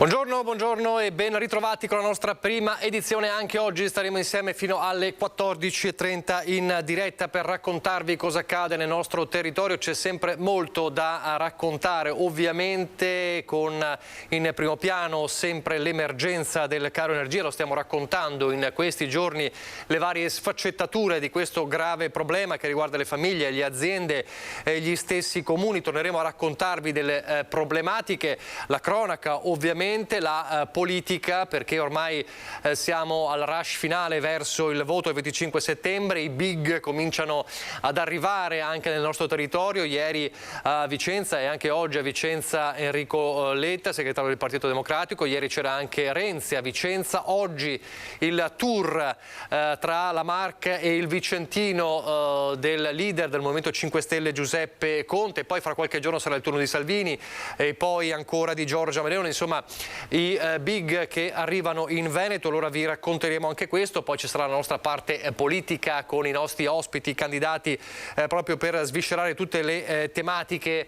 Buongiorno e ben ritrovati con la nostra prima edizione. Anche oggi staremo insieme fino alle 14:30 in diretta per raccontarvi cosa accade nel nostro territorio. C'è sempre molto da raccontare, ovviamente con in primo piano sempre l'emergenza del caro energia. Lo stiamo raccontando in questi giorni, le varie sfaccettature di questo grave problema che riguarda le famiglie, le aziende e gli stessi comuni. Torneremo a raccontarvi delle problematiche, la cronaca ovviamente, la politica, perché ormai siamo al rush finale verso il voto il 25 settembre, i big cominciano ad arrivare anche nel nostro territorio. Ieri a Vicenza e anche oggi a Vicenza Enrico Letta, segretario del Partito Democratico, ieri c'era anche Renzi a Vicenza, oggi il tour tra la Marche e il Vicentino del leader del Movimento 5 Stelle Giuseppe Conte, poi fra qualche giorno sarà il turno di Salvini e poi ancora di Giorgia Meloni, insomma i big che arrivano in Veneto. Allora vi racconteremo anche questo, poi ci sarà la nostra parte politica con i nostri ospiti candidati proprio per sviscerare tutte le tematiche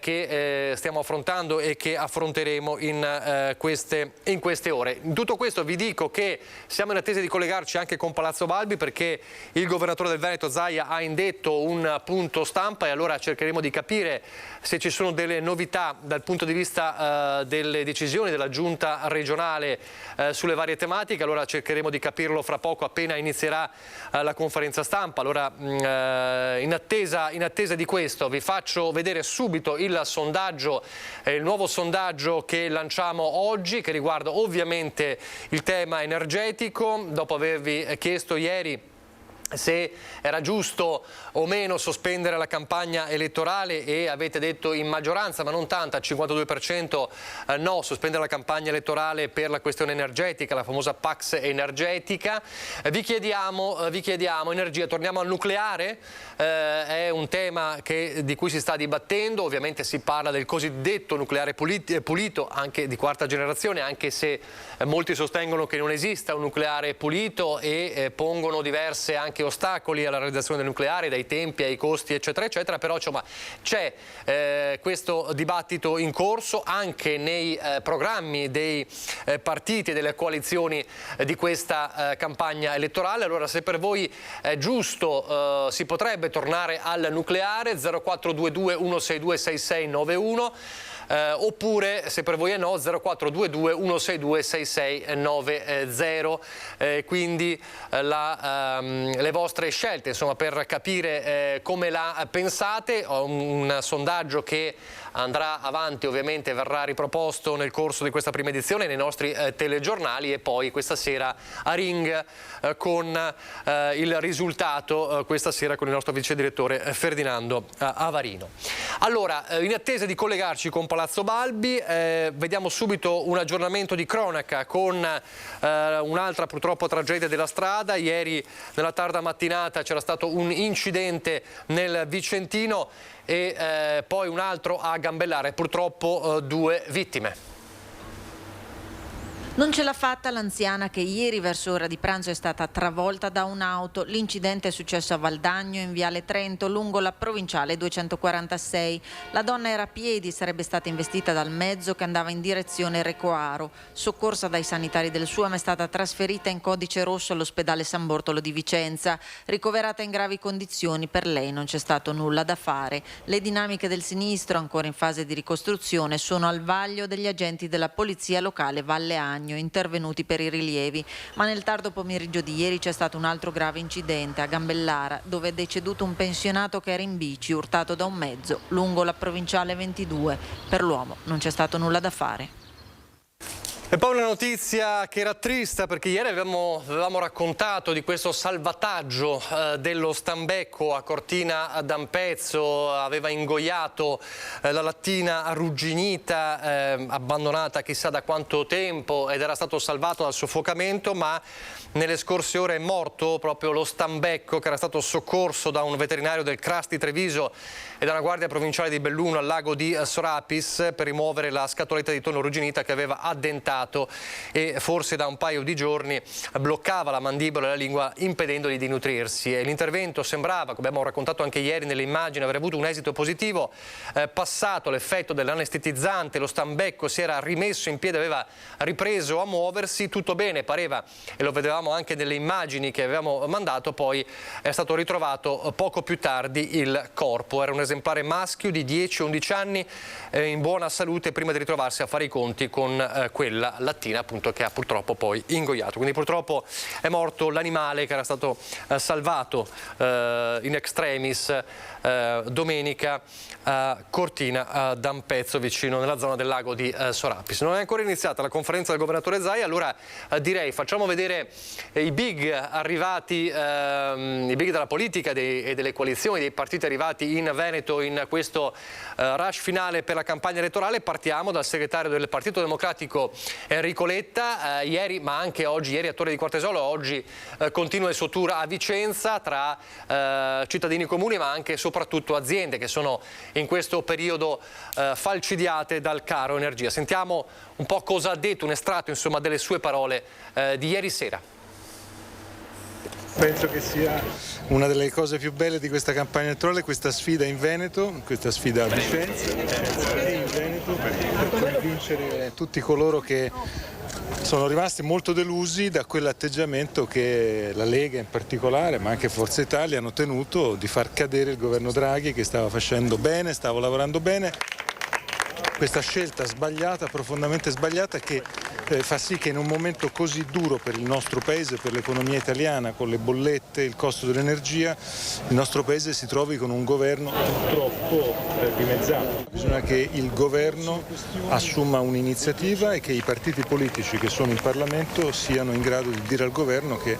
che stiamo affrontando e che affronteremo in queste ore. In tutto questo vi dico che siamo in attesa di collegarci anche con Palazzo Balbi, perché il governatore del Veneto Zaia ha indetto un punto stampa e allora cercheremo di capire se ci sono delle novità dal punto di vista delle decisioni della giunta regionale sulle varie tematiche. Allora cercheremo di capirlo fra poco, appena inizierà la conferenza stampa. Allora in attesa di questo vi faccio vedere subito il sondaggio, il nuovo sondaggio che lanciamo oggi, che riguarda ovviamente il tema energetico. Dopo avervi chiesto ieri se era giusto o meno sospendere la campagna elettorale e avete detto in maggioranza, ma non tanta, al 52% no, sospendere la campagna elettorale per la questione energetica, la famosa Pax energetica. Vi chiediamo energia, torniamo al nucleare, è un tema di cui si sta dibattendo, ovviamente si parla del cosiddetto nucleare pulito, anche di quarta generazione, anche se molti sostengono che non esista un nucleare pulito e pongono diverse anche ostacoli alla realizzazione del nucleare, dai tempi ai costi eccetera eccetera, però insomma c'è questo dibattito in corso anche nei programmi dei partiti e delle coalizioni di questa campagna elettorale. Allora se per voi è giusto si potrebbe tornare al nucleare, 0422 162 6691, oppure se per voi è no, 0422 162 6690, quindi le vostre scelte, insomma, per capire come la pensate. Ho un sondaggio che andrà avanti, ovviamente verrà riproposto nel corso di questa prima edizione nei nostri telegiornali e poi questa sera a Ring con il risultato, questa sera con il nostro vice direttore Ferdinando Avarino. Allora, in attesa di collegarci con Palazzo Balbi, vediamo subito un aggiornamento di cronaca con un'altra purtroppo tragedia della strada. Ieri nella tarda mattinata c'era stato un incidente nel Vicentino e poi un altro a Gambellare, purtroppo 2 vittime. Non ce l'ha fatta l'anziana che ieri verso ora di pranzo è stata travolta da un'auto. L'incidente è successo a Valdagno, in Viale Trento, lungo la provinciale 246. La donna era a piedi, sarebbe stata investita dal mezzo che andava in direzione Recoaro. Soccorsa dai sanitari del SUAM, è stata trasferita in codice rosso all'ospedale San Bortolo di Vicenza. Ricoverata in gravi condizioni, per lei non c'è stato nulla da fare. Le dinamiche del sinistro, ancora in fase di ricostruzione, sono al vaglio degli agenti della polizia locale Valle Agno, intervenuti per i rilievi. Ma nel tardo pomeriggio di ieri c'è stato un altro grave incidente a Gambellara, dove è deceduto un pensionato che era in bici, urtato da un mezzo lungo la provinciale 22. Per l'uomo non c'è stato nulla da fare. E poi una notizia che rattrista, perché ieri avevamo raccontato di questo salvataggio dello stambecco a Cortina d'Ampezzo. Aveva ingoiato la lattina arrugginita, abbandonata chissà da quanto tempo, ed era stato salvato dal soffocamento, ma nelle scorse ore è morto proprio lo stambecco, che era stato soccorso da un veterinario del CRAS di Treviso e da una guardia provinciale di Belluno al lago di Sorapis per rimuovere la scatoletta di tonno arrugginita che aveva addentato fiutato e forse da un paio di giorni bloccava la mandibola e la lingua impedendogli di nutrirsi. E l'intervento sembrava, come abbiamo raccontato anche ieri nelle immagini, aver avuto un esito positivo. Passato l'effetto dell'anestetizzante, lo stambecco si era rimesso in piedi, aveva ripreso a muoversi, tutto bene, pareva, e lo vedevamo anche nelle immagini che avevamo mandato. Poi è stato ritrovato poco più tardi il corpo. Era un esemplare maschio di 10-11 anni, in buona salute, prima di ritrovarsi a fare i conti con quella lattina appunto che ha purtroppo poi ingoiato. Quindi purtroppo è morto l'animale che era stato salvato in extremis domenica a Cortina d'Ampezzo, vicino nella zona del lago di Sorapis. Non è ancora iniziata la conferenza del governatore Zaia, allora direi facciamo vedere i big arrivati, i big della politica e delle coalizioni, dei partiti arrivati in Veneto in questo rush finale per la campagna elettorale. Partiamo dal segretario del Partito Democratico Enrico Letta, ieri ma anche oggi, ieri a Torre di Quartesolo, oggi continua il suo tour a Vicenza tra cittadini comuni ma anche e soprattutto aziende che sono in questo periodo falcidiate dal caro energia. Sentiamo un po' cosa ha detto, un estratto insomma delle sue parole di ieri sera. Penso che sia una delle cose più belle di questa campagna elettorale, questa sfida in Veneto, questa sfida a Vicenza e in Veneto per convincere tutti coloro che sono rimasti molto delusi da quell'atteggiamento che la Lega in particolare, ma anche Forza Italia, hanno tenuto di far cadere il governo Draghi, che stava facendo bene, stava lavorando bene. Questa scelta sbagliata, profondamente sbagliata, che fa sì che in un momento così duro per il nostro paese, per l'economia italiana, con le bollette, il costo dell'energia, il nostro paese si trovi con un governo purtroppo dimezzato. Bisogna che il governo assuma un'iniziativa e che i partiti politici che sono in Parlamento siano in grado di dire al governo che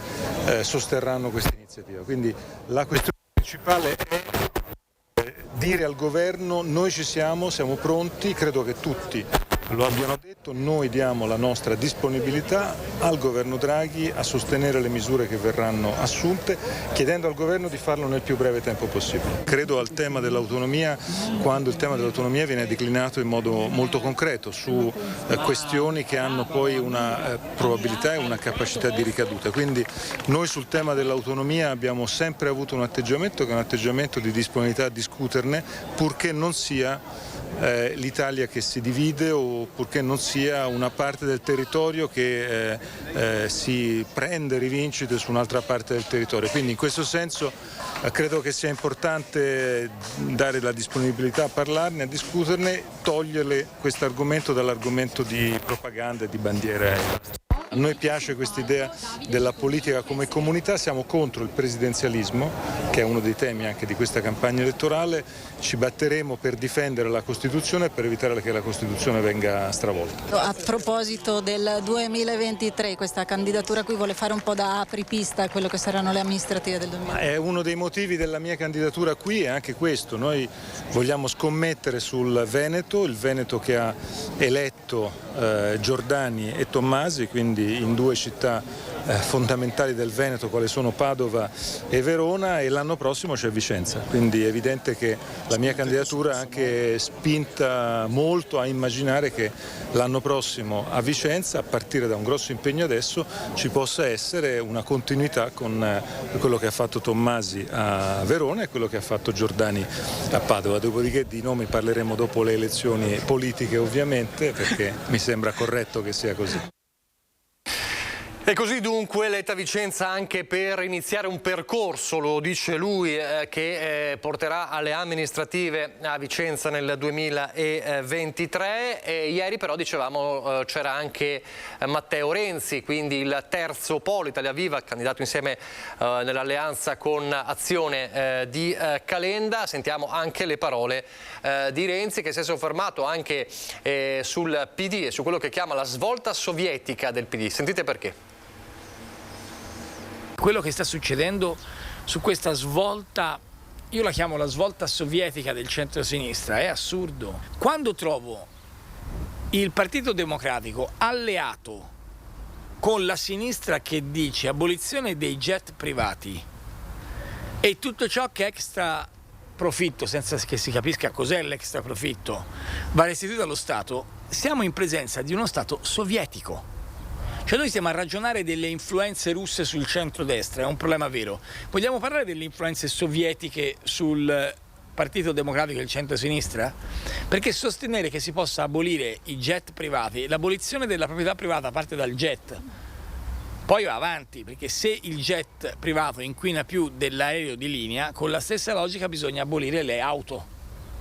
sosterranno questa iniziativa. Quindi la questione principale è dire al governo: noi ci siamo pronti, credo che tutti lo abbiano detto, noi diamo la nostra disponibilità al governo Draghi a sostenere le misure che verranno assunte, chiedendo al governo di farlo nel più breve tempo possibile. Credo al tema dell'autonomia, quando il tema dell'autonomia viene declinato in modo molto concreto su questioni che hanno poi una probabilità e una capacità di ricaduta. Quindi noi sul tema dell'autonomia abbiamo sempre avuto un atteggiamento che è un atteggiamento di disponibilità a discuterne, purché non sia l'Italia che si divide o purché non sia una parte del territorio che si prende rivincite su un'altra parte del territorio. Quindi in questo senso credo che sia importante dare la disponibilità a parlarne, a discuterne, togliere questo argomento dall'argomento di propaganda e di bandiere. A noi piace questa idea della politica come comunità, siamo contro il presidenzialismo, che è uno dei temi anche di questa campagna elettorale, ci batteremo per difendere la Costituzione e per evitare che la Costituzione venga stravolta. A proposito del 2023, questa candidatura qui vuole fare un po' da apripista a quello che saranno le amministrative del 2023? È uno dei motivi della mia candidatura qui, è anche questo, noi vogliamo scommettere sul Veneto, il Veneto che ha eletto Giordani e Tommasi, quindi in due città fondamentali del Veneto quali sono Padova e Verona, e l'anno prossimo c'è Vicenza, quindi è evidente che la mia candidatura è anche spinta molto a immaginare che l'anno prossimo a Vicenza, a partire da un grosso impegno adesso, ci possa essere una continuità con quello che ha fatto Tommasi a Verona e quello che ha fatto Giordani a Padova. Dopodiché di nomi parleremo dopo le elezioni politiche, ovviamente, perché mi sembra corretto che sia così. E così dunque Letta Vicenza anche per iniziare un percorso, lo dice lui, che porterà alle amministrative a Vicenza nel 2023. E ieri però dicevamo c'era anche Matteo Renzi, quindi il terzo polo, Italia Viva, candidato insieme nell'alleanza con Azione di Calenda. Sentiamo anche le parole di Renzi, che si è soffermato anche sul PD e su quello che chiama la svolta sovietica del PD. Sentite perché. Quello che sta succedendo su questa svolta, io la chiamo la svolta sovietica del centro-sinistra, è assurdo. Quando trovo il Partito Democratico alleato con la sinistra che dice abolizione dei jet privati e tutto ciò che è extra profitto, senza che si capisca cos'è l'extra profitto, va restituito allo Stato, siamo in presenza di uno Stato sovietico. Cioè noi stiamo a ragionare delle influenze russe sul centrodestra, è un problema vero. Vogliamo parlare delle influenze sovietiche sul Partito Democratico e il centro-sinistra? Perché sostenere che si possa abolire i jet privati, l'abolizione della proprietà privata parte dal jet, poi va avanti, perché se il jet privato inquina più dell'aereo di linea, con la stessa logica bisogna abolire le auto,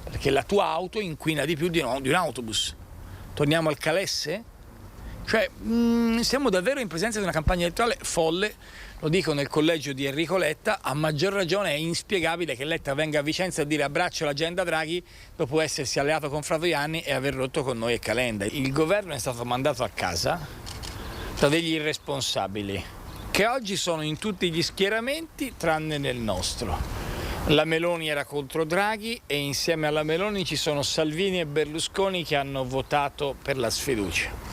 perché la tua auto inquina di più di un autobus. Torniamo al calesse? Cioè, siamo davvero in presenza di una campagna elettorale folle, lo dico nel collegio di Enrico Letta, a maggior ragione è inspiegabile che Letta venga a Vicenza a dire abbraccio l'agenda Draghi dopo essersi alleato con Fratoianni e aver rotto con noi e Calenda. Il governo è stato mandato a casa da degli irresponsabili che oggi sono in tutti gli schieramenti tranne nel nostro. La Meloni era contro Draghi e insieme alla Meloni ci sono Salvini e Berlusconi che hanno votato per la sfiducia.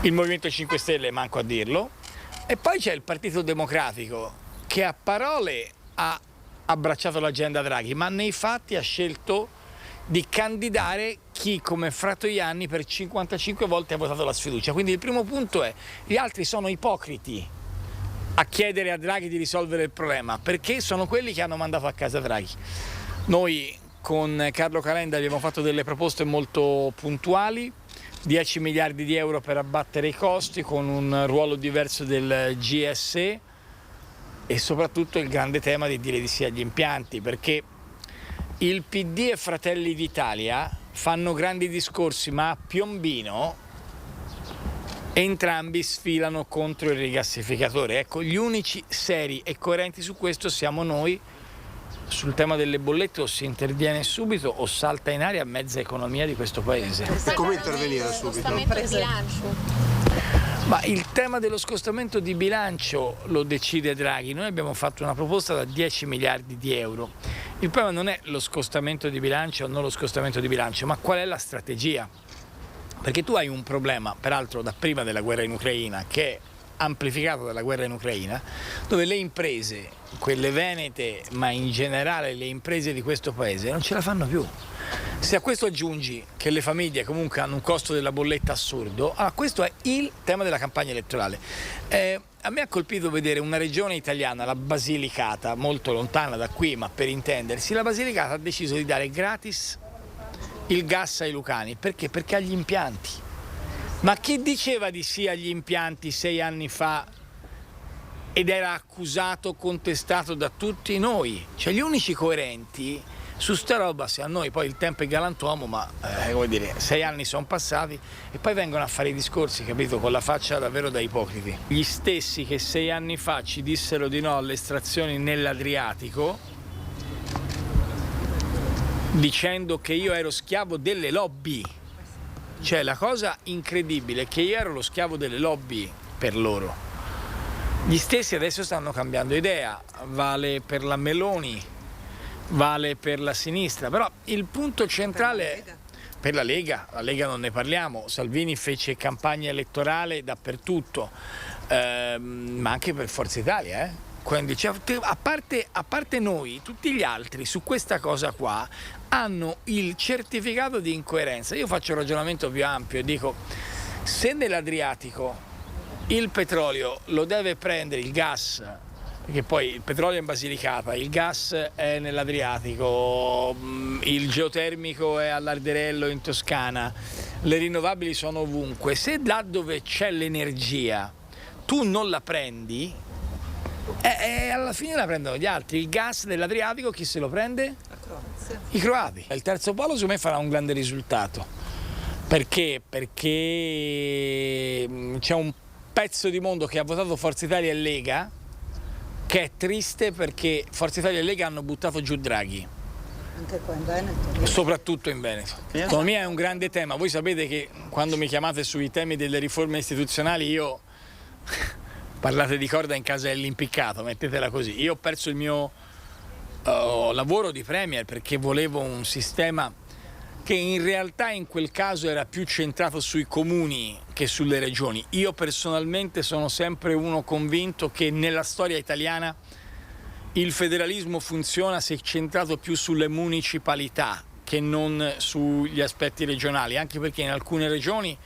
Il Movimento 5 Stelle, manco a dirlo, e poi c'è il Partito Democratico che a parole ha abbracciato l'agenda Draghi, ma nei fatti ha scelto di candidare chi come Fratoianni per 55 volte ha votato la sfiducia. Quindi il primo punto è: gli altri sono ipocriti a chiedere a Draghi di risolvere il problema, perché sono quelli che hanno mandato a casa Draghi. Noi con Carlo Calenda abbiamo fatto delle proposte molto puntuali, 10 miliardi di euro per abbattere i costi con un ruolo diverso del GSE e soprattutto il grande tema di dire di sì agli impianti, perché il PD e Fratelli d'Italia fanno grandi discorsi, ma a Piombino entrambi sfilano contro il rigassificatore. Ecco, gli unici seri e coerenti su questo siamo noi. Sul tema delle bollette o si interviene subito o salta in aria mezza economia di questo paese. E come intervenire subito? Ma il tema dello scostamento di bilancio lo decide Draghi. Noi abbiamo fatto una proposta da 10 miliardi di euro. Il problema non è lo scostamento di bilancio o non lo scostamento di bilancio, ma qual è la strategia? Perché tu hai un problema, peraltro da prima della guerra in Ucraina, che è amplificato dalla guerra in Ucraina, dove le imprese, quelle venete, ma in generale le imprese di questo paese non ce la fanno più. Se a questo aggiungi che le famiglie comunque hanno un costo della bolletta assurdo, allora questo è il tema della campagna elettorale. A me ha colpito vedere una regione italiana, la Basilicata, molto lontana da qui, ma per intendersi, la Basilicata ha deciso di dare gratis il gas ai lucani. Perché? Perché ha gli impianti. Ma chi diceva di sì agli impianti 6 anni fa ed era accusato, contestato da tutti noi? Cioè gli unici coerenti su sta roba, se a noi poi il tempo è galantuomo, ma come dire, 6 anni sono passati e poi vengono a fare i discorsi, capito, con la faccia davvero da ipocriti. Gli stessi che 6 anni fa ci dissero di no alle estrazioni nell'Adriatico, dicendo che io ero schiavo delle lobby. Cioè la cosa incredibile è che io ero lo schiavo delle lobby per loro. Gli stessi adesso stanno cambiando idea, vale per la Meloni, vale per la sinistra, però il punto centrale è per la Lega non ne parliamo, Salvini fece campagna elettorale dappertutto, ma anche per Forza Italia, Quindi, cioè, a parte noi, tutti gli altri su questa cosa qua hanno il certificato di incoerenza. Io faccio un ragionamento più ampio e dico: se nell'Adriatico il petrolio lo deve prendere il gas, perché poi il petrolio è in Basilicata, il gas è nell'Adriatico, il geotermico è all'Arderello in Toscana, le rinnovabili sono ovunque, se là dove c'è l'energia tu non la prendi, alla fine la prendono gli altri. Il gas dell'Adriatico chi se lo prende? La Croazia. I croati. Il terzo polo secondo me farà un grande risultato. Perché? Perché c'è un pezzo di mondo che ha votato Forza Italia e Lega che è triste, perché Forza Italia e Lega hanno buttato giù Draghi. Anche qua in Veneto. Soprattutto in Veneto. L'economia è un grande tema. Voi sapete che quando mi chiamate sui temi delle riforme istituzionali io... parlate di corda in casa dell'impiccato, mettetela così. Io ho perso il mio lavoro di premier perché volevo un sistema che in realtà in quel caso era più centrato sui comuni che sulle regioni. Io personalmente sono sempre uno convinto che nella storia italiana il federalismo funziona se è centrato più sulle municipalità che non sugli aspetti regionali, anche perché in alcune regioni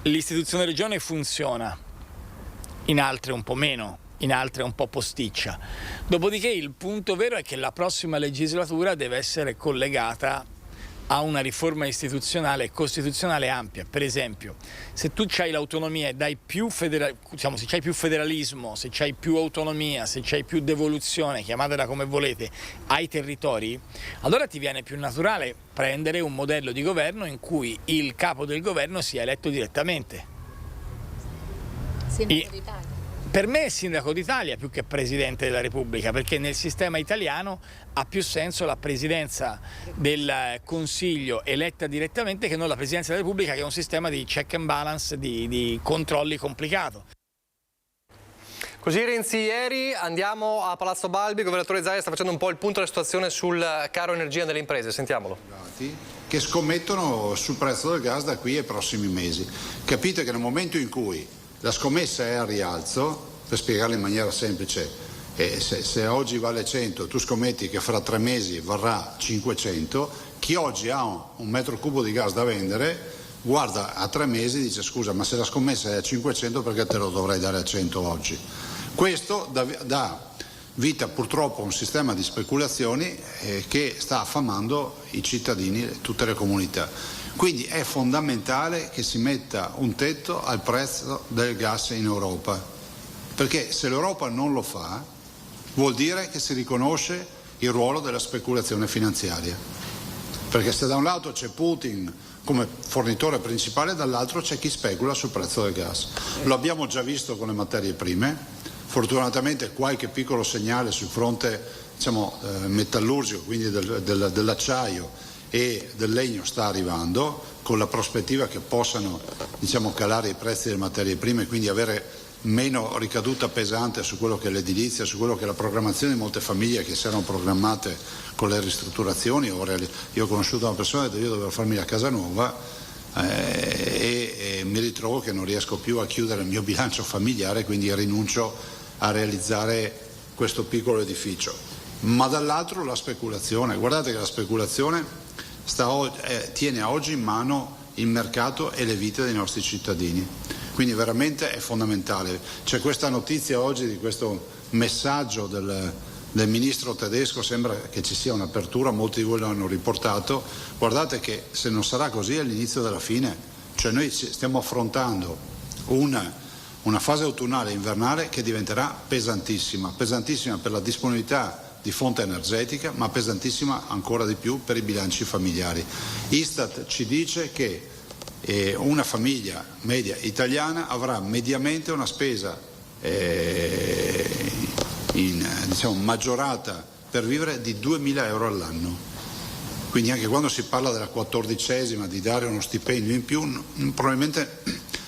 l'istituzione regione funziona, in altre un po' meno, in altre un po' posticcia. Dopodiché il punto vero è che la prossima legislatura deve essere collegata a una riforma istituzionale e costituzionale ampia. Per esempio, se tu hai l'autonomia e dai se c'hai più federalismo, se c'hai più autonomia, se c'hai più devoluzione, chiamatela come volete, ai territori, allora ti viene più naturale prendere un modello di governo in cui il capo del governo sia eletto direttamente. Sindaco d'Italia. Per me è sindaco d'Italia più che presidente della Repubblica, perché nel sistema italiano ha più senso la presidenza del Consiglio eletta direttamente che non la presidenza della Repubblica, che è un sistema di check and balance, di controlli complicato. Così Renzi ieri, andiamo a Palazzo Balbi, il governatore Zaia sta facendo un po' il punto della situazione sul caro energia delle imprese, sentiamolo. Che scommettono sul prezzo del gas da qui ai prossimi mesi. Capite che nel momento in cui la scommessa è a rialzo, per spiegarla in maniera semplice, se oggi vale 100, tu scommetti che fra 3 mesi varrà 500, chi oggi ha un metro cubo di gas da vendere, guarda a 3 mesi e dice scusa, ma se la scommessa è a 500 perché te lo dovrei dare a 100 oggi? Questo dà vita purtroppo a un sistema di speculazioni che sta affamando i cittadini e tutte le comunità. Quindi è fondamentale che si metta un tetto al prezzo del gas in Europa, perché se l'Europa non lo fa vuol dire che si riconosce il ruolo della speculazione finanziaria, perché se da un lato c'è Putin come fornitore principale, dall'altro c'è chi specula sul prezzo del gas. Lo abbiamo già visto con le materie prime, fortunatamente qualche piccolo segnale sul fronte metallurgico, quindi dell'acciaio e del legno sta arrivando, con la prospettiva che possano calare i prezzi delle materie prime e quindi avere meno ricaduta pesante su quello che è l'edilizia, su quello che è la programmazione di molte famiglie che si erano programmate con le ristrutturazioni. Io ho conosciuto una persona che io dovevo farmi la casa nuova e mi ritrovo che non riesco più a chiudere il mio bilancio familiare, quindi rinuncio a realizzare questo piccolo edificio. Ma dall'altro la speculazione, guardate che la speculazione tiene oggi in mano il mercato e le vite dei nostri cittadini, quindi veramente è fondamentale. C'è questa notizia oggi di questo messaggio del ministro tedesco, sembra che ci sia un'apertura, molti di voi lo hanno riportato. Guardate che se non sarà così è l'inizio della fine, cioè noi stiamo affrontando una fase autunnale e invernale che diventerà pesantissima per la disponibilità di fonte energetica, ma pesantissima ancora di più per i bilanci familiari. Istat ci dice che una famiglia media italiana avrà mediamente una spesa maggiorata per vivere di 2.000 euro all'anno. Quindi anche quando si parla della 14ª di dare uno stipendio in più, probabilmente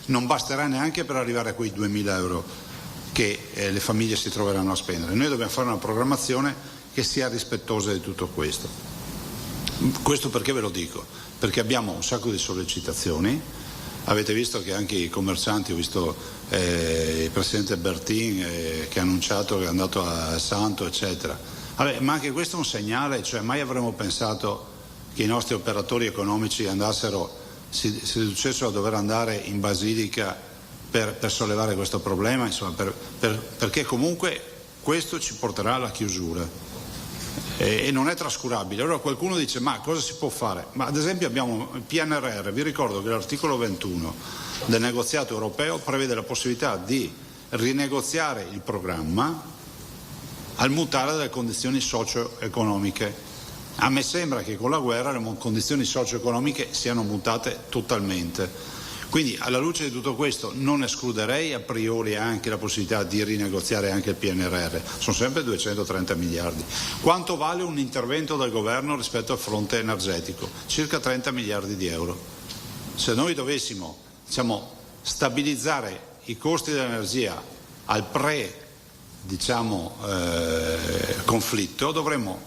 non basterà neanche per arrivare a quei 2.000 euro che le famiglie si troveranno a spendere. Noi dobbiamo fare una programmazione che sia rispettosa di tutto questo. Questo perché ve lo dico? Perché abbiamo un sacco di sollecitazioni. Avete visto che anche i commercianti, ho visto il presidente Bertin che ha annunciato che è andato a Santo, eccetera. Ma anche questo è un segnale, cioè mai avremmo pensato che i nostri operatori economici si riducessero a dover andare in Basilica per sollevare questo problema, insomma, perché comunque questo ci porterà alla chiusura e non è trascurabile. Allora qualcuno dice ma cosa si può fare? Ma ad esempio abbiamo il PNRR, vi ricordo che l'articolo 21 del negoziato europeo prevede la possibilità di rinegoziare il programma al mutare delle condizioni socio-economiche. A me sembra che con la guerra le condizioni socio-economiche siano mutate totalmente. Quindi alla luce di tutto questo non escluderei a priori anche la possibilità di rinegoziare anche il PNRR, sono sempre 230 miliardi. Quanto vale un intervento del governo rispetto al fronte energetico? Circa 30 miliardi di euro. Se noi dovessimo stabilizzare i costi dell'energia al conflitto dovremmo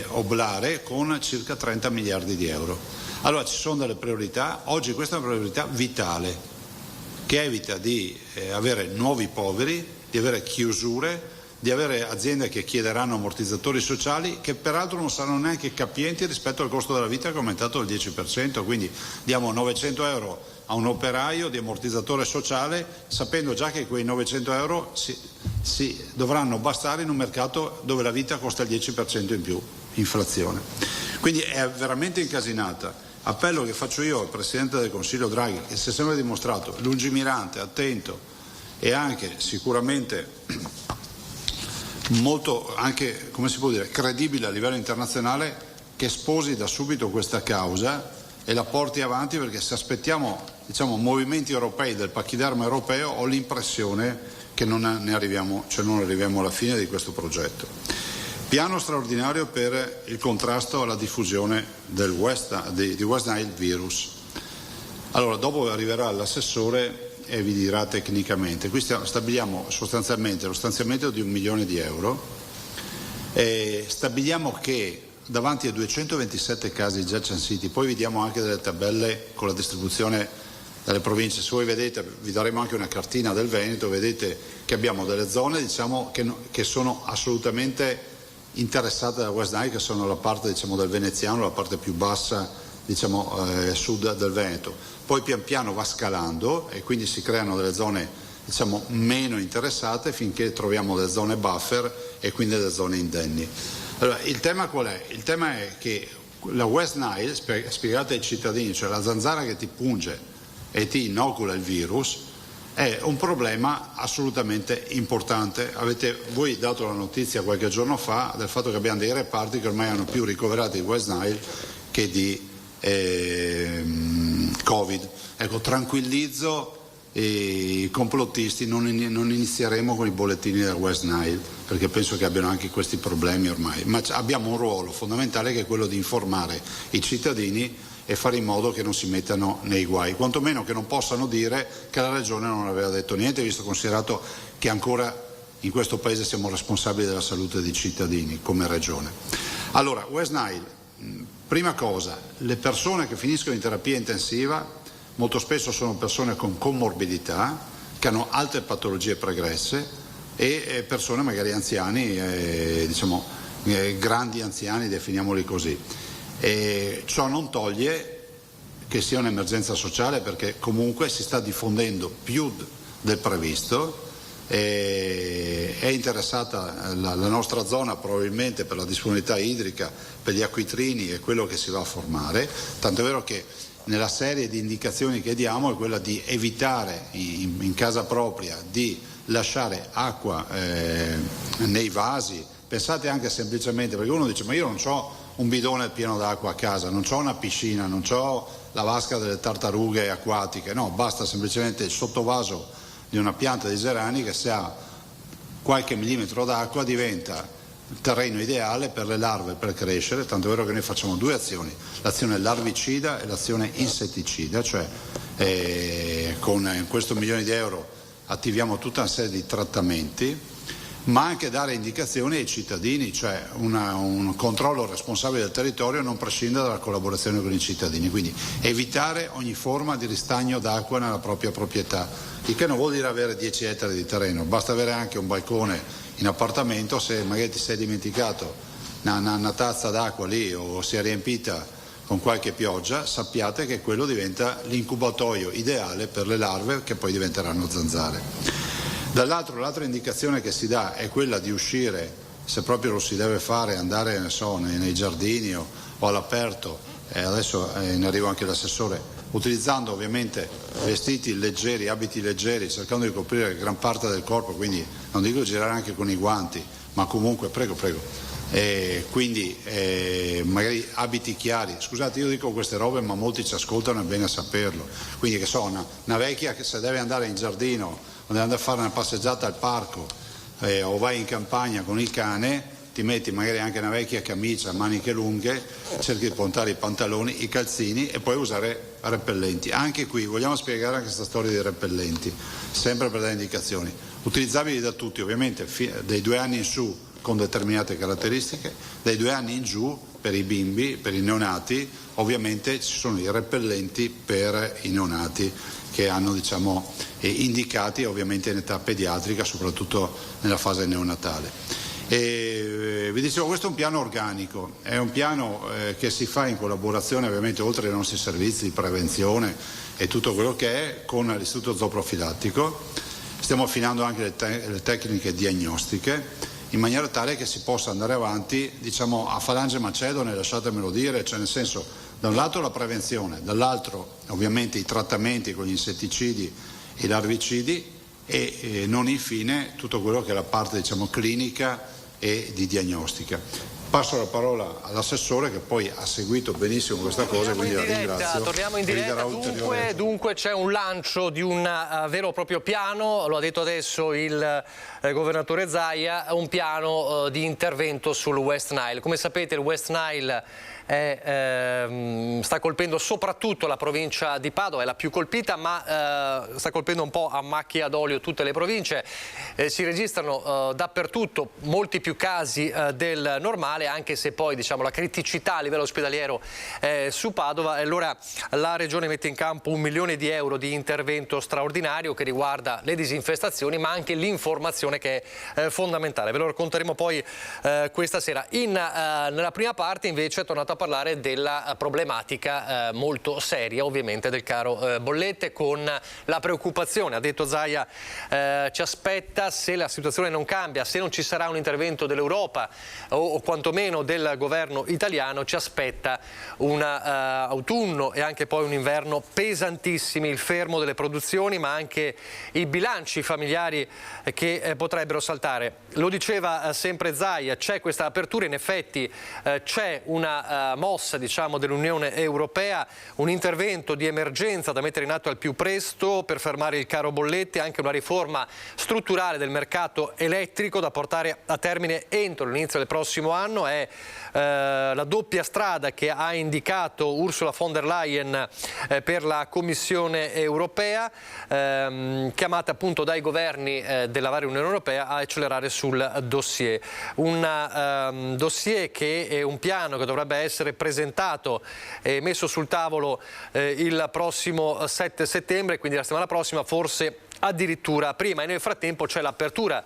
oblare con circa 30 miliardi di euro. Allora ci sono delle priorità, oggi questa è una priorità vitale che evita di avere nuovi poveri, di avere chiusure, di avere aziende che chiederanno ammortizzatori sociali che peraltro non saranno neanche capienti rispetto al costo della vita che è aumentato del 10%, quindi diamo 900 euro a un operaio di ammortizzatore sociale sapendo già che quei 900 euro si dovranno bastare in un mercato dove la vita costa il 10% in più, inflazione. Quindi è veramente incasinata. Appello che faccio io al Presidente del Consiglio Draghi, che si è sempre dimostrato lungimirante, attento e anche sicuramente molto anche, come si può dire, credibile a livello internazionale, che sposi da subito questa causa e la porti avanti, perché se aspettiamo movimenti europei del pachiderma europeo ho l'impressione che non arriviamo alla fine di questo progetto. Piano straordinario per il contrasto alla diffusione di West Nile virus. Allora, dopo arriverà l'assessore e vi dirà tecnicamente. Qui stabiliamo sostanzialmente lo stanziamento di 1 milione di euro e stabiliamo che davanti a 227 casi già censiti, poi vi diamo anche delle tabelle con la distribuzione dalle province. Se voi vedete, vi daremo anche una cartina del Veneto, vedete che abbiamo delle zone che sono assolutamente interessate da West Nile, che sono la parte del veneziano, la parte più bassa sud del Veneto. Poi pian piano va scalando e quindi si creano delle zone meno interessate finché troviamo delle zone buffer e quindi delle zone indenni. Allora, il tema qual è? Il tema è che la West Nile, spiegate ai cittadini, cioè la zanzara che ti punge e ti inocula il virus, è un problema assolutamente importante. Avete voi dato la notizia qualche giorno fa del fatto che abbiamo dei reparti che ormai hanno più ricoverati di West Nile che di Covid. Ecco, tranquillizzo i complottisti, non inizieremo con i bollettini del West Nile, perché penso che abbiano anche questi problemi ormai, ma abbiamo un ruolo fondamentale che è quello di informare i cittadini e fare in modo che non si mettano nei guai, quantomeno che non possano dire che la Regione non aveva detto niente, visto considerato che ancora in questo Paese siamo responsabili della salute dei cittadini come Regione. Allora, West Nile, prima cosa, le persone che finiscono in terapia intensiva molto spesso sono persone con comorbidità, che hanno altre patologie pregresse e persone magari anziani, grandi anziani, definiamoli così. Ciò non toglie che sia un'emergenza sociale, perché comunque si sta diffondendo più del previsto. È interessata la nostra zona probabilmente per la disponibilità idrica, per gli acquitrini e quello che si va a formare, tanto è vero che nella serie di indicazioni che diamo è quella di evitare in casa propria di lasciare acqua nei vasi. Pensate anche semplicemente, perché uno dice ma io non ho un bidone pieno d'acqua a casa, non ho una piscina, non ho la vasca delle tartarughe acquatiche, no, basta semplicemente il sottovaso di una pianta di gerani che se ha qualche millimetro d'acqua diventa il terreno ideale per le larve per crescere, tanto è vero che noi facciamo due azioni, l'azione larvicida e l'azione insetticida, cioè con questo 1 milione di euro attiviamo tutta una serie di trattamenti, ma anche dare indicazioni ai cittadini, cioè un controllo responsabile del territorio non prescinde dalla collaborazione con i cittadini, quindi evitare ogni forma di ristagno d'acqua nella propria proprietà, il che non vuol dire avere 10 ettari di terreno, basta avere anche un balcone in appartamento. Se magari ti sei dimenticato una tazza d'acqua lì o si è riempita con qualche pioggia, sappiate che quello diventa l'incubatoio ideale per le larve che poi diventeranno zanzare. Dall'altro, l'altra indicazione che si dà è quella di uscire, se proprio lo si deve fare, andare nei giardini o all'aperto, adesso ne arriva anche l'assessore, utilizzando ovviamente vestiti leggeri, abiti leggeri, cercando di coprire gran parte del corpo, quindi non dico girare anche con i guanti, ma comunque, prego, quindi magari abiti chiari. Scusate, io dico queste robe ma molti ci ascoltano, è bene saperlo, quindi che so, una vecchia che se deve andare in giardino o deve andare a fare una passeggiata al parco o vai in campagna con il cane, ti metti magari anche una vecchia camicia a maniche lunghe, cerchi di puntare i pantaloni, i calzini e poi usare repellenti. Anche qui vogliamo spiegare anche questa storia dei repellenti, sempre per dare indicazioni, utilizzabili da tutti, ovviamente dai 2 anni in su con determinate caratteristiche, dai 2 anni in giù per i bimbi, per i neonati, ovviamente ci sono i repellenti per i neonati che hanno indicati ovviamente in età pediatrica, soprattutto nella fase neonatale. E vi dicevo, questo è un piano organico, è un piano che si fa in collaborazione ovviamente oltre ai nostri servizi di prevenzione e tutto quello che è con l'Istituto Zooprofilattico. Stiamo affinando anche le tecniche diagnostiche in maniera tale che si possa andare avanti a falange macedone, lasciatemelo dire, cioè nel senso, da un lato la prevenzione, dall'altro ovviamente i trattamenti con gli insetticidi e i larvicidi e non infine tutto quello che è la parte clinica e di diagnostica. Passo la parola all'assessore che poi ha seguito benissimo questa cosa, quindi la ringrazio. Torniamo in diretta, dunque c'è un lancio di un vero e proprio piano, lo ha detto adesso il governatore Zaia, un piano di intervento sul West Nile. Come sapete il West Nile sta colpendo soprattutto la provincia di Padova, è la più colpita, ma sta colpendo un po' a macchia d'olio tutte le province. Si registrano dappertutto molti più casi del normale, anche se poi la criticità a livello ospedaliero su Padova, e allora la Regione mette in campo 1 milione di euro di intervento straordinario che riguarda le disinfestazioni ma anche l'informazione, che è fondamentale. Ve lo racconteremo poi questa sera. Nella prima parte invece è tornato a parlare della problematica molto seria ovviamente del caro bollette, con la preoccupazione, ha detto Zaia, ci aspetta, se la situazione non cambia, se non ci sarà un intervento dell'Europa o quantomeno del governo italiano, ci aspetta un autunno e anche poi un inverno pesantissimi, il fermo delle produzioni ma anche i bilanci familiari che potrebbero saltare. Lo diceva sempre Zaia, c'è questa apertura, in effetti c'è una mossa dell'Unione Europea, un intervento di emergenza da mettere in atto al più presto per fermare il caro bollette, anche una riforma strutturale del mercato elettrico da portare a termine entro l'inizio del prossimo anno. È la doppia strada che ha indicato Ursula von der Leyen per la Commissione Europea, chiamata appunto dai governi della varia Unione Europea a accelerare sul dossier. Un dossier che è un piano che dovrebbe essere presentato e messo sul tavolo il prossimo 7 settembre, quindi la settimana prossima, forse addirittura prima, e nel frattempo c'è l'apertura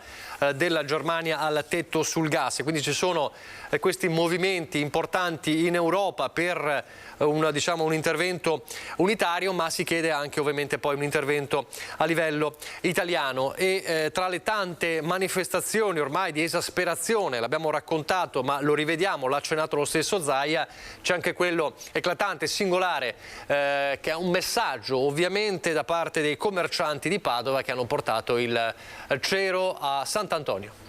della Germania al tetto sul gas, e quindi ci sono questi movimenti importanti in Europa per un intervento unitario, ma si chiede anche ovviamente poi un intervento a livello italiano. E tra le tante manifestazioni ormai di esasperazione, l'abbiamo raccontato ma lo rivediamo, l'ha accennato lo stesso Zaia, c'è anche quello eclatante, singolare, che è un messaggio ovviamente da parte dei commercianti di Padova che hanno portato il cero a Sant'Antonio.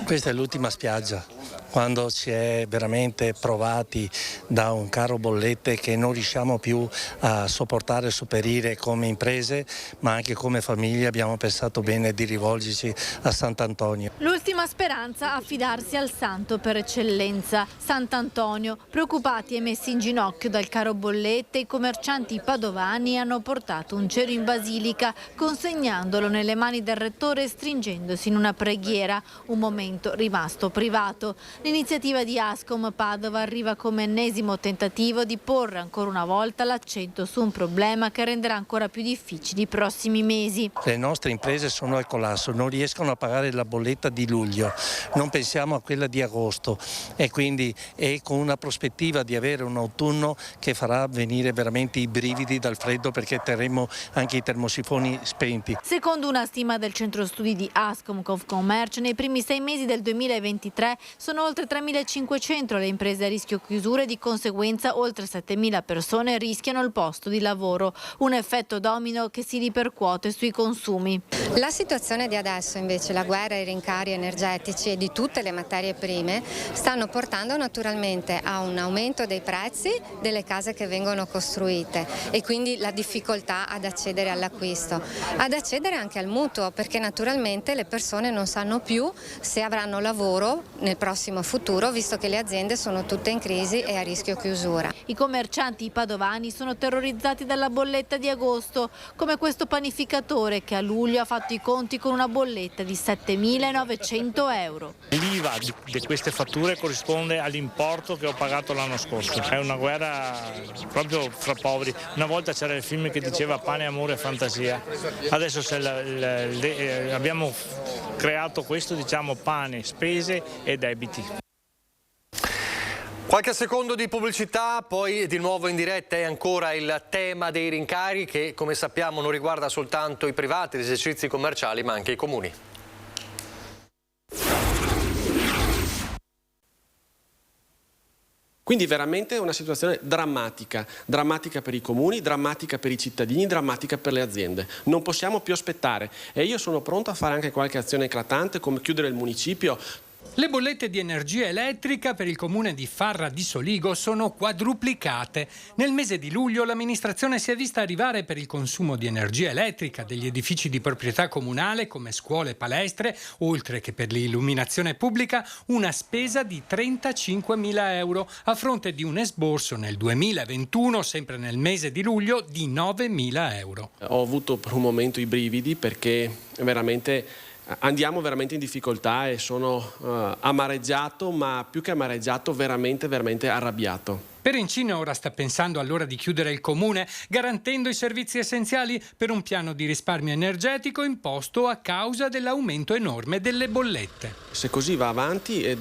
Questa è l'ultima spiaggia, quando si è veramente provati da un caro bollette che non riusciamo più a sopportare e sopperire come imprese, ma anche come famiglie abbiamo pensato bene di rivolgerci a Sant'Antonio. L'ultima speranza, affidarsi al santo per eccellenza, Sant'Antonio. Preoccupati e messi in ginocchio dal caro bollette, i commercianti padovani hanno portato un cero in basilica, consegnandolo nelle mani del rettore e stringendosi in una preghiera, un momento rimasto privato. L'iniziativa di Ascom Padova arriva come ennesimo tentativo di porre ancora una volta l'accento su un problema che renderà ancora più difficili i prossimi mesi. Le nostre imprese sono al collasso, non riescono a pagare la bolletta di luglio, non pensiamo a quella di agosto, e quindi è con una prospettiva di avere un autunno che farà venire veramente i brividi dal freddo, perché terremo anche i termosifoni spenti. Secondo una stima del centro studi di Ascom Confcommercio, nei primi 6 mesi del 2023 sono oltre 3.500 le imprese a rischio chiusura e di conseguenza oltre 7.000 persone rischiano il posto di lavoro. Un effetto domino che si ripercuote sui consumi. La situazione di adesso invece, la guerra, i rincari energetici e di tutte le materie prime stanno portando naturalmente a un aumento dei prezzi delle case che vengono costruite e quindi la difficoltà ad accedere all'acquisto, ad accedere anche al mutuo, perché naturalmente le persone non sanno più se avranno lavoro nel prossimo prossimo futuro, visto che le aziende sono tutte in crisi e a rischio chiusura. I commercianti padovani sono terrorizzati dalla bolletta di agosto, come questo panificatore che a luglio ha fatto i conti con una bolletta di 7.900 euro. L'IVA di queste fatture corrisponde all'importo che ho pagato l'anno scorso. È una guerra proprio fra poveri. Una volta c'era il film che diceva pane, amore e fantasia. Adesso abbiamo creato questo, diciamo, pane, spese e debiti. Qualche secondo di pubblicità, poi di nuovo in diretta. È ancora il tema dei rincari che, come sappiamo, non riguarda soltanto i privati, gli esercizi commerciali, ma anche i comuni. Quindi veramente una situazione drammatica per i comuni, drammatica per i cittadini, drammatica per le aziende. Non possiamo più aspettare e io sono pronto a fare anche qualche azione eclatante come chiudere il municipio. Le bollette di energia elettrica per il comune di Farra di Soligo sono quadruplicate. Nel mese di luglio l'amministrazione si è vista arrivare per il consumo di energia elettrica degli edifici di proprietà comunale come scuole e palestre, oltre che per l'illuminazione pubblica, una spesa di 35.000 euro a fronte di un esborso nel 2021, sempre nel mese di luglio, di 9.000 euro. Ho avuto per un momento i brividi perché andiamo veramente in difficoltà e sono amareggiato, ma più che amareggiato veramente arrabbiato. Perencino ora sta pensando all'ora di chiudere il comune, garantendo i servizi essenziali per un piano di risparmio energetico imposto a causa dell'aumento enorme delle bollette. Se così va avanti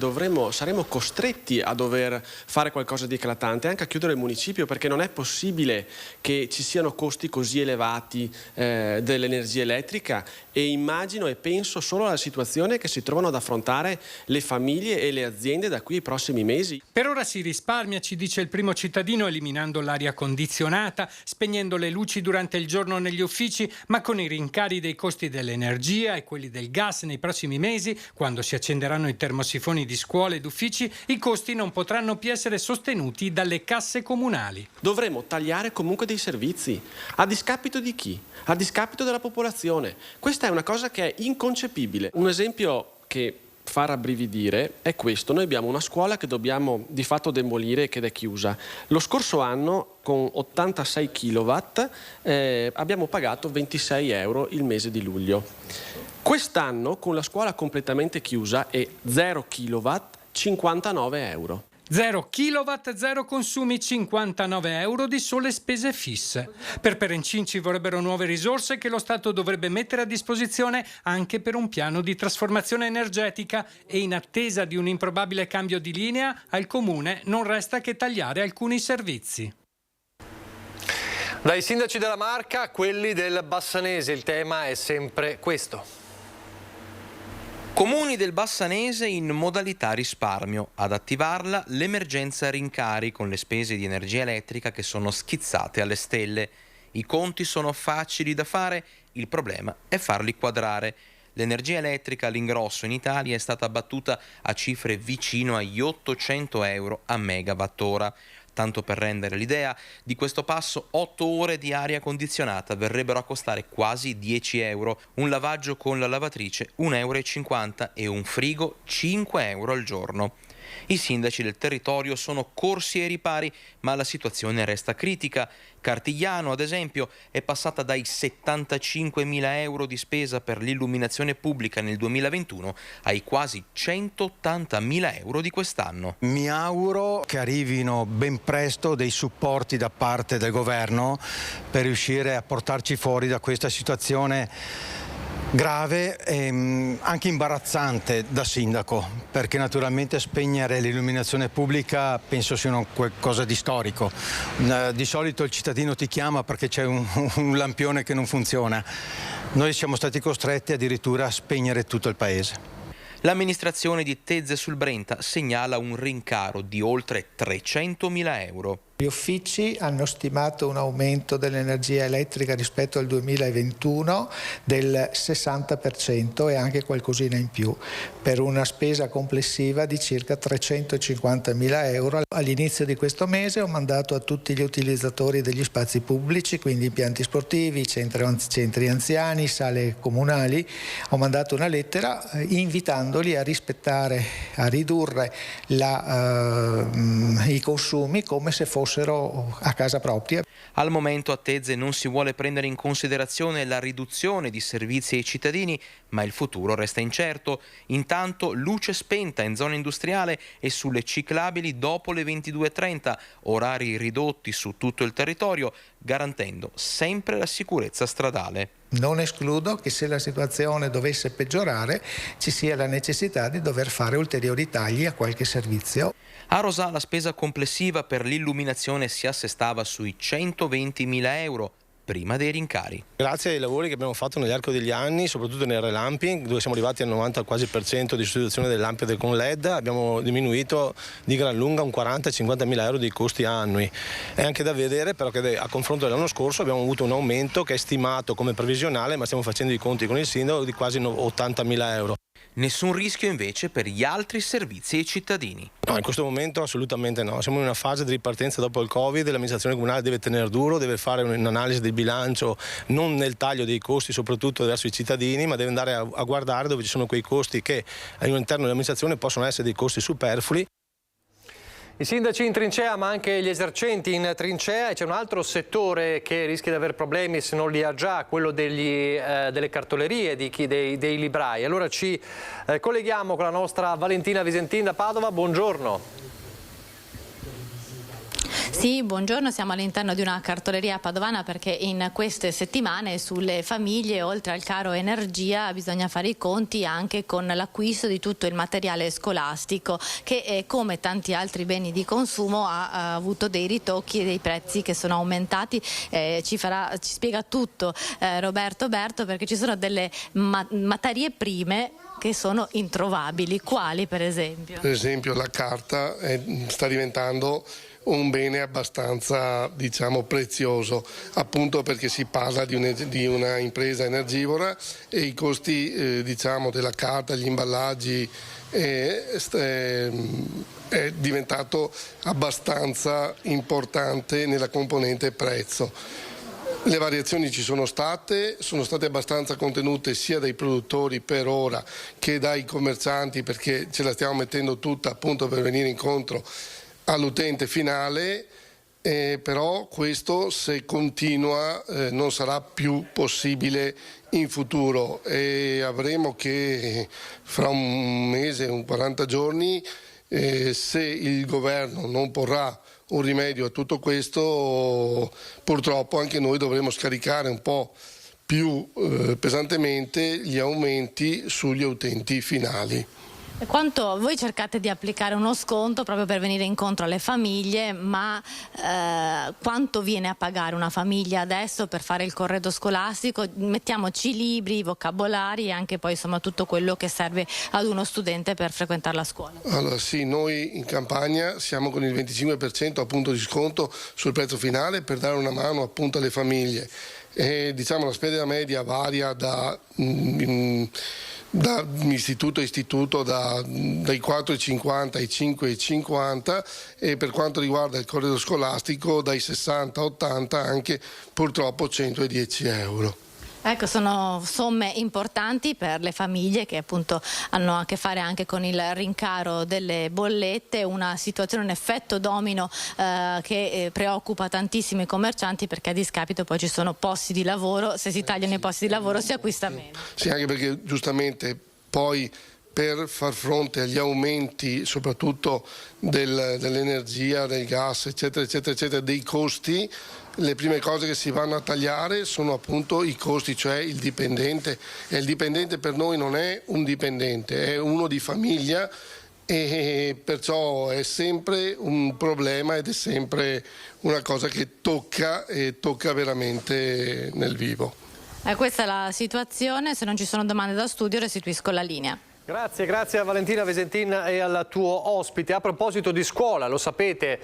saremo costretti a dover fare qualcosa di eclatante, anche a chiudere il municipio, perché non è possibile che ci siano costi così elevati dell'energia elettrica, e immagino e penso solo alla situazione che si trovano ad affrontare le famiglie e le aziende da qui ai prossimi mesi. Per ora si risparmia, ci dice il primo cittadino, eliminando l'aria condizionata, spegnendo le luci durante il giorno negli uffici, ma con i rincari dei costi dell'energia e quelli del gas nei prossimi mesi, quando si accenderanno i termosifoni di scuole ed uffici, i costi non potranno più essere sostenuti dalle casse comunali. Dovremo tagliare comunque dei servizi. A discapito di chi? A discapito della popolazione. Questa è una cosa che è inconcepibile. Un esempio che fa rabbrividire è questo: noi abbiamo una scuola che dobbiamo di fatto demolire ed è chiusa. Lo scorso anno con 86 kW abbiamo pagato 26 euro il mese di luglio. Quest'anno con la scuola completamente chiusa e 0 kW 59 euro. 0 kW, 0 consumi, 59 euro di sole spese fisse. Per Perencin ci vorrebbero nuove risorse che lo Stato dovrebbe mettere a disposizione anche per un piano di trasformazione energetica, e in attesa di un improbabile cambio di linea al Comune non resta che tagliare alcuni servizi. Dai sindaci della Marca a quelli del Bassanese, il tema è sempre questo. Comuni del Bassanese in modalità risparmio. Ad attivarla l'emergenza rincari con le spese di energia elettrica che sono schizzate alle stelle. I conti sono facili da fare, il problema è farli quadrare. L'energia elettrica all'ingrosso in Italia è stata abbattuta a cifre vicino agli 800 euro a megawattora. Tanto per rendere l'idea, di questo passo 8 ore di aria condizionata verrebbero a costare quasi 10 euro, un lavaggio con la lavatrice 1,50 euro e un frigo 5 euro al giorno. I sindaci del territorio sono corsi ai ripari, ma la situazione resta critica. Cartigliano, ad esempio, è passata dai 75.000 euro di spesa per l'illuminazione pubblica nel 2021 ai quasi 180.000 euro di quest'anno. Mi auguro che arrivino ben presto dei supporti da parte del governo per riuscire a portarci fuori da questa situazione grave e anche imbarazzante da sindaco, perché naturalmente spegnere l'illuminazione pubblica penso sia qualcosa di storico. Di solito il cittadino ti chiama perché c'è un lampione che non funziona. Noi siamo stati costretti addirittura a spegnere tutto il paese. L'amministrazione di Tezze sul Brenta segnala un rincaro di oltre 300.000 euro. Gli uffici hanno stimato un aumento dell'energia elettrica rispetto al 2021 del 60% e anche qualcosina in più, per una spesa complessiva di circa 350.000 euro. All'inizio di questo mese ho mandato a tutti gli utilizzatori degli spazi pubblici, quindi impianti sportivi, centri anziani, sale comunali, ho mandato una lettera invitandoli a rispettare, a ridurre i consumi come se fossero a casa propria. Al momento a Tezze non si vuole prendere in considerazione la riduzione di servizi ai cittadini, ma il futuro resta incerto. Intanto luce spenta in zona industriale e sulle ciclabili dopo le 22:30, orari ridotti su tutto il territorio, garantendo sempre la sicurezza stradale. Non escludo che se la situazione dovesse peggiorare ci sia la necessità di dover fare ulteriori tagli a qualche servizio. A Rosà la spesa complessiva per l'illuminazione si assestava sui 120.000 euro prima dei rincari. Grazie ai lavori che abbiamo fatto nell'arco degli anni, soprattutto nel relamping, dove siamo arrivati al 90 quasi % di sostituzione delle lampade con LED, abbiamo diminuito di gran lunga un 40-50.000 euro dei costi annui. È anche da vedere però che a confronto dell'anno scorso abbiamo avuto un aumento che è stimato come previsionale, ma stiamo facendo i conti con il sindaco, di quasi 80.000 euro. Nessun rischio invece per gli altri servizi ai cittadini. No, in questo momento assolutamente no. Siamo in una fase di ripartenza dopo il Covid, l'amministrazione comunale deve tenere duro, deve fare un'analisi del bilancio non nel taglio dei costi soprattutto verso i cittadini, ma deve andare a guardare dove ci sono quei costi che all'interno dell'amministrazione possono essere dei costi superflui. I sindaci in trincea ma anche gli esercenti in trincea, e c'è un altro settore che rischia di avere problemi se non li ha già, quello delle cartolerie, dei librai. Allora ci colleghiamo con la nostra Valentina Visentin da Padova, buongiorno. Sì, buongiorno, siamo all'interno di una cartoleria padovana perché in queste settimane sulle famiglie, oltre al caro energia, bisogna fare i conti anche con l'acquisto di tutto il materiale scolastico che come tanti altri beni di consumo ha avuto dei ritocchi e dei prezzi che sono aumentati. Ci spiega tutto Roberto Berto, perché ci sono delle materie prime che sono introvabili. Quali per esempio? Per esempio la carta sta diventando un bene abbastanza, diciamo, prezioso, appunto perché si parla di una impresa energivora e i costi diciamo della carta, gli imballaggi è diventato abbastanza importante nella componente prezzo. Le variazioni ci sono state abbastanza contenute sia dai produttori per ora che dai commercianti, perché ce la stiamo mettendo tutta appunto per venire incontro all'utente finale, però questo se continua non sarà più possibile in futuro e avremo che fra un mese, un 40 giorni, se il governo non porrà un rimedio a tutto questo, purtroppo anche noi dovremo scaricare un po' più pesantemente gli aumenti sugli utenti finali. Quanto voi cercate di applicare uno sconto proprio per venire incontro alle famiglie, ma quanto viene a pagare una famiglia adesso per fare il corredo scolastico? Mettiamoci i libri, i vocabolari e anche poi insomma tutto quello che serve ad uno studente per frequentare la scuola. Allora sì, noi in campagna siamo con il 25% appunto di sconto sul prezzo finale per dare una mano appunto alle famiglie. E, diciamo, la spesa media varia da istituto a istituto, dai 4,50 ai 5,50 e per quanto riguarda il corredo scolastico dai 60-80 anche purtroppo 110 euro. Ecco, sono somme importanti per le famiglie che appunto hanno a che fare anche con il rincaro delle bollette, una situazione, un effetto domino che preoccupa tantissimo i commercianti, perché a discapito poi ci sono posti di lavoro, se si tagliano i posti di lavoro si acquista meno. Sì, anche perché giustamente poi per far fronte agli aumenti soprattutto dell'energia, del gas, eccetera, eccetera, eccetera, dei costi, le prime cose che si vanno a tagliare sono appunto i costi, cioè il dipendente. E il dipendente per noi non è un dipendente, è uno di famiglia e perciò è sempre un problema ed è sempre una cosa che tocca veramente nel vivo. Questa è la situazione, se non ci sono domande da studio restituisco la linea. Grazie a Valentina Visentin e al tuo ospite. A proposito di scuola, lo sapete,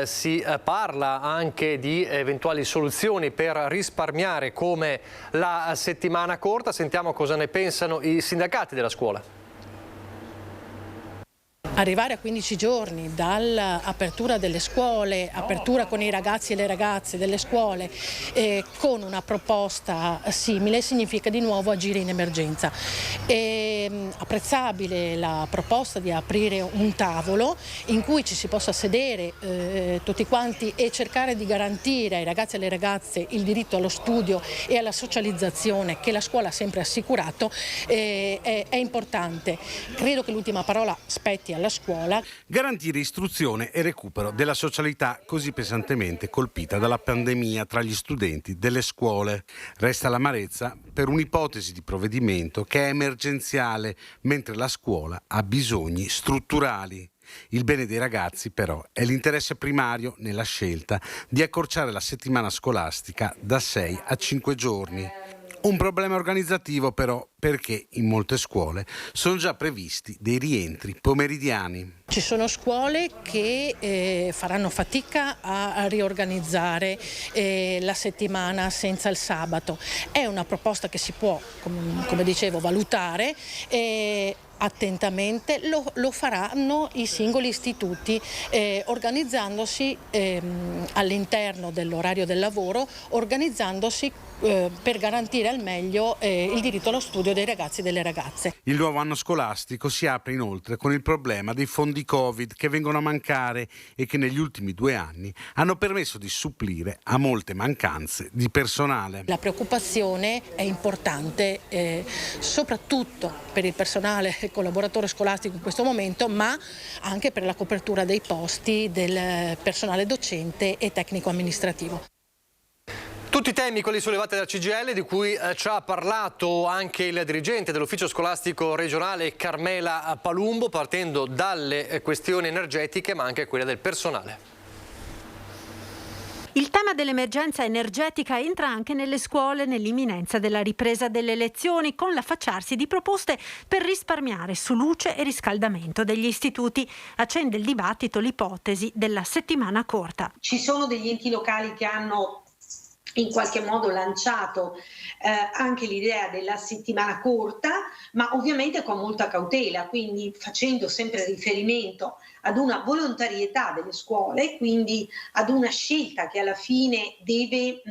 si parla anche di eventuali soluzioni per risparmiare come la settimana corta. Sentiamo cosa ne pensano i sindacati della scuola. Arrivare a 15 giorni dall'apertura delle scuole, apertura con i ragazzi e le ragazze delle scuole, con una proposta simile significa di nuovo agire in emergenza. È apprezzabile la proposta di aprire un tavolo in cui ci si possa sedere tutti quanti e cercare di garantire ai ragazzi e alle ragazze il diritto allo studio e alla socializzazione che la scuola ha sempre assicurato. È importante. Credo che l'ultima parola spetti alla scuola. Garantire istruzione e recupero della socialità così pesantemente colpita dalla pandemia tra gli studenti delle scuole. Resta l'amarezza per un'ipotesi di provvedimento che è emergenziale, mentre la scuola ha bisogni strutturali. Il bene dei ragazzi, però, è l'interesse primario nella scelta di accorciare la settimana scolastica da 6 a 5 giorni. Un problema organizzativo però, perché in molte scuole sono già previsti dei rientri pomeridiani. Ci sono scuole che faranno fatica a riorganizzare la settimana senza il sabato. È una proposta che si può, come dicevo, valutare. Attentamente lo faranno i singoli istituti organizzandosi all'interno dell'orario del lavoro, organizzandosi per garantire al meglio il diritto allo studio dei ragazzi e delle ragazze. Il nuovo anno scolastico si apre inoltre con il problema dei fondi Covid che vengono a mancare e che negli ultimi 2 anni hanno permesso di supplire a molte mancanze di personale. La preoccupazione è importante soprattutto per il personale collaboratore scolastico in questo momento, ma anche per la copertura dei posti del personale docente e tecnico-amministrativo. Tutti i temi, quelli sollevati dalla CGIL, di cui ci ha parlato anche il dirigente dell'ufficio scolastico regionale Carmela Palumbo, partendo dalle questioni energetiche ma anche quelle del personale. Il tema dell'emergenza energetica entra anche nelle scuole nell'imminenza della ripresa delle lezioni, con l'affacciarsi di proposte per risparmiare su luce e riscaldamento degli istituti. Accende il dibattito l'ipotesi della settimana corta. Ci sono degli enti locali che hanno in qualche modo lanciato anche l'idea della settimana corta, ma ovviamente con molta cautela, quindi facendo sempre riferimento ad una volontarietà delle scuole, quindi ad una scelta che alla fine deve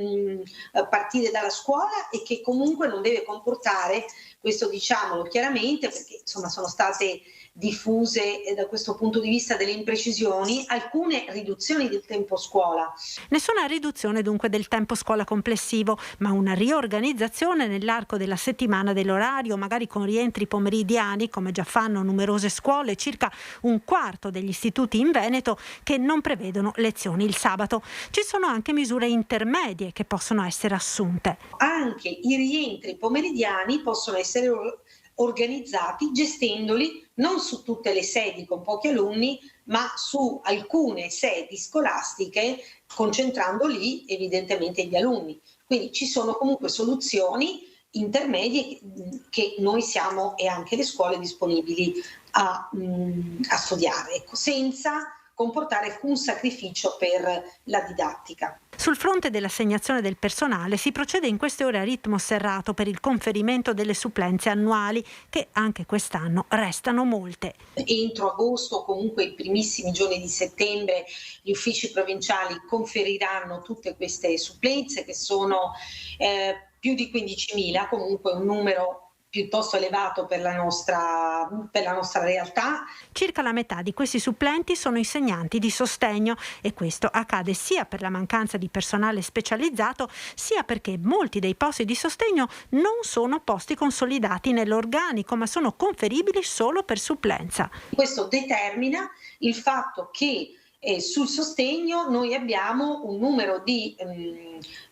partire dalla scuola e che comunque non deve comportare, questo diciamolo chiaramente, perché insomma sono state diffuse da questo punto di vista delle imprecisioni, alcune riduzioni del tempo scuola. Nessuna riduzione dunque del tempo scuola complessivo, ma una riorganizzazione nell'arco della settimana dell'orario, magari con rientri pomeridiani, come già fanno numerose scuole, circa un quarto degli istituti in Veneto che non prevedono lezioni il sabato. Ci sono anche misure intermedie che possono essere assunte. Anche i rientri pomeridiani possono essere organizzati gestendoli non su tutte le sedi con pochi alunni, ma su alcune sedi scolastiche, concentrando lì evidentemente gli alunni. Quindi ci sono comunque soluzioni intermedie che noi siamo e anche le scuole disponibili a studiare, ecco, senza comportare alcun sacrificio per la didattica. Sul fronte dell'assegnazione del personale si procede in queste ore a ritmo serrato per il conferimento delle supplenze annuali, che anche quest'anno restano molte. Entro agosto, comunque i primissimi giorni di settembre, gli uffici provinciali conferiranno tutte queste supplenze, che sono più di 15.000, comunque un numero piuttosto elevato per la nostra realtà. Circa la metà di questi supplenti sono insegnanti di sostegno e questo accade sia per la mancanza di personale specializzato, sia perché molti dei posti di sostegno non sono posti consolidati nell'organico, ma sono conferibili solo per supplenza. Questo determina il fatto che sul sostegno noi abbiamo un numero di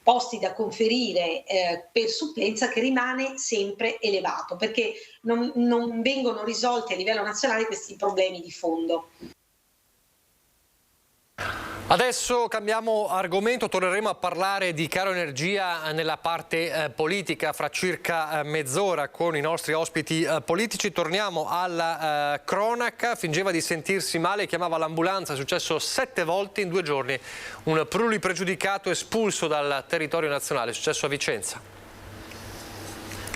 posti da conferire per supplenza che rimane sempre elevato, perché non vengono risolti a livello nazionale questi problemi di fondo. Adesso cambiamo argomento, torneremo a parlare di caro energia nella parte politica fra circa mezz'ora con i nostri ospiti politici. Torniamo alla cronaca. Fingeva di sentirsi male, chiamava l'ambulanza, è successo 7 volte in 2 giorni. Un pluripregiudicato espulso dal territorio nazionale, è successo a Vicenza.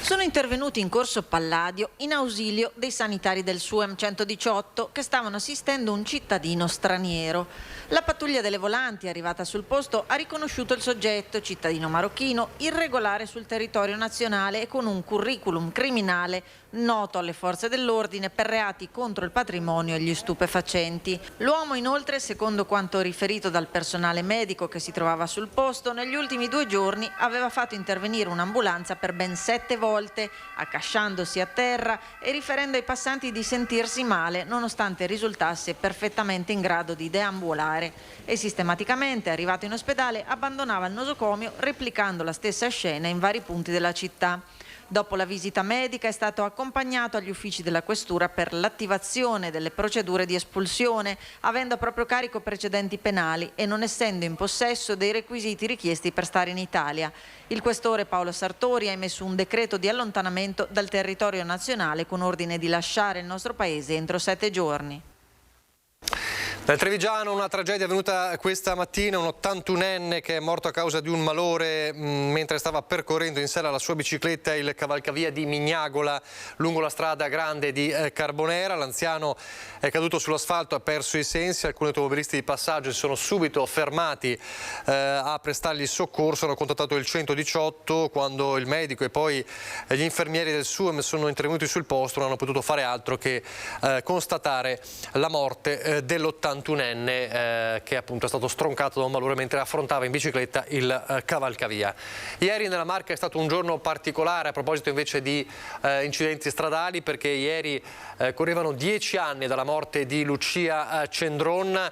Sono intervenuti in corso Palladio in ausilio dei sanitari del SUEM 118 che stavano assistendo un cittadino straniero. La pattuglia delle volanti, arrivata sul posto, ha riconosciuto il soggetto, cittadino marocchino, irregolare sul territorio nazionale e con un curriculum criminale noto alle forze dell'ordine per reati contro il patrimonio e gli stupefacenti. L'uomo inoltre, secondo quanto riferito dal personale medico che si trovava sul posto, negli ultimi 2 giorni aveva fatto intervenire un'ambulanza per ben 7 volte, accasciandosi a terra e riferendo ai passanti di sentirsi male nonostante risultasse perfettamente in grado di deambulare, e sistematicamente, arrivato in ospedale, abbandonava il nosocomio replicando la stessa scena in vari punti della città. Dopo la visita medica è stato accompagnato agli uffici della questura per l'attivazione delle procedure di espulsione, avendo a proprio carico precedenti penali e non essendo in possesso dei requisiti richiesti per stare in Italia. Il questore Paolo Sartori ha emesso un decreto di allontanamento dal territorio nazionale con ordine di lasciare il nostro paese entro 7 giorni. Nel Trevigiano una tragedia avvenuta questa mattina, un 81enne che è morto a causa di un malore mentre stava percorrendo in sella la sua bicicletta il cavalcavia di Mignagola lungo la strada grande di Carbonera. L'anziano è caduto sull'asfalto, ha perso i sensi, alcuni automobilisti di passaggio si sono subito fermati a prestargli soccorso, hanno contattato il 118 quando il medico e poi gli infermieri del SUEM sono intervenuti sul posto, non hanno potuto fare altro che constatare la morte dell'81enne che appunto è stato stroncato da un malore mentre affrontava in bicicletta il cavalcavia. Ieri nella Marca è stato un giorno particolare a proposito invece di incidenti stradali, perché ieri correvano 10 anni dalla morte di Lucia Cendron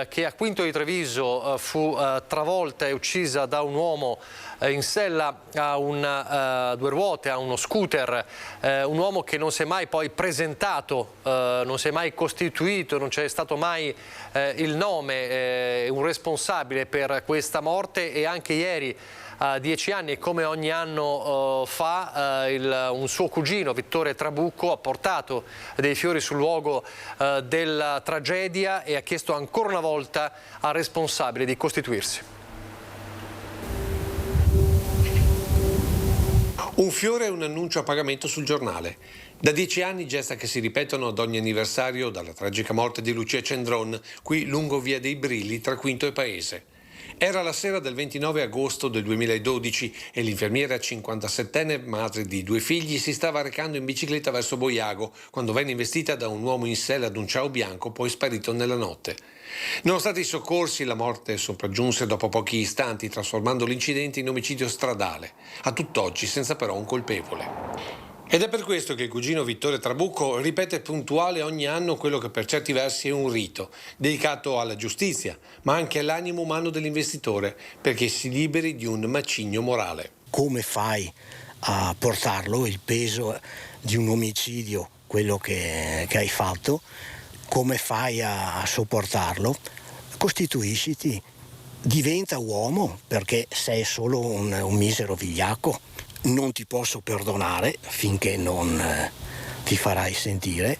che a Quinto di Treviso fu travolta e uccisa da un uomo in sella a un 2 ruote, a uno scooter, un uomo che non si è mai poi presentato, non si è mai costituito, non c'è stato mai il nome, un responsabile per questa morte. E anche ieri a 10 anni, come ogni anno fa, un suo cugino Vittore Trabucco ha portato dei fiori sul luogo della tragedia e ha chiesto ancora una volta al responsabile di costituirsi. Un fiore e un annuncio a pagamento sul giornale. Da 10 anni gesta che si ripetono ad ogni anniversario dalla tragica morte di Lucia Cendron, qui lungo Via dei Brilli tra Quinto e Paese. Era la sera del 29 agosto del 2012 e l'infermiera 57enne, madre di 2 figli, si stava recando in bicicletta verso Boiago quando venne investita da un uomo in sella ad un ciao bianco poi sparito nella notte. Nonostante i soccorsi, la morte sopraggiunse dopo pochi istanti, trasformando l'incidente in omicidio stradale, a tutt'oggi senza però un colpevole. Ed è per questo che il cugino Vittore Trabucco ripete puntuale ogni anno quello che per certi versi è un rito, dedicato alla giustizia, ma anche all'animo umano dell'investitore, perché si liberi di un macigno morale. Come fai a portarlo, il peso di un omicidio, quello che hai fatto? Come fai a sopportarlo? Costituisciti, diventa uomo, perché sei solo un misero vigliacco. Non ti posso perdonare finché non ti farai sentire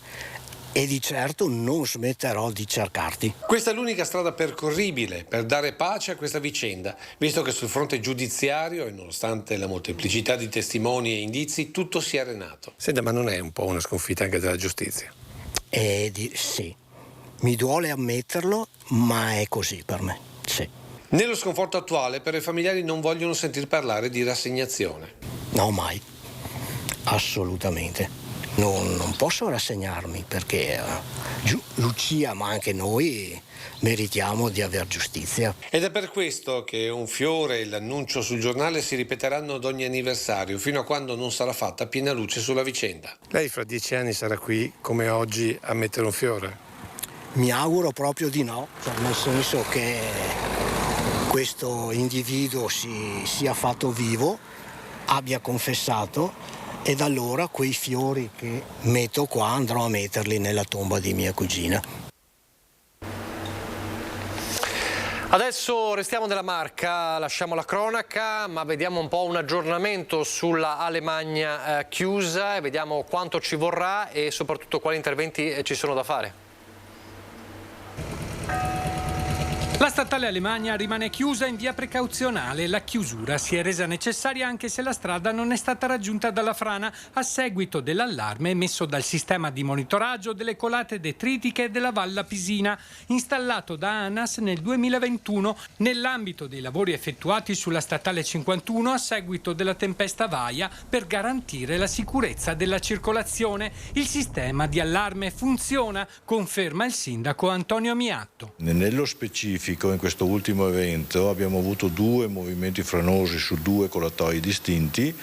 e di certo non smetterò di cercarti. Questa è l'unica strada percorribile per dare pace a questa vicenda, visto che sul fronte giudiziario e nonostante la molteplicità di testimoni e indizi tutto si è arenato. Senta, ma non è un po' una sconfitta anche della giustizia? Sì, mi duole ammetterlo, ma è così per me, sì. Nello sconforto attuale, però, i familiari non vogliono sentir parlare di rassegnazione. No, mai. Assolutamente. Non posso rassegnarmi perché Lucia, ma anche noi, meritiamo di aver giustizia. Ed è per questo che un fiore e l'annuncio sul giornale si ripeteranno ad ogni anniversario, fino a quando non sarà fatta piena luce sulla vicenda. Lei fra 10 anni sarà qui, come oggi, a mettere un fiore? Mi auguro proprio di no, nel senso che questo individuo si sia fatto vivo, abbia confessato, ed allora quei fiori che metto qua andrò a metterli nella tomba di mia cugina. Adesso restiamo nella Marca, lasciamo la cronaca, ma vediamo un po' un aggiornamento sulla Alemagna chiusa e vediamo quanto ci vorrà e soprattutto quali interventi ci sono da fare. La statale Alemagna rimane chiusa in via precauzionale. La chiusura si è resa necessaria anche se la strada non è stata raggiunta dalla frana a seguito dell'allarme emesso dal sistema di monitoraggio delle colate detritiche della Valla Pisina, installato da ANAS nel 2021 nell'ambito dei lavori effettuati sulla statale 51 a seguito della tempesta Vaia per garantire la sicurezza della circolazione. Il sistema di allarme funziona, conferma il sindaco Antonio Miatto. Nello specifico, in questo ultimo evento abbiamo avuto 2 movimenti franosi su 2 colatoi distinti.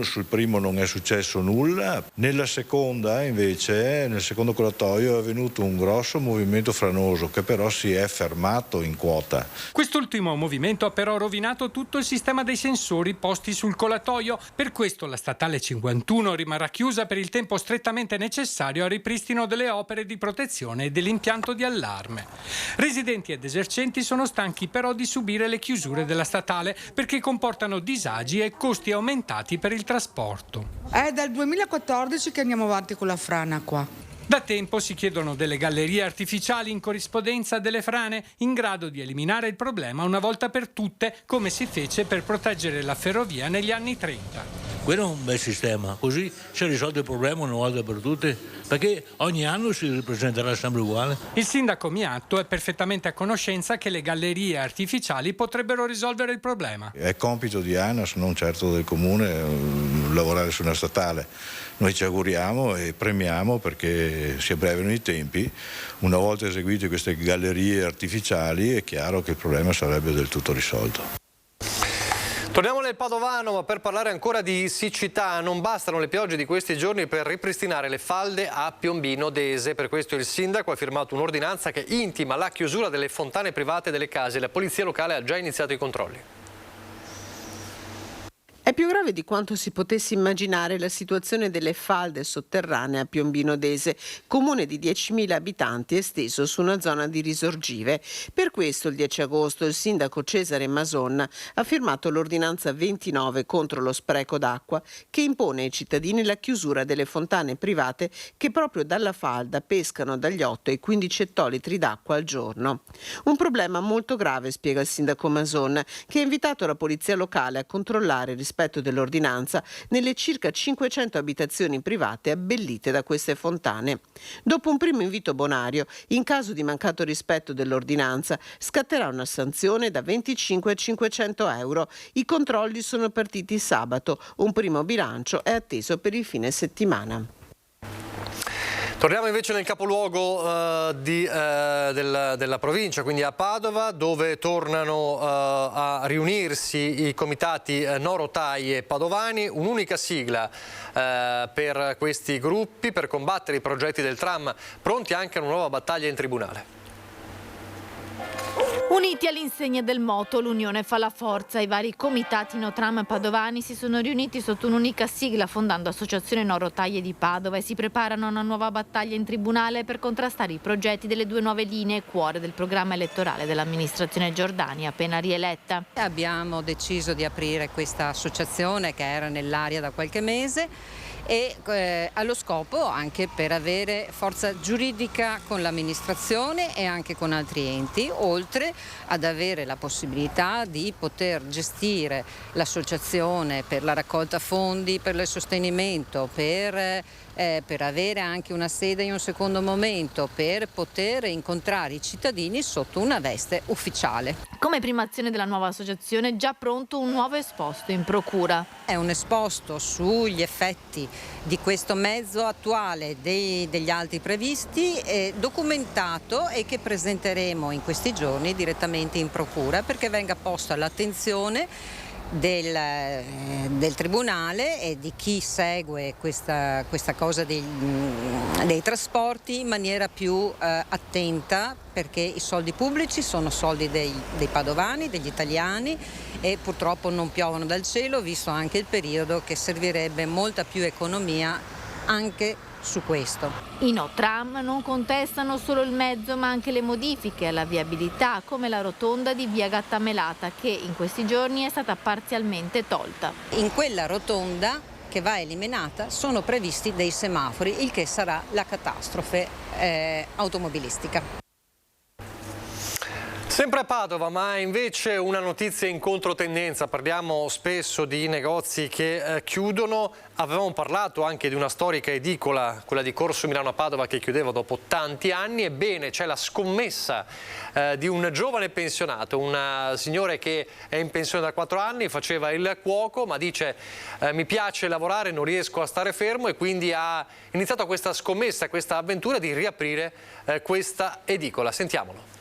Sul primo non è successo nulla, nella seconda invece, nel secondo colatoio è avvenuto un grosso movimento franoso che però si è fermato in quota. Quest'ultimo movimento ha però rovinato tutto il sistema dei sensori posti sul colatoio, per questo la statale 51 rimarrà chiusa per il tempo strettamente necessario al ripristino delle opere di protezione e dell'impianto di allarme. Residenti ed esercenti sono stanchi però di subire le chiusure della statale perché comportano disagi e costi aumentati per il trasporto. È dal 2014 che andiamo avanti con la frana qua. Da tempo si chiedono delle gallerie artificiali in corrispondenza delle frane in grado di eliminare il problema una volta per tutte, come si fece per proteggere la ferrovia negli anni 30. Quello è un bel sistema, così si è risolto il problema una volta per tutte, perché ogni anno si ripresenterà sempre uguale. Il sindaco Miatto è perfettamente a conoscenza che le gallerie artificiali potrebbero risolvere il problema. È compito di ANAS, non certo del comune, lavorare su una statale. Noi ci auguriamo e premiamo perché si abbrevino i tempi. Una volta eseguite queste gallerie artificiali è chiaro che il problema sarebbe del tutto risolto. Torniamo nel Padovano, ma per parlare ancora di siccità. Non bastano le piogge di questi giorni per ripristinare le falde a Piombino Dese. Per questo il sindaco ha firmato un'ordinanza che intima la chiusura delle fontane private delle case. La polizia locale ha già iniziato i controlli. È più grave di quanto si potesse immaginare la situazione delle falde sotterranee a Piombino Dese, comune di 10.000 abitanti esteso su una zona di risorgive. Per questo il 10 agosto il sindaco Cesare Mason ha firmato l'ordinanza 29 contro lo spreco d'acqua che impone ai cittadini la chiusura delle fontane private che proprio dalla falda pescano dagli 8 ai 15 ettolitri d'acqua al giorno. Un problema molto grave, spiega il sindaco Mason, che ha invitato la polizia locale a controllare rispetto dell'ordinanza nelle circa 500 abitazioni private abbellite da queste fontane. Dopo un primo invito bonario, in caso di mancato rispetto dell'ordinanza scatterà una sanzione da 25 a 500 euro. I controlli sono partiti sabato, un primo bilancio è atteso per il fine settimana. Torniamo invece nel capoluogo della provincia, quindi a Padova, dove tornano a riunirsi i comitati No Rotaie Padovani, un'unica sigla per questi gruppi per combattere i progetti del tram, pronti anche a una nuova battaglia in tribunale. Uniti all'insegna del moto, l'Unione fa la forza. I vari comitati No Tram padovani si sono riuniti sotto un'unica sigla fondando Associazione No Rotaie di Padova e si preparano a una nuova battaglia in tribunale per contrastare i progetti delle 2 nuove linee, cuore del programma elettorale dell'amministrazione Giordani appena rieletta. Abbiamo deciso di aprire questa associazione che era nell'aria da qualche mese e allo scopo anche per avere forza giuridica con l'amministrazione e anche con altri enti, oltre ad avere la possibilità di poter gestire l'associazione per la raccolta fondi, per il sostenimento, per avere anche una sede in un secondo momento, per poter incontrare i cittadini sotto una veste ufficiale. Come prima azione della nuova associazione è già pronto un nuovo esposto in procura. È un esposto sugli effetti di questo mezzo attuale degli altri previsti, documentato e che presenteremo in questi giorni direttamente in procura perché venga posto all'attenzione del tribunale e di chi segue questa cosa dei trasporti in maniera più attenta, perché i soldi pubblici sono soldi dei padovani, degli italiani, e purtroppo non piovono dal cielo, visto anche il periodo che servirebbe molta più economia anche su questo. I no tram non contestano solo il mezzo ma anche le modifiche alla viabilità, come la rotonda di via Gattamelata che in questi giorni è stata parzialmente tolta. In quella rotonda che va eliminata sono previsti dei semafori, il che sarà la catastrofe automobilistica. Sempre a Padova, ma invece una notizia in controtendenza. Parliamo spesso di negozi che chiudono. Avevamo parlato anche di una storica edicola, quella di Corso Milano a Padova, che chiudeva dopo tanti anni. Ebbene, c'è la scommessa di un giovane pensionato, un signore che è in pensione da 4 anni, faceva il cuoco, ma dice mi piace lavorare, non riesco a stare fermo, e quindi ha iniziato questa scommessa, questa avventura di riaprire questa edicola. Sentiamolo.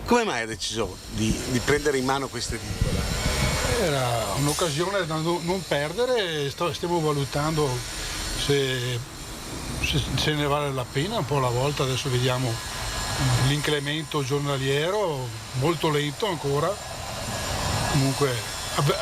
Come mai hai deciso di prendere in mano questa edicola? Era un'occasione da non perdere, stiamo valutando se ne vale la pena un po' alla volta. Adesso vediamo l'incremento giornaliero, molto lento ancora, comunque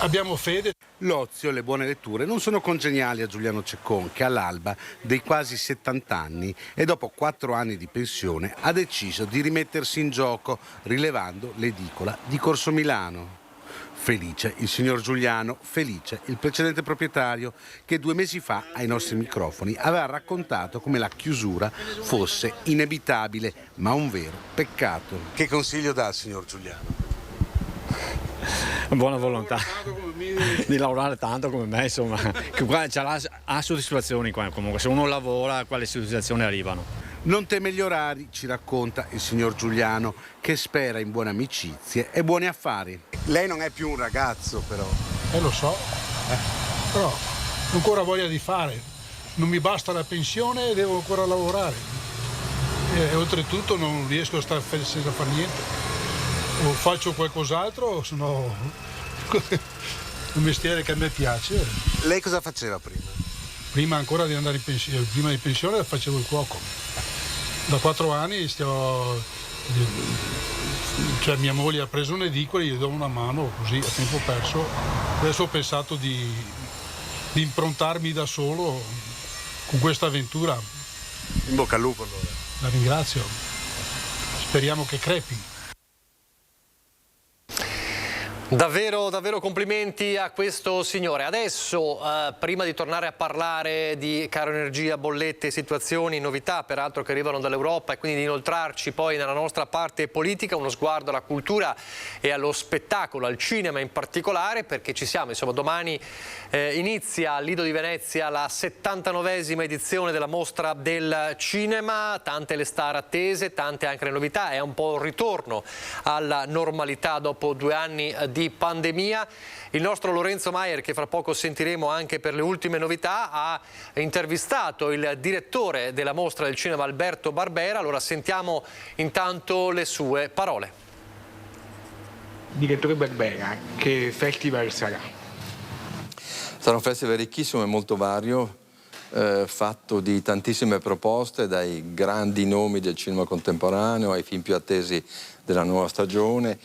abbiamo fede. L'ozio e le buone letture non sono congeniali a Giuliano Ceccon, che all'alba dei quasi 70 anni e dopo 4 anni di pensione ha deciso di rimettersi in gioco rilevando l'edicola di Corso Milano. Felice il signor Giuliano, felice il precedente proprietario che 2 mesi fa ai nostri microfoni aveva raccontato come la chiusura fosse inevitabile, ma un vero peccato. Che consiglio dà al signor Giuliano? Buona volontà di lavorare tanto come me, insomma, che qua ha soddisfazioni qua, comunque se uno lavora quelle soddisfazioni arrivano. Non teme gli orari, ci racconta il signor Giuliano, che spera in buone amicizie e buoni affari. Lei non è più un ragazzo, però. Lo so, però ho ancora voglia di fare, non mi basta la pensione e devo ancora lavorare, e oltretutto non riesco a stare senza fare niente. O faccio qualcos'altro, o se no un mestiere che a me piace. Lei cosa faceva prima? Prima ancora di andare in pensione, prima di pensione facevo il cuoco. Da 4 anni cioè mia moglie ha preso un'edicola, gli do una mano così a tempo perso. Adesso ho pensato di improntarmi da solo con questa avventura. In bocca al lupo allora. La ringrazio. Speriamo che crepi. Davvero, davvero complimenti a questo signore. Adesso, prima di tornare a parlare di caro energia, bollette, situazioni, novità peraltro che arrivano dall'Europa, e quindi di inoltrarci poi nella nostra parte politica, uno sguardo alla cultura e allo spettacolo, al cinema in particolare, perché ci siamo, insomma, domani inizia al Lido di Venezia la 79esima edizione della Mostra del Cinema, tante le star attese, tante anche le novità, è un po' un ritorno alla normalità dopo 2 anni di pandemia. Il nostro Lorenzo Maier, che fra poco sentiremo anche per le ultime novità, ha intervistato il direttore della Mostra del Cinema, Alberto Barbera. Allora sentiamo intanto le sue parole. Direttore Barbera, che festival sarà? Sarà un festival ricchissimo e molto vario, fatto di tantissime proposte, dai grandi nomi del cinema contemporaneo ai film più attesi della nuova stagione,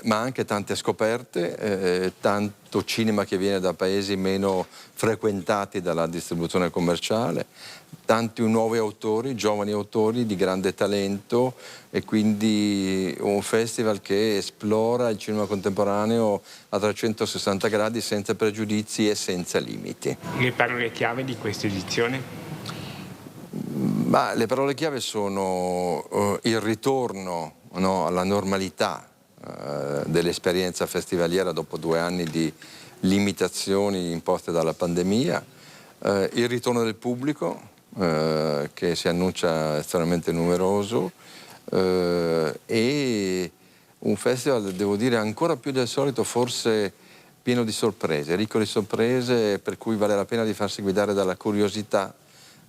ma anche tante scoperte, tanto cinema che viene da paesi meno frequentati dalla distribuzione commerciale, tanti nuovi autori, giovani autori di grande talento, e quindi un festival che esplora il cinema contemporaneo a 360 gradi senza pregiudizi e senza limiti. Le parole chiave di questa edizione? Ma le parole chiave sono il ritorno, no, alla normalità dell'esperienza festivaliera dopo 2 anni di limitazioni imposte dalla pandemia, il ritorno del pubblico che si annuncia estremamente numeroso, e un festival, devo dire, ancora più del solito forse pieno di sorprese, ricco di sorprese, per cui vale la pena di farsi guidare dalla curiosità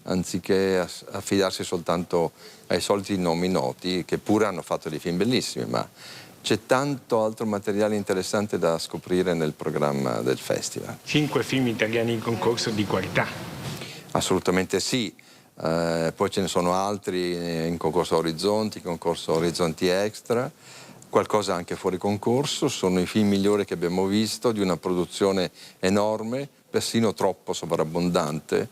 anziché affidarsi soltanto ai soliti nomi noti, che pure hanno fatto dei film bellissimi, ma c'è tanto altro materiale interessante da scoprire nel programma del festival. 5 film italiani in concorso di qualità? Assolutamente sì, poi ce ne sono altri in concorso Orizzonti, concorso Orizzonti Extra, qualcosa anche fuori concorso. Sono i film migliori che abbiamo visto, di una produzione enorme, persino troppo sovrabbondante,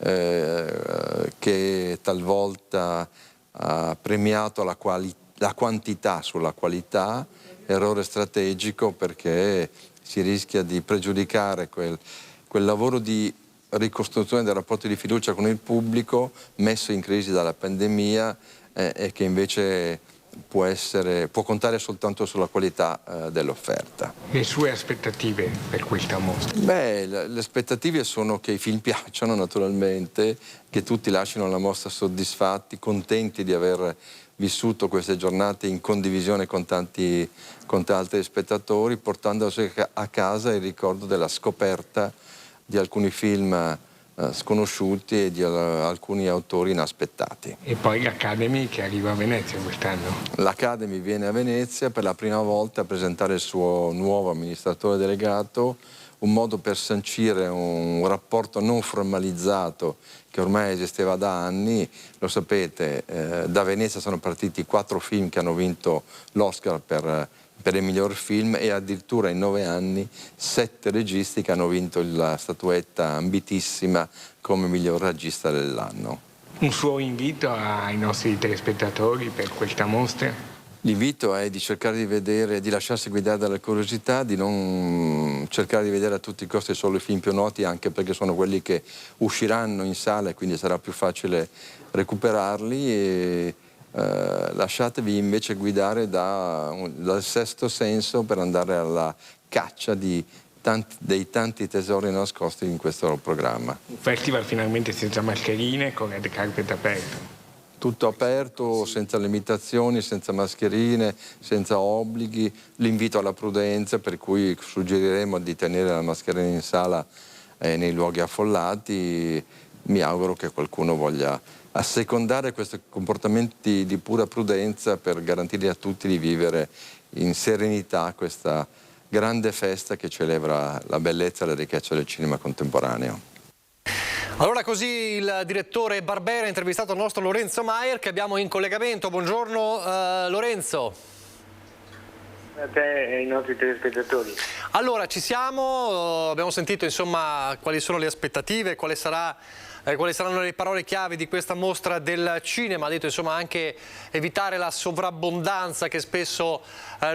che talvolta ha premiato la quantità sulla qualità, errore strategico perché si rischia di pregiudicare quel lavoro di ricostruzione del rapporto di fiducia con il pubblico messo in crisi dalla pandemia e che invece può contare soltanto sulla qualità dell'offerta. Le sue aspettative per questa mostra? Le aspettative sono che i film piacciono naturalmente, che tutti lasciano la mostra soddisfatti, contenti di aver vissuto queste giornate in condivisione con tanti spettatori, portandosi a casa il ricordo della scoperta di alcuni film sconosciuti e di alcuni autori inaspettati. E poi l'Academy che arriva a Venezia quest'anno. L'Academy viene a Venezia per la prima volta a presentare il suo nuovo amministratore delegato, un modo per sancire un rapporto non formalizzato che ormai esisteva da anni. Lo sapete, da Venezia sono partiti 4 film che hanno vinto l'Oscar per il miglior film e addirittura in 9 anni 7 registi che hanno vinto la statuetta ambitissima come miglior regista dell'anno. Un suo invito ai nostri telespettatori per questa mostra? L'invito è di cercare di vedere, di lasciarsi guidare dalla curiosità, di non cercare di vedere a tutti i costi solo i film più noti, anche perché sono quelli che usciranno in sala e quindi sarà più facile recuperarli, e lasciatevi invece guidare dal sesto senso per andare alla caccia dei tanti tesori nascosti in questo programma. Un festival finalmente senza mascherine, con red carpet aperto. Tutto aperto, senza limitazioni, senza mascherine, senza obblighi, l'invito alla prudenza, per cui suggeriremo di tenere la mascherina in sala nei luoghi affollati. Mi auguro che qualcuno voglia assecondare questi comportamenti di pura prudenza per garantire a tutti di vivere in serenità questa grande festa che celebra la bellezza e la ricchezza del cinema contemporaneo. Allora così il direttore Barbera ha intervistato il nostro Lorenzo Maier, che abbiamo in collegamento. Buongiorno Lorenzo. A te e ai nostri telespettatori. Allora ci siamo, abbiamo sentito insomma quali sono le aspettative, quali saranno le parole chiave di questa mostra del cinema. Ha detto insomma anche evitare la sovrabbondanza che spesso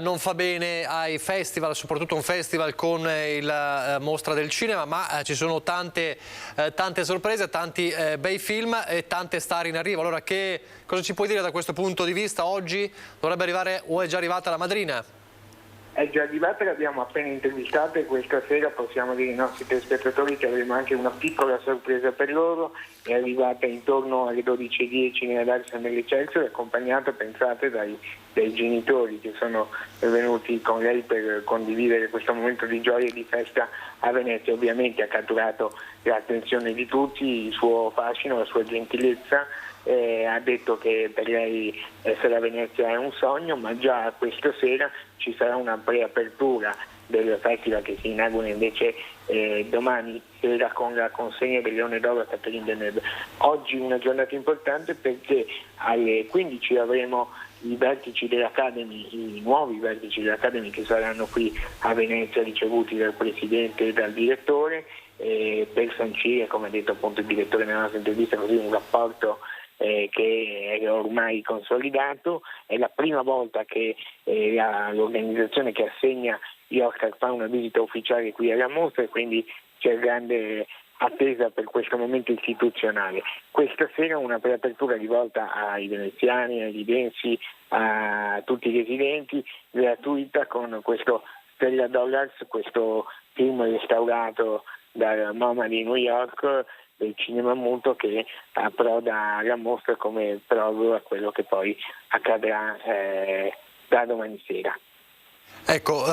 non fa bene ai festival, soprattutto un festival con la mostra del cinema, ma ci sono tante sorprese, tanti bei film e tante star in arrivo. Allora cosa ci puoi dire da questo punto di vista? Oggi dovrebbe arrivare o è già arrivata la madrina? È già arrivata, l'abbiamo appena intervistata e questa sera possiamo dire ai nostri telespettatori che avremo anche una piccola sorpresa per loro. È arrivata intorno alle 12:10 nella Darsa dell'Eccelsior, accompagnata, pensate, dai genitori che sono venuti con lei per condividere questo momento di gioia e di festa a Venezia. Ovviamente ha catturato l'attenzione di tutti, il suo fascino, la sua gentilezza. Ha detto che per lei essere a Venezia è un sogno, ma già questa sera ci sarà una preapertura del festival che si inaugura invece domani sera con la consegna del Leone d'Oro a Catherine Deneuve. Oggi una giornata importante perché alle 15 avremo i vertici dell'Academy, i nuovi vertici dell'Academy che saranno qui a Venezia, ricevuti dal Presidente e dal Direttore, per sancire, come ha detto appunto il Direttore nella nostra intervista, così un rapporto che è ormai consolidato. È la prima volta che l'organizzazione che assegna gli Oscar fa una visita ufficiale qui alla mostra e quindi c'è grande attesa per questo momento istituzionale. Questa sera una preapertura rivolta ai veneziani, ai lidensi, a tutti i residenti, gratuita, con questo Stella Dollars, questo film restaurato dal MoMA di New York del cinema muto, che approda alla mostra come prologo a quello che poi accadrà da domani sera. Ecco,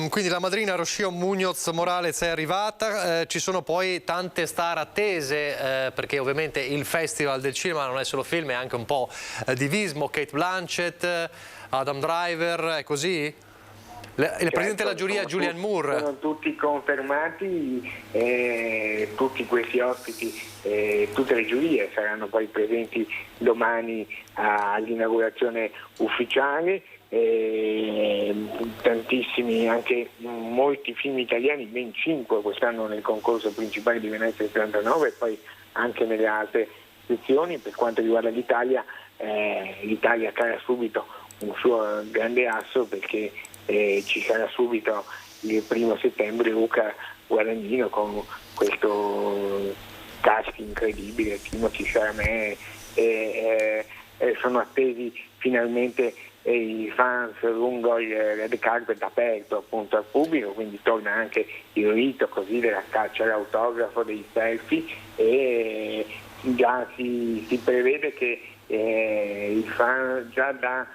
quindi la madrina Rocio Muñoz Morales è arrivata, ci sono poi tante star attese, perché ovviamente il Festival del Cinema non è solo film, è anche un po' divismo. Kate Blanchett, Adam Driver, è così? Il presidente della giuria Julianne Moore. Sono tutti confermati, tutti questi ospiti, tutte le giurie saranno poi presenti domani all'inaugurazione ufficiale. Tantissimi, anche molti film italiani, ben 5 quest'anno nel concorso principale di Venezia 79, e poi anche nelle altre sezioni. Per quanto riguarda l'Italia, l'Italia cala subito un suo grande asso, perché ci sarà subito il 1° settembre Luca Guadagnino con questo cast incredibile, Timothée Chalamet, sono attesi finalmente i fans lungo il red carpet aperto appunto al pubblico, quindi torna anche il rito così della caccia all'autografo, dei selfie, e già si prevede che i fan già da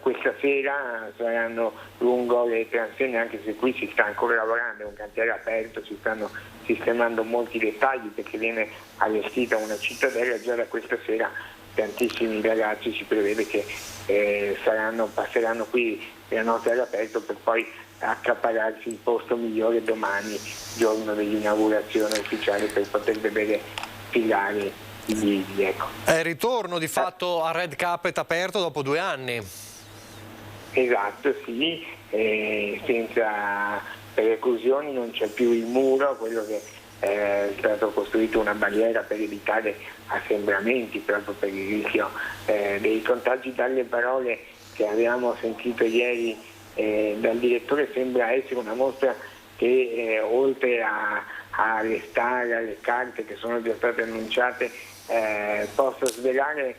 questa sera saranno lungo le transegne, anche se qui si sta ancora lavorando, è un cantiere aperto, si stanno sistemando molti dettagli perché viene allestita una cittadella. Già da questa sera tantissimi ragazzi si prevede che passeranno qui la notte all'aperto per poi accaparrarsi il posto migliore domani, giorno dell'inaugurazione ufficiale, per poter vedere filare i brividi, ecco. È il ritorno di fatto al red carpet aperto dopo 2 anni. Esatto, sì, senza preclusioni, non c'è più il muro, quello che è stato costruito una barriera per evitare assembramenti, proprio per il rischio dei contagi. Dalle parole che abbiamo sentito ieri dal direttore, sembra essere una mostra che oltre alle star, alle carte che sono già state annunciate, possa svelare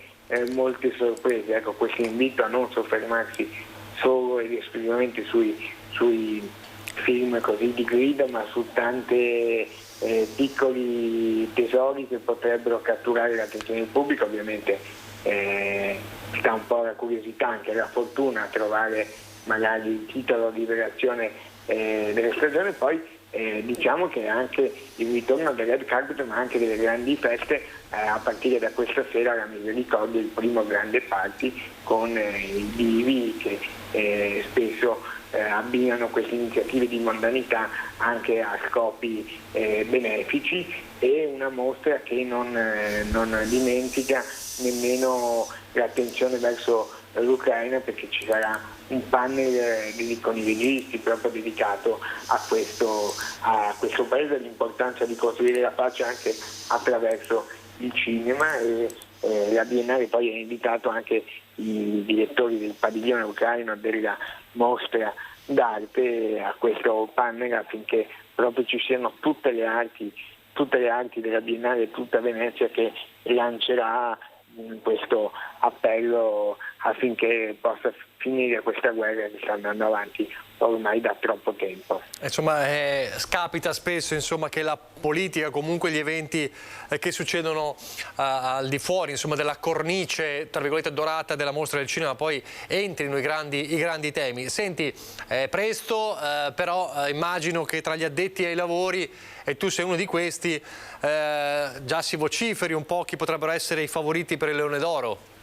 molte sorprese. Ecco, questo invito a non soffermarsi solo ed esclusivamente sui film così di grido, ma su tante piccoli tesori che potrebbero catturare l'attenzione del pubblico. Ovviamente sta un po' la curiosità, anche la fortuna a trovare magari il titolo di rivelazione della stagione. Poi diciamo che anche il ritorno del red carpet, ma anche delle grandi feste, a partire da questa sera la Misericordia, il primo grande party con i divi che spesso abbinano queste iniziative di mondanità anche a scopi benefici, e una mostra che non dimentica nemmeno l'attenzione verso l'Ucraina, perché ci sarà un panel con i registi proprio dedicato a questo paese, all'importanza di costruire la pace anche attraverso il cinema, e la Biennale poi ha invitato anche i direttori del padiglione ucraino della mostra d'arte a questo panel, affinché proprio ci siano tutte le arti della Biennale, tutta Venezia, che lancerà questo appello affinché possa finire questa guerra che sta andando avanti ormai da troppo tempo. Insomma, scapita spesso che la politica, comunque gli eventi che succedono al di fuori della cornice tra virgolette dorata della mostra del cinema, poi entrino i grandi temi. Senti, presto, però immagino che tra gli addetti ai lavori, e tu sei uno di questi, già si vociferi un po' chi potrebbero essere i favoriti per il Leone d'Oro.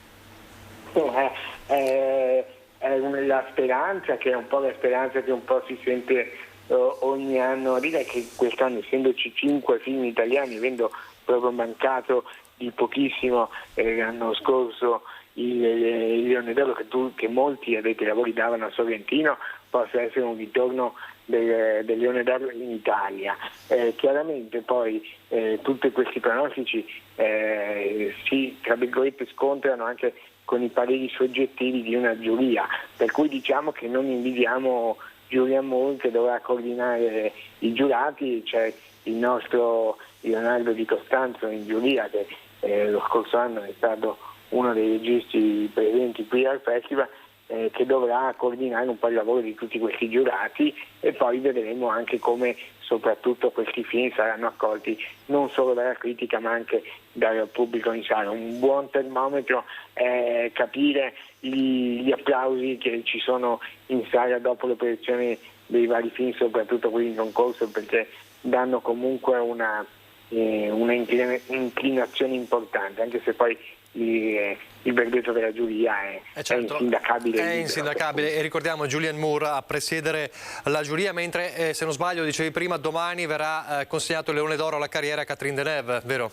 È la speranza, che è un po' la speranza che un po' si sente ogni anno. Direi che quest'anno, essendoci 5 film italiani, avendo proprio mancato di pochissimo l'anno scorso il Leone d'Oro che molti addetti ai lavori davano a Sorrentino, possa essere un ritorno del Leone d'Oro in Italia. Chiaramente poi tutti questi pronostici si, tra virgolette, scontrano anche con i pareri soggettivi di una giuria, per cui diciamo che non invidiamo Julian Moore, che dovrà coordinare i giurati. C'è il nostro Leonardo Di Costanzo in giuria, che lo scorso anno è stato uno dei registi presenti qui al festival, che dovrà coordinare un po' il lavoro di tutti questi giurati, e poi vedremo anche come soprattutto questi film saranno accolti non solo dalla critica ma anche dal pubblico in sala. Un buon termometro è capire gli applausi che ci sono in sala dopo le proiezioni dei vari film, soprattutto quelli in concorso, perché danno comunque una inclinazione importante, anche se poi il verdetto della giuria è insindacabile. È insindacabile, e ricordiamo Julian Moore a presiedere la giuria, mentre se non sbaglio, dicevi prima, domani verrà consegnato il Leone d'Oro alla carriera a Catherine Deneuve, vero?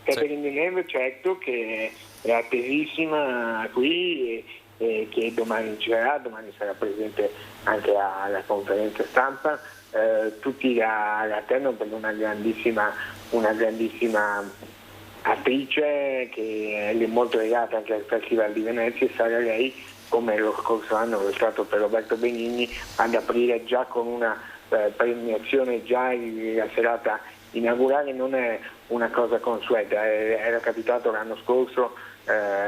Catherine Deneuve, certo, che è attesissima qui, che domani sarà presente anche alla conferenza stampa. Tutti la attendono per una grandissima attrice che è molto legata anche al Festival di Venezia, e sarà lei, come lo scorso anno è stato per Roberto Benigni, ad aprire già con una premiazione già la serata inaugurale. Non è una cosa consueta, era capitato l'anno scorso,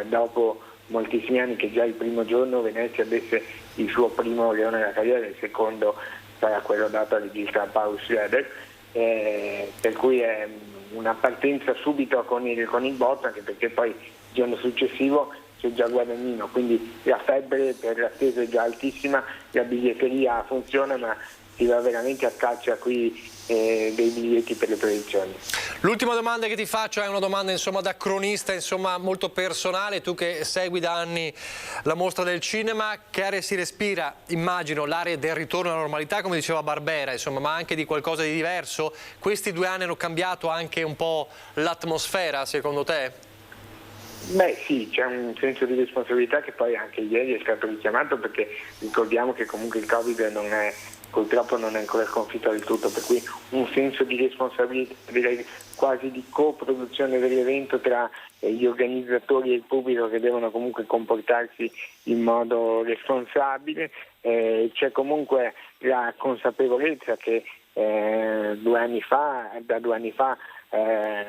dopo moltissimi anni, che già il primo giorno Venezia desse il suo primo leone della carriera, il secondo sarà quello dato al regista Paul Schrader, per cui è una partenza subito con il botto, anche perché poi il giorno successivo c'è già Guadagnino, quindi la febbre per l'attesa è già altissima, la biglietteria funziona, ma si va veramente a caccia qui dei biglietti per le proiezioni. L'ultima domanda che ti faccio è una domanda da cronista, molto personale. Tu che segui da anni la mostra del cinema, che area si respira? Immagino l'area del ritorno alla normalità, come diceva Barbera, ma anche di qualcosa di diverso. Questi 2 anni hanno cambiato anche un po' l'atmosfera, secondo te? Beh sì, c'è un senso di responsabilità che poi anche ieri è stato richiamato, perché ricordiamo che comunque il Covid purtroppo non è ancora sconfitto del tutto, per cui un senso di responsabilità, direi quasi di coproduzione dell'evento tra gli organizzatori e il pubblico, che devono comunque comportarsi in modo responsabile. C'è comunque la consapevolezza che da 2 anni fa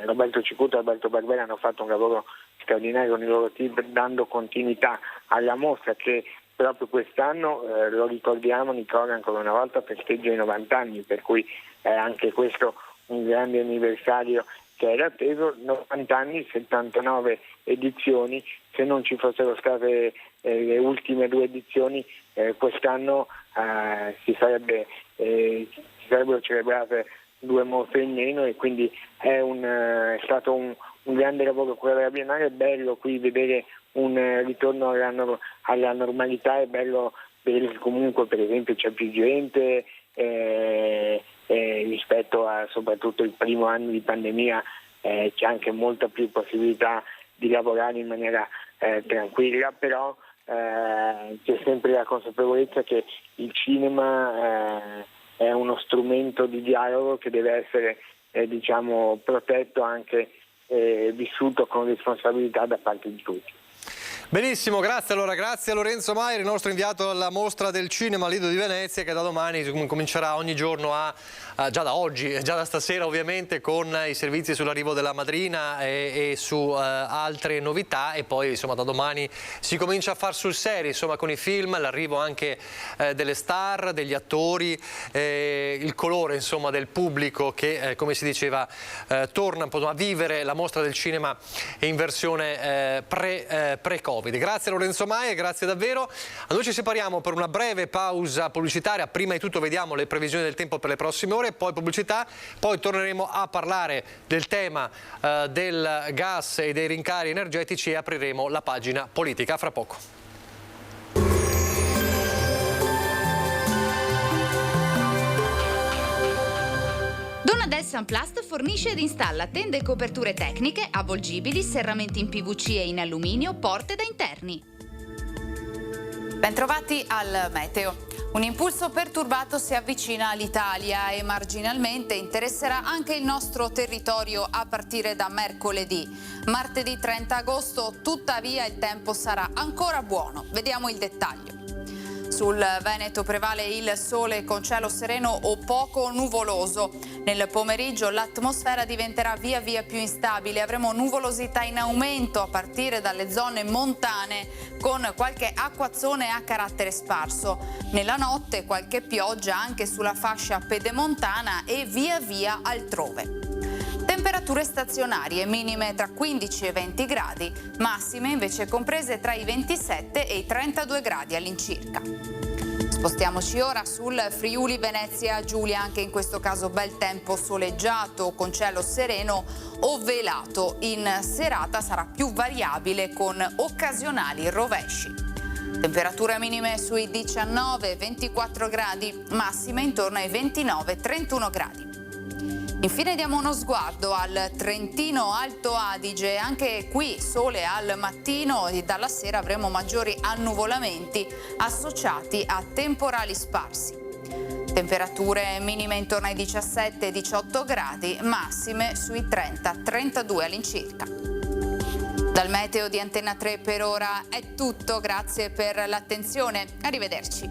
Roberto Cicuta e Alberto Barbera hanno fatto un lavoro straordinario con il loro team, dando continuità alla mostra, che proprio quest'anno, lo ricordiamo, Nicola ancora una volta festeggia i 90 anni, per cui è anche questo un grande anniversario che era atteso. 90 anni, 79 edizioni. Se non ci fossero state le ultime 2 edizioni, quest'anno si sarebbero celebrate 2 mostre in meno, e quindi è stato un grande lavoro quello della Biennale. È bello qui vedere un ritorno alla normalità, è bello vedere che comunque per esempio c'è più gente rispetto a soprattutto il primo anno di pandemia, c'è anche molta più possibilità di lavorare in maniera tranquilla, però c'è sempre la consapevolezza che il cinema è uno strumento di dialogo che deve essere protetto, anche vissuto con responsabilità da parte di tutti. Benissimo, grazie. Allora, grazie a Lorenzo Maier, il nostro inviato alla mostra del cinema Lido di Venezia, che da domani comincerà ogni giorno già da oggi, già da stasera ovviamente, con i servizi sull'arrivo della madrina e su altre novità, e poi da domani si comincia a far sul serio, con i film, l'arrivo anche delle star, degli attori, il colore del pubblico che, come si diceva, torna a vivere la mostra del cinema in versione pre-Covid. Grazie Lorenzo Maier, grazie davvero. Noi ci separiamo per una breve pausa pubblicitaria. Prima di tutto vediamo le previsioni del tempo per le prossime ore, poi pubblicità, poi torneremo a parlare del tema del gas e dei rincari energetici e apriremo la pagina politica. A fra poco. Donadel Sunplast fornisce ed installa tende e coperture tecniche, avvolgibili, serramenti in PVC e in alluminio, porte da interni. Bentrovati al meteo. Un impulso perturbato si avvicina all'Italia e marginalmente interesserà anche il nostro territorio a partire da mercoledì. Martedì 30 agosto, tuttavia, il tempo sarà ancora buono. Vediamo il dettaglio. Sul Veneto prevale il sole con cielo sereno o poco nuvoloso. Nel pomeriggio l'atmosfera diventerà via via più instabile. Avremo nuvolosità in aumento a partire dalle zone montane, con qualche acquazzone a carattere sparso. Nella notte qualche pioggia anche sulla fascia pedemontana e via via altrove. Temperature stazionarie minime tra 15 e 20 gradi, massime invece comprese tra i 27 e i 32 gradi all'incirca. Spostiamoci ora sul Friuli Venezia Giulia, anche in questo caso bel tempo soleggiato con cielo sereno o velato. In serata sarà più variabile con occasionali rovesci. Temperature minime sui 19-24 gradi, massime intorno ai 29-31 gradi. Infine diamo uno sguardo al Trentino Alto Adige, anche qui sole al mattino e dalla sera avremo maggiori annuvolamenti associati a temporali sparsi. Temperature minime intorno ai 17-18 gradi, massime sui 30-32 all'incirca. Dal meteo di Antenna 3 per ora è tutto, grazie per l'attenzione, arrivederci.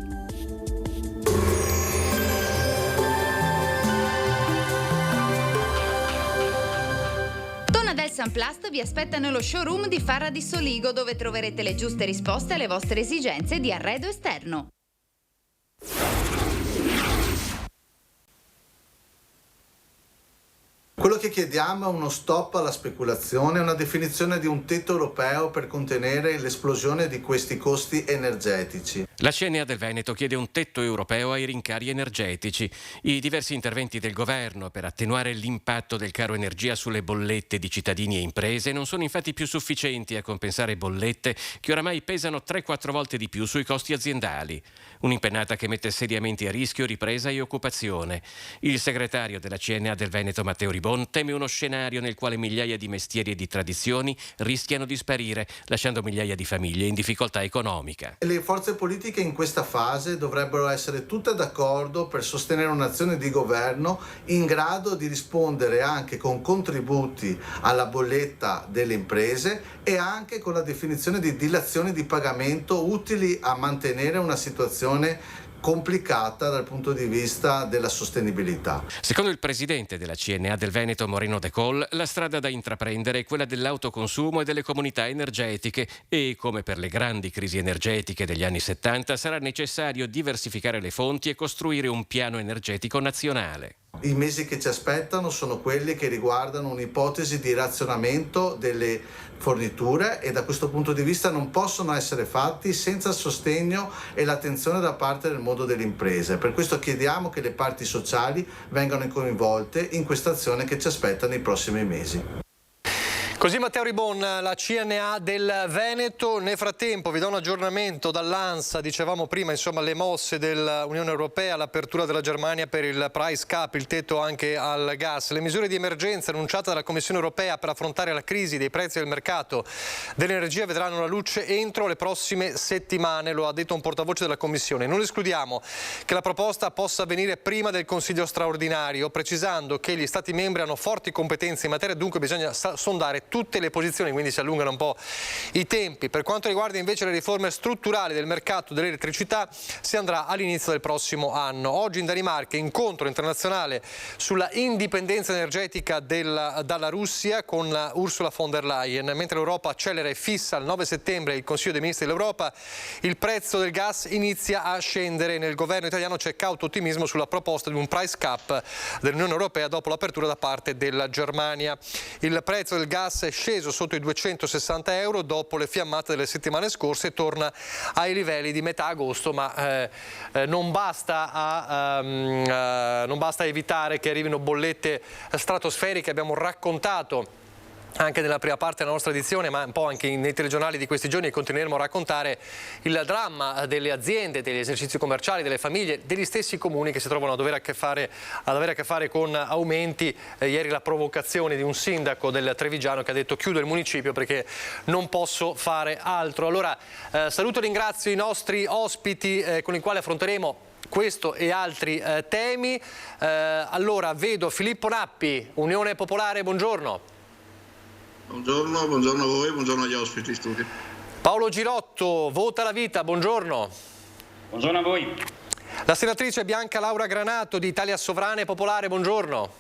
Donadel Sunplast vi aspetta nello showroom di Farra di Soligo, dove troverete le giuste risposte alle vostre esigenze di arredo esterno. Quello che chiediamo è uno stop alla speculazione e una definizione di un tetto europeo per contenere l'esplosione di questi costi energetici. La CNA del Veneto chiede un tetto europeo ai rincari energetici. I diversi interventi del governo per attenuare l'impatto del caro energia sulle bollette di cittadini e imprese non sono infatti più sufficienti a compensare bollette che oramai pesano 3-4 volte di più sui costi aziendali. Un'impennata che mette seriamente a rischio ripresa e occupazione. Il segretario della CNA del Veneto, Matteo Ribon, teme uno scenario nel quale migliaia di mestieri e di tradizioni rischiano di sparire, lasciando migliaia di famiglie in difficoltà economica. Le forze politiche in questa fase dovrebbero essere tutte d'accordo per sostenere un'azione di governo in grado di rispondere anche con contributi alla bolletta delle imprese e anche con la definizione di dilazioni di pagamento utili a mantenere una situazione complicata dal punto di vista della sostenibilità. Secondo il presidente della CNA del Veneto, Moreno De Col, la strada da intraprendere è quella dell'autoconsumo e delle comunità energetiche e, come per le grandi crisi energetiche degli anni 70, sarà necessario diversificare le fonti e costruire un piano energetico nazionale. I mesi che ci aspettano sono quelli che riguardano un'ipotesi di razionamento delle forniture e da questo punto di vista non possono essere fatti senza il sostegno e l'attenzione da parte del mondo delle imprese. Per questo chiediamo che le parti sociali vengano coinvolte in questa azione che ci aspetta nei prossimi mesi. Così Matteo Ribon, la CNA del Veneto. Nel frattempo vi do un aggiornamento dall'ANSA, dicevamo prima, insomma, le mosse dell'Unione Europea, l'apertura della Germania per il price cap, il tetto anche al gas, le misure di emergenza annunciate dalla Commissione Europea per affrontare la crisi dei prezzi del mercato dell'energia vedranno la luce entro le prossime settimane, lo ha detto un portavoce della Commissione. Non escludiamo che la proposta possa avvenire prima del Consiglio straordinario, precisando che gli Stati membri hanno forti competenze in materia, dunque bisogna sondare tutte le posizioni, quindi si allungano un po' i tempi. Per quanto riguarda invece le riforme strutturali del mercato dell'elettricità, si andrà all'inizio del prossimo anno. Oggi in Danimarca incontro internazionale sulla indipendenza energetica dalla Russia con Ursula von der Leyen. Mentre l'Europa accelera e fissa il 9 settembre il Consiglio dei Ministri dell'Europa, il prezzo del gas inizia a scendere. Nel governo italiano c'è cauto ottimismo sulla proposta di un price cap dell'Unione Europea dopo l'apertura da parte della Germania. Il prezzo del gas è sceso sotto i 260 euro dopo le fiammate delle settimane scorse e torna ai livelli di metà agosto, ma non basta evitare che arrivino bollette stratosferiche. Abbiamo raccontato anche nella prima parte della nostra edizione, ma un po' anche nei telegiornali di questi giorni, e continueremo a raccontare il dramma delle aziende, degli esercizi commerciali, delle famiglie, degli stessi comuni che si trovano ad avere a che fare con aumenti. Ieri la provocazione di un sindaco del Trevigiano che ha detto: chiudo il municipio perché non posso fare altro. Allora saluto e ringrazio i nostri ospiti con i quali affronteremo questo e altri temi. Allora vedo Filippo Nappi, Unione Popolare, buongiorno. Buongiorno a voi, buongiorno agli ospiti in studio. Paolo Girotto, Vota la Vita, buongiorno. Buongiorno a voi. La senatrice Bianca Laura Granato di Italia Sovrana e Popolare, buongiorno.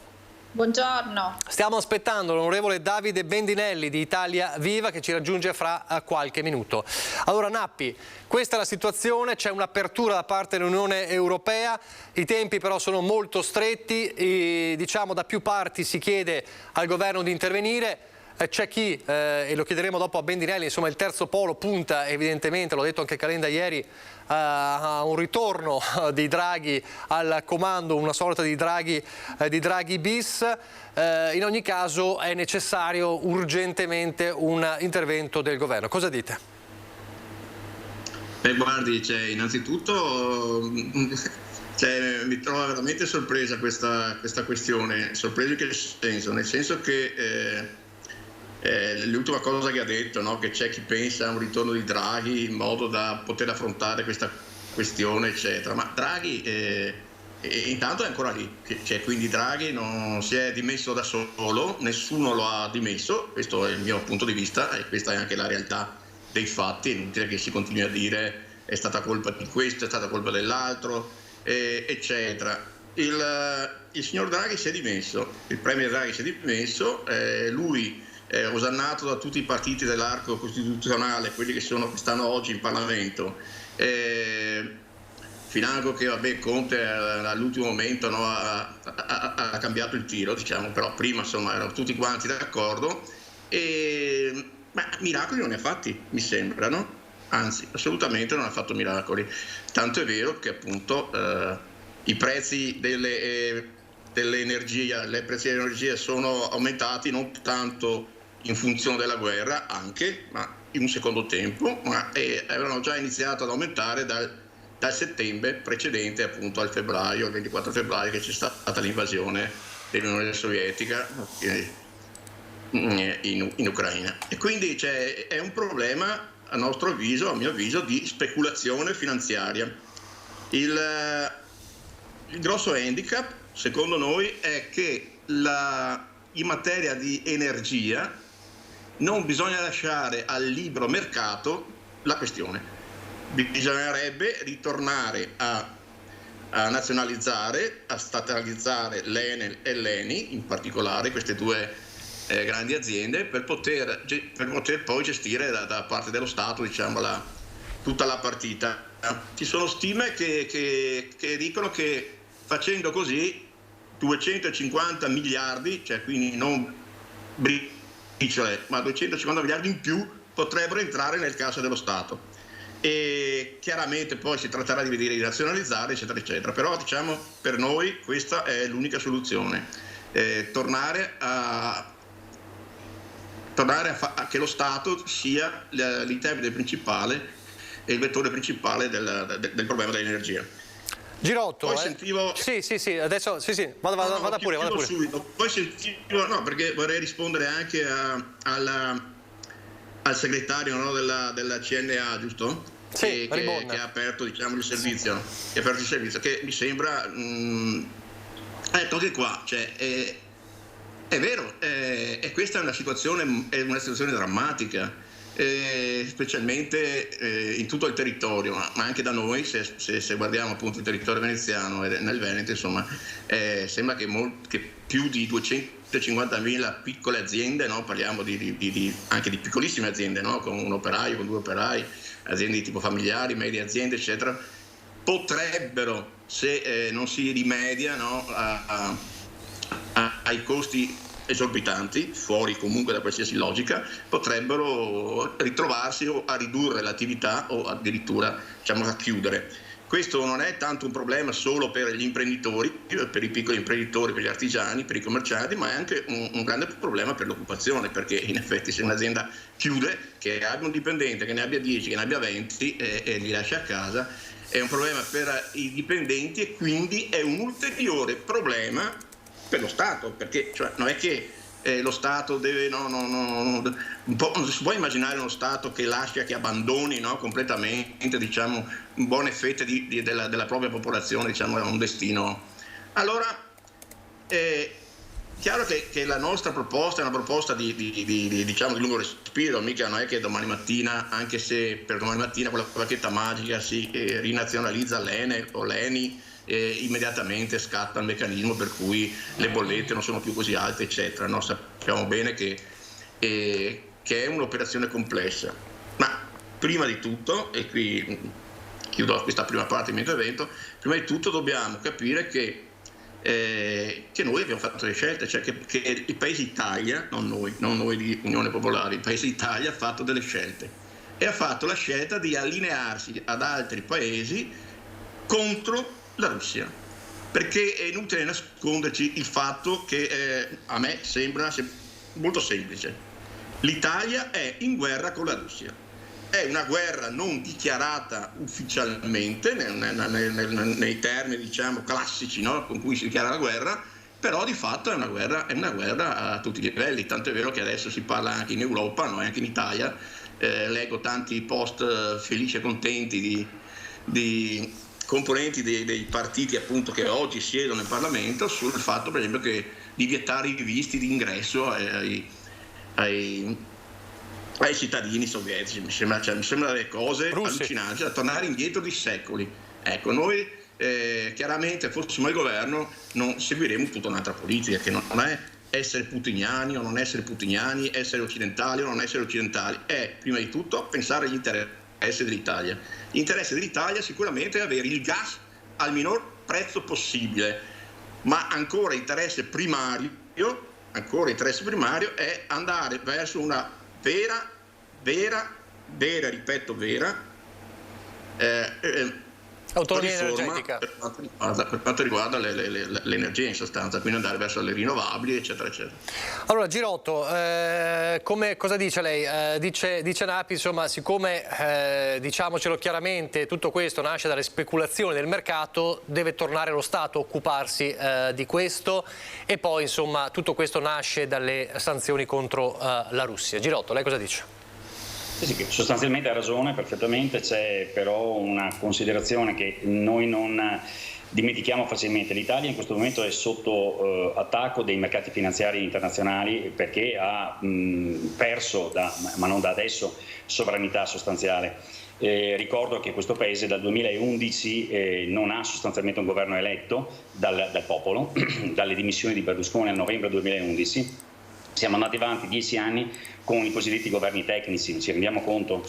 Buongiorno. Stiamo aspettando l'onorevole Davide Bendinelli di Italia Viva che ci raggiunge fra qualche minuto. Allora Nappi, questa è la situazione, c'è un'apertura da parte dell'Unione Europea, i tempi però sono molto stretti e, diciamo, da più parti si chiede al governo di intervenire. C'è chi, e lo chiederemo dopo a Bendinelli, insomma il terzo polo punta evidentemente, l'ho detto anche Calenda ieri, a un ritorno di Draghi al comando, una sorta di Draghi bis. In ogni caso è necessario urgentemente un intervento del governo. Cosa dite? Beh, guardi, innanzitutto mi trova veramente sorpresa questa questione. Sorpresa in che senso? Nel senso che l'ultima cosa che ha detto, no? Che c'è chi pensa a un ritorno di Draghi in modo da poter affrontare questa questione, eccetera. Ma Draghi E intanto è ancora lì, quindi Draghi non si è dimesso da solo, nessuno lo ha dimesso, questo è il mio punto di vista e questa è anche la realtà dei fatti, è inutile che si continui a dire è stata colpa di questo, è stata colpa dell'altro, eccetera. Il signor Draghi si è dimesso, il premier Draghi si è dimesso, lui è osannato da tutti i partiti dell'arco costituzionale, quelli che stanno oggi in Parlamento, financo che Conte all'ultimo momento ha cambiato il tiro, diciamo, però prima insomma erano tutti quanti d'accordo ma miracoli non ne ha fatti, mi sembra, no? Anzi, assolutamente non ha fatto miracoli, tanto è vero che appunto i prezzi dell'energia, le prezzi dell'energia sono aumentati non tanto in funzione della guerra, anche, ma in un secondo tempo, ma avevano già iniziato ad aumentare dal settembre precedente appunto al febbraio, il 24 febbraio, che c'è stata l'invasione dell'Unione Sovietica in Ucraina. E quindi è un problema, a mio avviso, di speculazione finanziaria. Il grosso handicap, secondo noi, è che in materia di energia non bisogna lasciare al libero mercato la questione. Bisognerebbe ritornare a nazionalizzare, a statalizzare l'Enel e l'Eni, in particolare queste due grandi aziende, per poter poi gestire da parte dello Stato, diciamo, tutta la partita. Ci sono stime che dicono che facendo così 250 miliardi, cioè quindi non briciole, ma 250 miliardi in più potrebbero entrare nel cassa dello Stato. E chiaramente poi si tratterà di razionalizzare, eccetera, eccetera. Però diciamo per noi questa è l'unica soluzione, tornare a che lo Stato sia l'interprete principale e il vettore principale del problema dell'energia. Girotto, poi sentivo... Sì, adesso vada pure. Subito. Poi sentivo, no, perché vorrei rispondere anche al segretario della CNA, giusto? Sì, che ha aperto, diciamo, il servizio, che mi sembra anche qua, cioè, è vero, e questa è una situazione drammatica, specialmente in tutto il territorio, ma anche da noi, se guardiamo appunto il territorio veneziano e nel Veneto, insomma, sembra che più di 250.000 piccole aziende, no? Parliamo anche di piccolissime aziende, no? Con un operaio, con due operai, aziende di tipo familiari, medie aziende, eccetera, potrebbero, se non si rimedia, no, ai costi esorbitanti, fuori comunque da qualsiasi logica, potrebbero ritrovarsi o a ridurre l'attività o addirittura, diciamo, a chiudere. Questo non è tanto un problema solo per gli imprenditori, per i piccoli imprenditori, per gli artigiani, per i commercianti, ma è anche un grande problema per l'occupazione, perché in effetti se un'azienda chiude, che abbia un dipendente, che ne abbia 10, che ne abbia 20 e li lascia a casa, è un problema per i dipendenti e quindi è un ulteriore problema per lo Stato, perché cioè, non è che lo Stato deve, non si può immaginare uno Stato che lascia, che abbandoni, no, completamente, diciamo, buone fette della propria popolazione, diciamo, a un destino. Allora è chiaro che la nostra proposta è una proposta diciamo, di lungo respiro, mica non è che domani mattina, anche se per domani mattina con la bacchetta magica si rinazionalizza l'Enel o l'Eni, immediatamente scatta il meccanismo per cui le bollette non sono più così alte, eccetera, no? Sappiamo bene che è un'operazione complessa, ma prima di tutto, e qui chiudo questa prima parte del mio intervento, prima di tutto dobbiamo capire che noi abbiamo fatto delle scelte, cioè che il Paese Italia, non noi di Unione Popolare, il Paese Italia ha fatto delle scelte e ha fatto la scelta di allinearsi ad altri paesi contro la Russia, perché è inutile nasconderci il fatto che a me sembra molto semplice. L'Italia è in guerra con la Russia, è una guerra non dichiarata ufficialmente nei termini, diciamo, classici, no? Con cui si dichiara la guerra, però di fatto è una guerra a tutti i livelli, tanto è vero che adesso si parla anche in Europa, no? Anche in Italia, leggo tanti post felici e contenti di componenti dei partiti appunto che oggi siedono in Parlamento sul fatto, per esempio, di vietare i visti di ingresso ai cittadini sovietici. Mi sembra delle cose allucinanti, da tornare indietro di secoli. Ecco, noi chiaramente fossimo al governo non seguiremo tutta un'altra politica, che non è essere putiniani o non essere putiniani, essere occidentali o non essere occidentali, è prima di tutto pensare agli interessi dell'Italia. L'interesse dell'Italia sicuramente è avere il gas al minor prezzo possibile, ma ancora interesse primario è andare verso una vera, autonomia riforma energetica per quanto riguarda l'energia, in sostanza, quindi andare verso le rinnovabili, eccetera eccetera. Allora Girotto, cosa dice lei? Dice Napi, insomma, siccome diciamocelo chiaramente, tutto questo nasce dalle speculazioni del mercato, deve tornare lo Stato a occuparsi di questo, e poi insomma tutto questo nasce dalle sanzioni contro la Russia. Girotto, lei cosa dice? Sì, sostanzialmente ha ragione perfettamente, c'è però una considerazione che noi non dimentichiamo facilmente. L'Italia in questo momento è sotto attacco dei mercati finanziari internazionali perché ha perso, ma non da adesso, sovranità sostanziale. Ricordo che questo Paese dal 2011 non ha sostanzialmente un governo eletto dal popolo, dalle dimissioni di Berlusconi a novembre 2011. Siamo andati avanti 10 anni con i cosiddetti governi tecnici. Ci rendiamo conto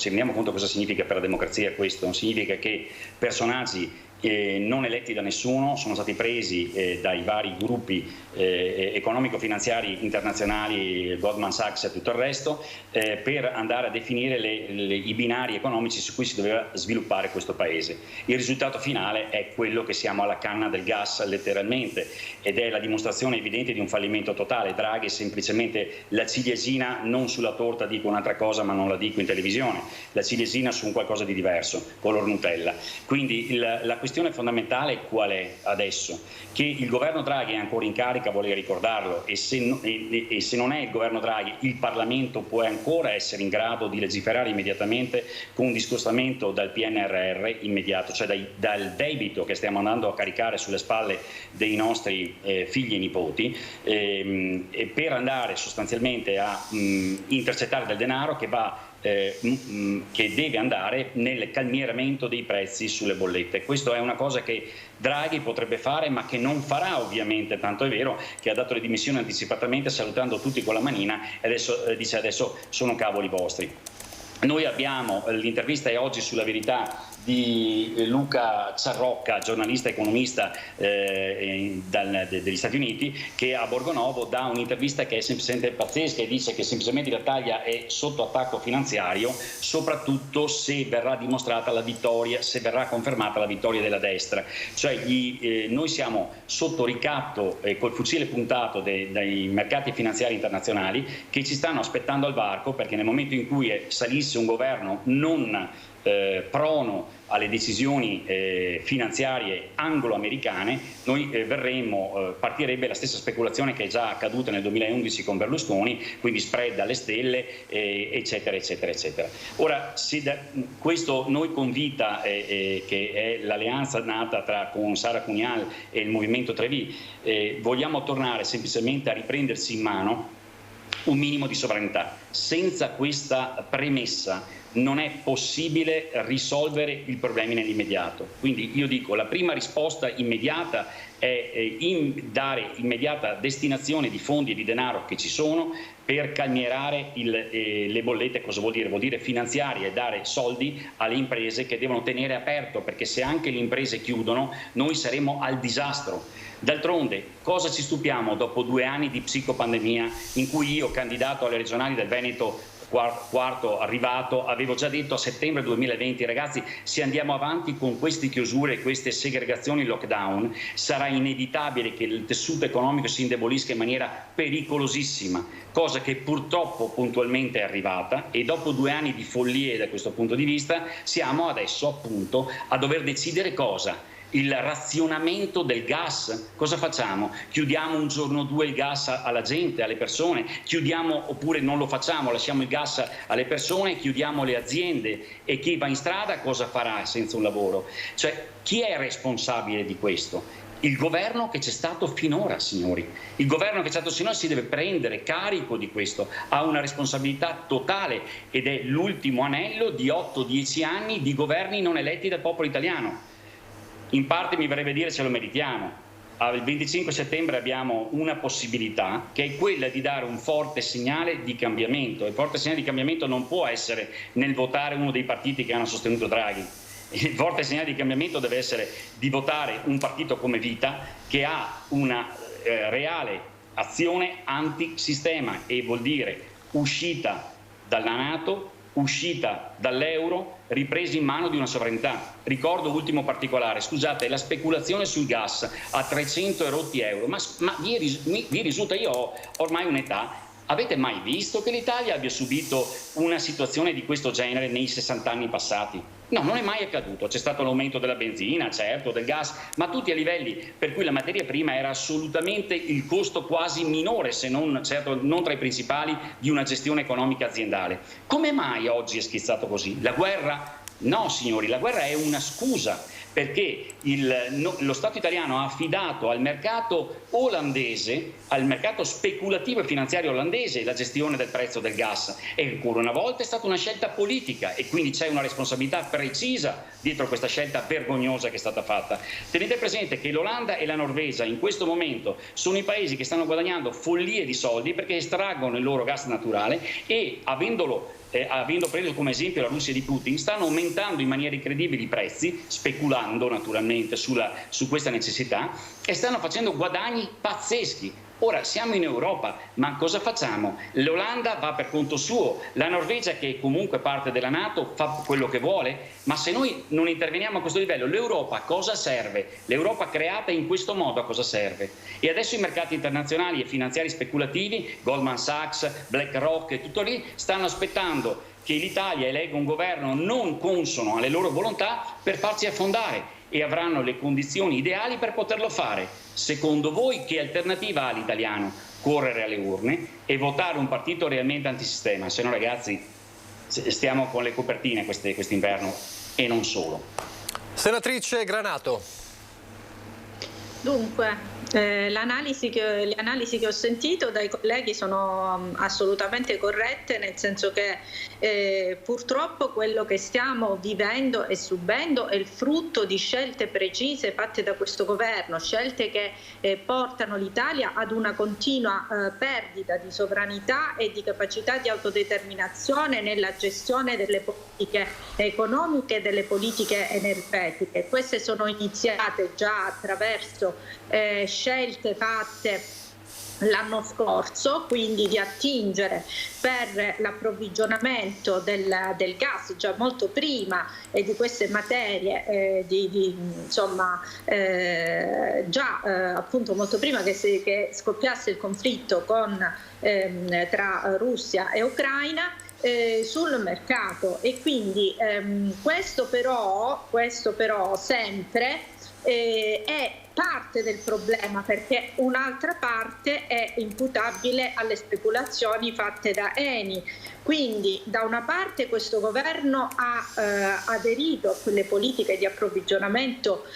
cosa significa per la democrazia questo? Significa che personaggi non eletti da nessuno sono stati presi dai vari gruppi economico-finanziari internazionali, Goldman Sachs e tutto il resto, per andare a definire i binari economici su cui si doveva sviluppare questo Paese. Il risultato finale è quello che siamo alla canna del gas letteralmente, ed è la dimostrazione evidente di un fallimento totale. Draghi è semplicemente la ciliegina, non sulla torta dico un'altra cosa ma non la dico in televisione, la ciliegina su un qualcosa di diverso, color Nutella. Quindi la questione fondamentale qual è adesso? Che il governo Draghi è ancora in carica, vorrei ricordarlo, e se non è il governo Draghi, il Parlamento può ancora essere in grado di legiferare immediatamente con un discostamento dal PNRR immediato, cioè dal debito che stiamo andando a caricare sulle spalle dei nostri figli e nipoti, per andare sostanzialmente a intercettare del denaro che deve andare nel calmieramento dei prezzi sulle bollette. Questo è una cosa che Draghi potrebbe fare ma che non farà ovviamente, tanto è vero che ha dato le dimissioni anticipatamente salutando tutti con la manina e dice adesso sono cavoli vostri. Noi abbiamo, l'intervista è oggi sulla Verità di Luca Ciarrocca, giornalista economista degli Stati Uniti, che a Borgonovo dà un'intervista che è semplicemente pazzesca e dice che semplicemente l'Italia è sotto attacco finanziario, soprattutto se verrà dimostrata la vittoria, se verrà confermata la vittoria della destra. Cioè noi siamo sotto ricatto col fucile puntato dai mercati finanziari internazionali che ci stanno aspettando al varco, perché nel momento in cui salisse un governo non prono alle decisioni finanziarie anglo-americane, noi partirebbe la stessa speculazione che è già accaduta nel 2011 con Berlusconi, quindi spread alle stelle, eccetera, eccetera, eccetera. Ora, questo noi con Vita, che è l'alleanza nata con Sara Cunial e il Movimento 3V, vogliamo tornare semplicemente a riprendersi in mano un minimo di sovranità. Senza questa premessa non è possibile risolvere i problemi nell'immediato. Quindi io dico, la prima risposta immediata è dare immediata destinazione di fondi e di denaro che ci sono per calmierare le bollette. Cosa vuol dire? Vuol dire finanziare e dare soldi alle imprese che devono tenere aperto, perché se anche le imprese chiudono noi saremo al disastro. D'altronde, cosa ci stupiamo dopo 2 anni di psicopandemia in cui io, candidato alle regionali del Veneto, quarto arrivato, avevo già detto a settembre 2020, ragazzi, se andiamo avanti con queste chiusure e queste segregazioni lockdown, sarà inevitabile che il tessuto economico si indebolisca in maniera pericolosissima, cosa che purtroppo puntualmente è arrivata, e dopo 2 anni di follie da questo punto di vista siamo adesso appunto a dover decidere cosa? il razionamento del gas. Cosa facciamo? Chiudiamo un giorno o due il gas alla gente, alle persone? Chiudiamo, oppure non lo facciamo, lasciamo il gas alle persone, chiudiamo le aziende, e chi va in strada cosa farà senza un lavoro? Cioè, chi è responsabile di questo? Il governo che c'è stato finora, signori. Il governo che c'è stato finora si deve prendere carico di questo, ha una responsabilità totale, ed è l'ultimo anello di 8-10 anni di governi non eletti dal popolo italiano. In parte mi verrebbe dire ce lo meritiamo. Il 25 settembre abbiamo una possibilità, che è quella di dare un forte segnale di cambiamento. Il forte segnale di cambiamento non può essere nel votare uno dei partiti che hanno sostenuto Draghi. Il forte segnale di cambiamento deve essere di votare un partito come Vita, che ha una reale azione antisistema, e vuol dire uscita dalla NATO, uscita dall'euro, ripresa in mano di una sovranità. Ricordo, ultimo particolare, scusate, la speculazione sul gas a 300 euro, ma vi risulta, io ho ormai un'età, avete mai visto che l'Italia abbia subito una situazione di questo genere nei 60 anni passati? No, non è mai accaduto. C'è stato l'aumento della benzina, certo, del gas, ma tutti a livelli per cui la materia prima era assolutamente il costo quasi minore, se non, certo, non tra i principali, di una gestione economica aziendale. Come mai oggi è schizzato così? La guerra? No, signori, la guerra è una scusa, perché lo Stato italiano ha affidato al mercato olandese, al mercato speculativo e finanziario olandese, la gestione del prezzo del gas, e ancora una volta è stata una scelta politica, e quindi c'è una responsabilità precisa dietro questa scelta vergognosa che è stata fatta. Tenete presente che l'Olanda e la Norvegia in questo momento sono i paesi che stanno guadagnando follie di soldi perché estraggono il loro gas naturale, e avendo preso come esempio la Russia di Putin, stanno aumentando in maniera incredibile i prezzi, speculando naturalmente su questa necessità, e stanno facendo guadagni pazzeschi. Ora siamo in Europa, ma cosa facciamo? L'Olanda va per conto suo, la Norvegia, che è comunque parte della NATO, fa quello che vuole, ma se noi non interveniamo a questo livello, l'Europa a cosa serve? L'Europa creata in questo modo a cosa serve? E adesso i mercati internazionali e finanziari speculativi, Goldman Sachs, BlackRock e tutto lì, stanno aspettando che l'Italia elegga un governo non consono alle loro volontà per farsi affondare, e avranno le condizioni ideali per poterlo fare. Secondo voi che alternativa ha l'italiano? Correre alle urne e votare un partito realmente antisistema, se no ragazzi stiamo con le copertine quest'inverno, e non solo. Senatrice Granato. Dunque, le analisi che ho sentito dai colleghi sono assolutamente corrette, nel senso che purtroppo quello che stiamo vivendo e subendo è il frutto di scelte precise fatte da questo governo, scelte che portano l'Italia ad una continua perdita di sovranità e di capacità di autodeterminazione nella gestione delle politiche economiche e delle politiche energetiche. Queste sono iniziate già attraverso scelte fatte l'anno scorso, quindi di attingere per l'approvvigionamento del gas già molto prima di queste materie, appunto molto prima che scoppiasse il conflitto tra Russia e Ucraina, sul mercato. E quindi questo però sempre è parte del problema, perché un'altra parte è imputabile alle speculazioni fatte da Eni. Quindi da una parte questo governo ha aderito a quelle politiche di approvvigionamento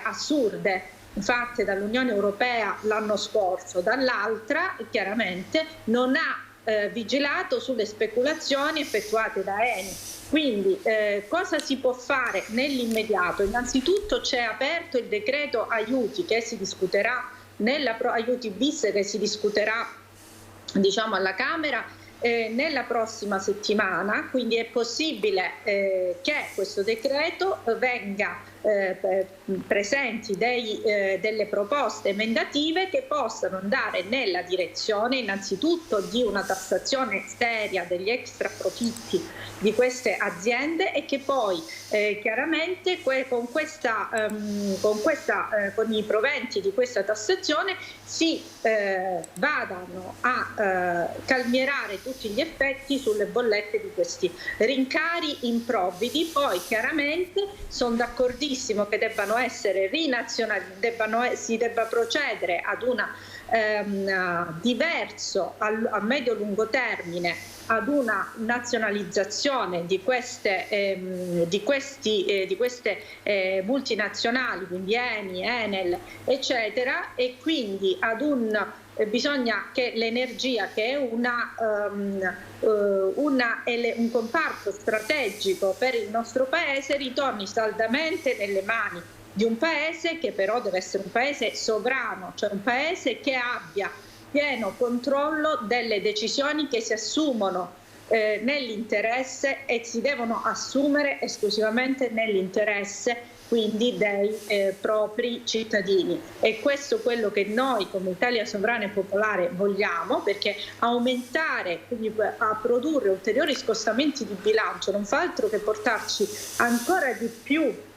assurde fatte dall'Unione Europea l'anno scorso, dall'altra chiaramente non ha vigilato sulle speculazioni effettuate da Eni. Quindi cosa si può fare nell'immediato? Innanzitutto c'è aperto il decreto aiuti che si discuterà aiuti bis che si discuterà alla Camera nella prossima settimana, quindi è possibile che questo decreto venga presenti delle proposte emendative che possano andare nella direzione innanzitutto di una tassazione seria degli extra profitti di queste aziende, e che poi chiaramente con i proventi di questa tassazione si vadano a calmierare tutti gli effetti sulle bollette di questi rincari improvvidi. Poi chiaramente sono d'accordissimo giustissimo che debbano essere si debba procedere ad una diverso a medio-lungo termine ad una nazionalizzazione di queste multinazionali, quindi Eni, Enel, eccetera, e quindi bisogna che l'energia, che è un comparto strategico per il nostro Paese, ritorni saldamente nelle mani di un Paese che però deve essere un Paese sovrano, cioè un Paese che abbia pieno controllo delle decisioni che si assumono nell'interesse e si devono assumere esclusivamente nell'interesse quindi dei propri cittadini. E questo è quello che noi come Italia Sovrana e Popolare vogliamo, perché aumentare, quindi a produrre ulteriori scostamenti di bilancio non fa altro che portarci ancora di più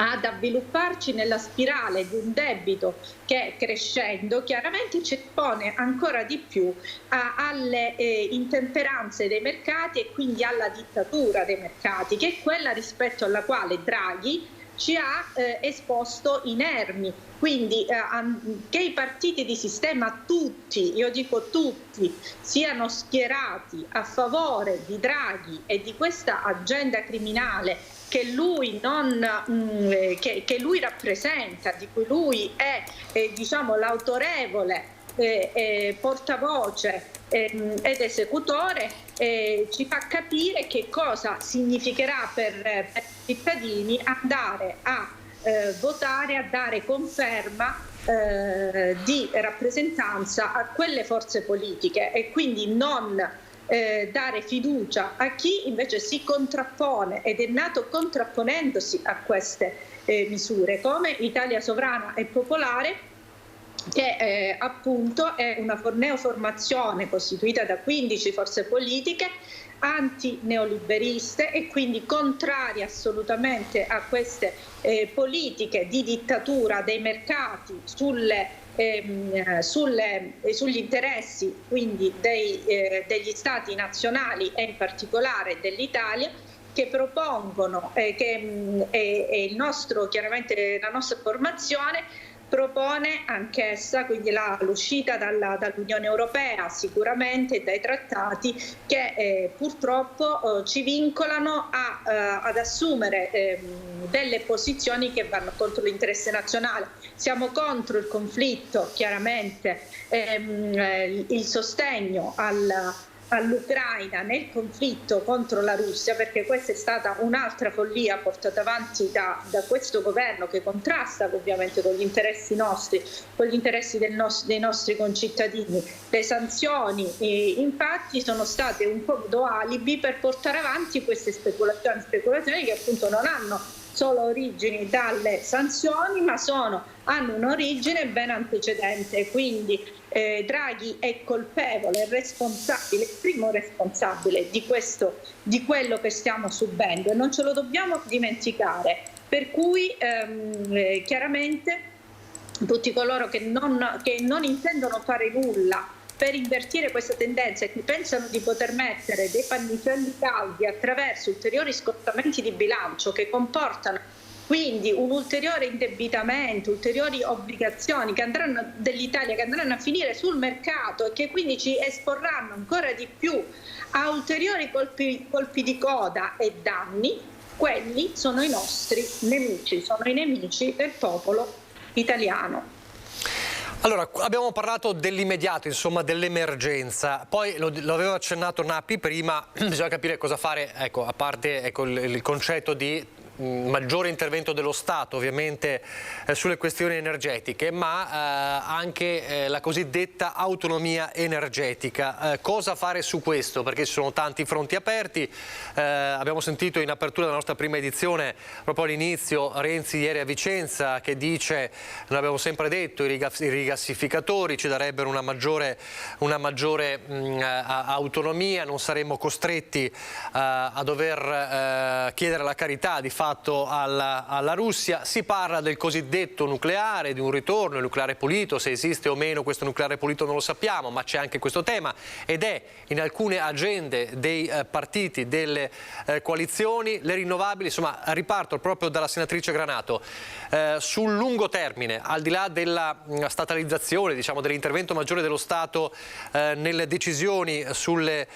ad avvilupparci nella spirale di un debito che crescendo chiaramente ci espone ancora di più alle intemperanze dei mercati e quindi alla dittatura dei mercati, che è quella rispetto alla quale Draghi ci ha esposto inermi. Quindi che i partiti di sistema tutti, io dico tutti, siano schierati a favore di Draghi e di questa agenda criminale che lui rappresenta, di cui lui è diciamo l'autorevole portavoce ed esecutore, ci fa capire che cosa significherà per i cittadini andare a votare, a dare conferma di rappresentanza a quelle forze politiche e quindi non dare fiducia a chi invece si contrappone ed è nato contrapponendosi a queste misure, come Italia Sovrana e Popolare, che appunto è una neoformazione costituita da 15 forze politiche anti-neoliberiste e quindi contrarie assolutamente a queste politiche di dittatura dei mercati sugli interessi quindi degli stati nazionali e in particolare dell'Italia, che propongono chiaramente la nostra formazione propone anch'essa quindi l'uscita dall'Unione Europea, sicuramente dai trattati che purtroppo ci vincolano ad assumere delle posizioni che vanno contro l'interesse nazionale. Siamo contro il conflitto, chiaramente il sostegno all'Ucraina nel conflitto contro la Russia, perché questa è stata un'altra follia portata avanti da questo governo che contrasta ovviamente con gli interessi nostri, con gli interessi dei nostri concittadini. Le sanzioni infatti sono state un comodo alibi per portare avanti queste speculazioni che appunto non hanno solo origini dalle sanzioni, ma hanno un'origine ben antecedente. Quindi Draghi è colpevole, responsabile, il primo responsabile di quello che stiamo subendo e non ce lo dobbiamo dimenticare. Per cui chiaramente tutti coloro che non intendono fare nulla per invertire questa tendenza e che pensano di poter mettere dei pannicelli caldi attraverso ulteriori scostamenti di bilancio che comportano quindi un ulteriore indebitamento, ulteriori obbligazioni dell'Italia che andranno a finire sul mercato e che quindi ci esporranno ancora di più a ulteriori colpi di coda e danni, quelli sono i nostri nemici, sono i nemici del popolo italiano. Allora, abbiamo parlato dell'immediato, insomma dell'emergenza, poi lo aveva accennato Nappi prima, bisogna capire cosa fare, ecco, a parte il concetto di maggiore intervento dello Stato ovviamente sulle questioni energetiche, ma anche la cosiddetta autonomia energetica. Cosa fare su questo? Perché ci sono tanti fronti aperti. Abbiamo sentito in apertura della nostra prima edizione, proprio all'inizio, Renzi ieri a Vicenza che dice, noi abbiamo sempre detto, i rigassificatori ci darebbero una maggiore autonomia, non saremmo costretti a dover chiedere la carità di farlo fatto alla Russia. Si parla del cosiddetto nucleare, di un ritorno al nucleare pulito. Se esiste o meno questo nucleare pulito non lo sappiamo, ma c'è anche questo tema ed è in alcune agende dei partiti, delle coalizioni, le rinnovabili. Insomma, riparto proprio dalla senatrice Granato. Sul lungo termine, al di là della statalizzazione, diciamo, dell'intervento maggiore dello Stato nelle decisioni sulle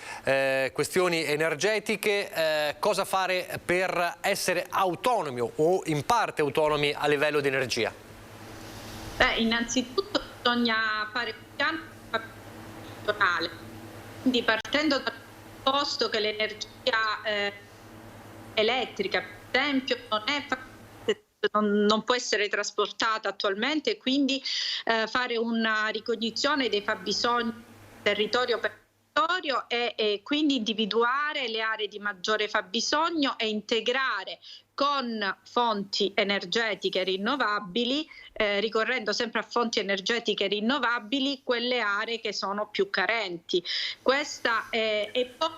questioni energetiche, cosa fare per essere autonomi o in parte autonomi a livello di energia? Innanzitutto bisogna fare un piano nazionale, quindi partendo dal presupposto che l'energia elettrica, per esempio, non può essere trasportata attualmente, quindi fare una ricognizione dei fabbisogni territorio per territorio e quindi individuare le aree di maggiore fabbisogno e integrare con fonti energetiche rinnovabili, ricorrendo sempre a fonti energetiche rinnovabili, quelle aree che sono più carenti. Questa e poi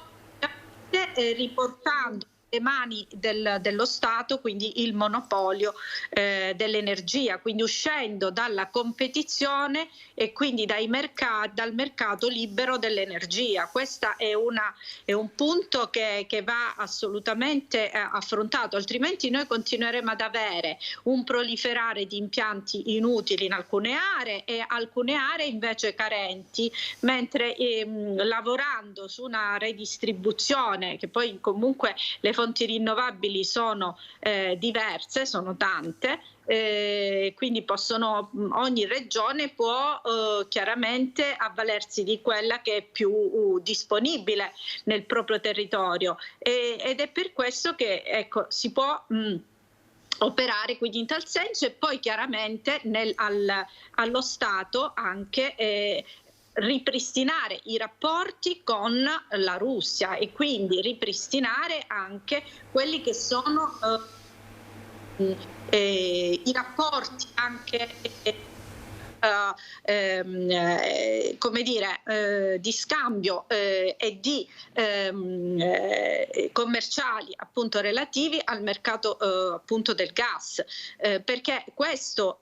riportando le mani dello Stato, quindi il monopolio dell'energia, quindi uscendo dalla competizione e quindi dal mercato libero dell'energia. Questo è un punto che va assolutamente affrontato, altrimenti noi continueremo ad avere un proliferare di impianti inutili in alcune aree e alcune aree invece carenti, mentre lavorando su una redistribuzione, che poi comunque le fonti rinnovabili sono diverse, sono tante, quindi ogni regione può chiaramente avvalersi di quella che è più disponibile nel proprio territorio ed è per questo che si può operare quindi in tal senso e poi chiaramente allo Stato anche ripristinare i rapporti con la Russia e quindi ripristinare anche quelli che sono i rapporti anche come dire, di scambio e di commerciali appunto relativi al mercato appunto del gas, perché questo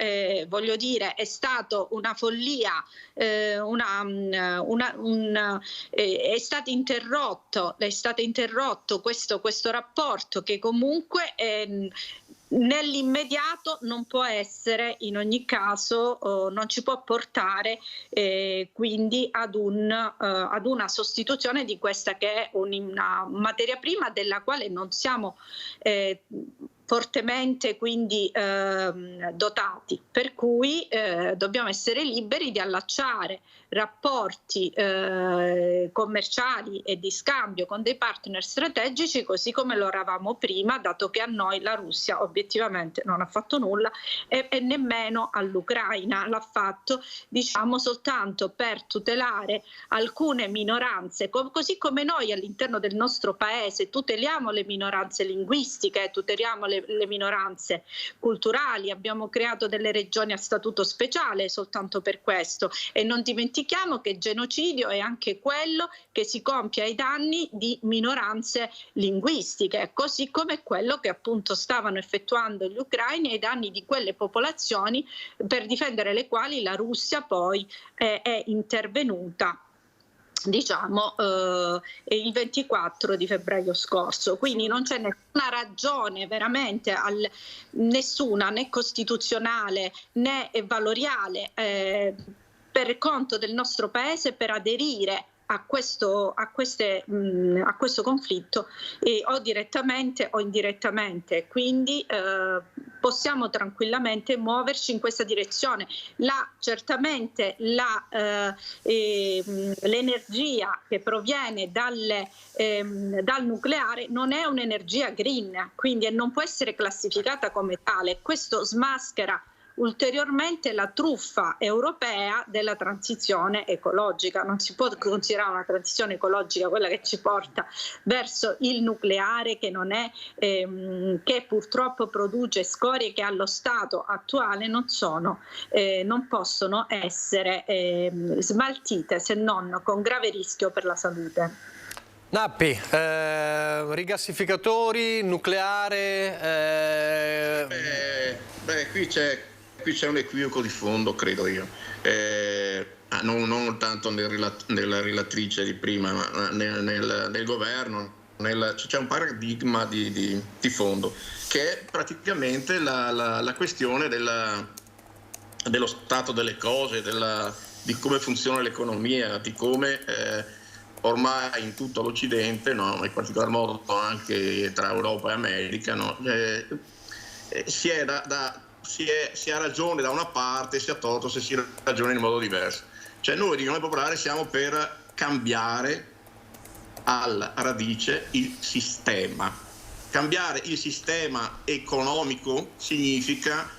voglio dire è stato una follia, è stato interrotto questo rapporto che comunque nell'immediato non può essere, in ogni caso non ci può portare quindi ad una sostituzione di questa che è una materia prima della quale non siamo fortemente quindi dotati, per cui dobbiamo essere liberi di allacciare rapporti commerciali e di scambio con dei partner strategici così come lo eravamo prima, dato che a noi la Russia obiettivamente non ha fatto nulla e nemmeno all'Ucraina l'ha fatto, diciamo, soltanto per tutelare alcune minoranze, così come noi all'interno del nostro paese tuteliamo le minoranze linguistiche, tuteliamo le minoranze culturali, abbiamo creato delle regioni a statuto speciale soltanto per questo e non dimentichiamo che genocidio è anche quello che si compie ai danni di minoranze linguistiche, così come quello che appunto stavano effettuando gli ucraini ai danni di quelle popolazioni per difendere le quali la Russia poi è intervenuta, diciamo, il 24 di febbraio scorso. Quindi non c'è nessuna ragione veramente, nessuna, né costituzionale né valoriale per conto del nostro Paese per aderire a questo conflitto o direttamente o indirettamente, quindi possiamo tranquillamente muoverci in questa direzione. Certamente l'energia che proviene dal nucleare non è un'energia green, quindi non può essere classificata come tale. Questo smaschera ulteriormente la truffa europea della transizione ecologica. Non si può considerare una transizione ecologica quella che ci porta verso il nucleare, che non è che purtroppo produce scorie che allo stato attuale non possono essere smaltite se non con grave rischio per la salute. Nappi, rigassificatori, nucleare... Qui c'è un equivoco di fondo, credo io. Non tanto nella relatrice di prima, ma nel governo. C'è un paradigma di fondo, che è praticamente la questione dello stato delle cose, di come funziona l'economia, di come ormai in tutto l'Occidente, no, in particolar modo anche tra Europa e America, no, si ha ragione da una parte, si ha torto se si ragiona in modo diverso. Cioè noi di Unione Popolare siamo per cambiare alla radice il sistema. Cambiare il sistema economico significa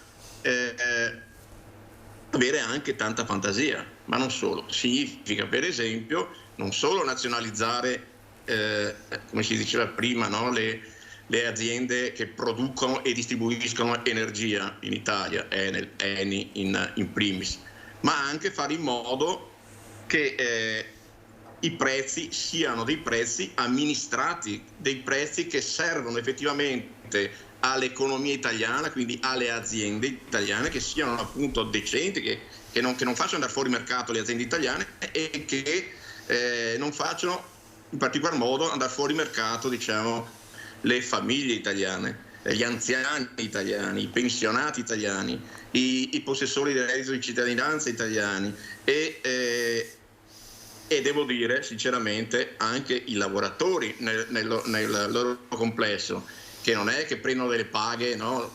avere anche tanta fantasia, ma non solo. Significa, per esempio, non solo nazionalizzare, come si diceva prima, no, le aziende che producono e distribuiscono energia in Italia, Enel, Eni in primis, ma anche fare in modo che i prezzi siano dei prezzi amministrati, dei prezzi che servono effettivamente all'economia italiana, quindi alle aziende italiane, che siano appunto decenti, che non facciano andare fuori mercato le aziende italiane e che non facciano in particolar modo andare fuori mercato, diciamo, le famiglie italiane, gli anziani italiani, i pensionati italiani, i possessori del reddito di cittadinanza italiani e devo dire sinceramente anche i lavoratori nel loro complesso, che non è che prendono delle paghe, no,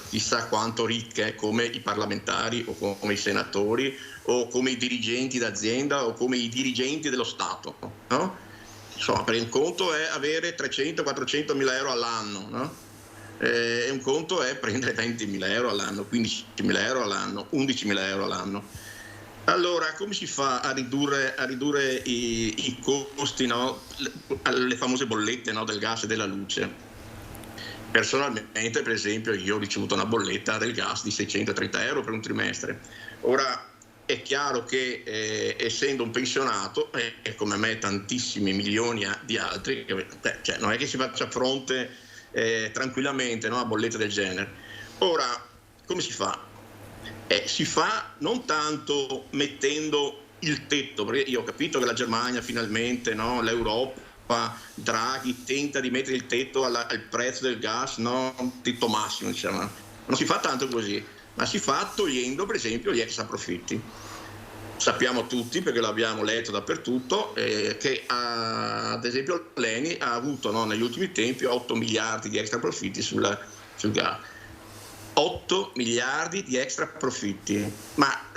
chissà quanto ricche, come i parlamentari o come i senatori o come i dirigenti d'azienda o come i dirigenti dello Stato, no? Insomma, per un conto è avere 300-400 mila euro all'anno, no? E un conto è prendere 20 mila euro all'anno, 15 mila euro all'anno, 11 mila euro all'anno. Allora, come si fa a ridurre i costi, no? Le famose bollette, no, del gas e della luce? Personalmente, per esempio, io ho ricevuto una bolletta del gas di 630 euro per un trimestre. Ora, è chiaro che essendo un pensionato, e come me tantissimi milioni di altri, cioè, non è che si faccia fronte tranquillamente, no, a bollette del genere. Ora, come si fa? Si fa non tanto mettendo il tetto, perché io ho capito che la Germania finalmente, no, l'Europa, Draghi tenta di mettere il tetto al prezzo del gas, no, un tetto massimo, diciamo. Non si fa tanto così, ma si fa togliendo per esempio gli extra profitti. Sappiamo tutti, perché l'abbiamo letto dappertutto, che ad esempio l'Eni ha avuto, no, negli ultimi tempi 8 miliardi di extra profitti sul gas. 8 miliardi di extra profitti, ma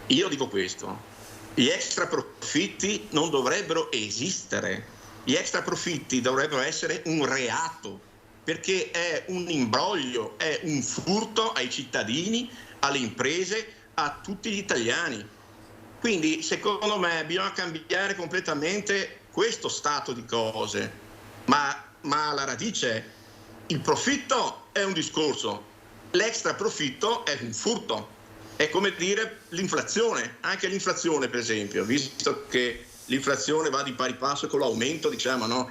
io dico questo: gli extra profitti non dovrebbero esistere, gli extra profitti dovrebbero essere un reato, perché è un imbroglio, è un furto ai cittadini, alle imprese, a tutti gli italiani. Quindi secondo me bisogna cambiare completamente questo stato di cose, ma alla radice il profitto è un discorso, l'extra profitto è un furto, è come dire l'inflazione, anche l'inflazione per esempio, visto che l'inflazione va di pari passo con l'aumento, diciamo, no,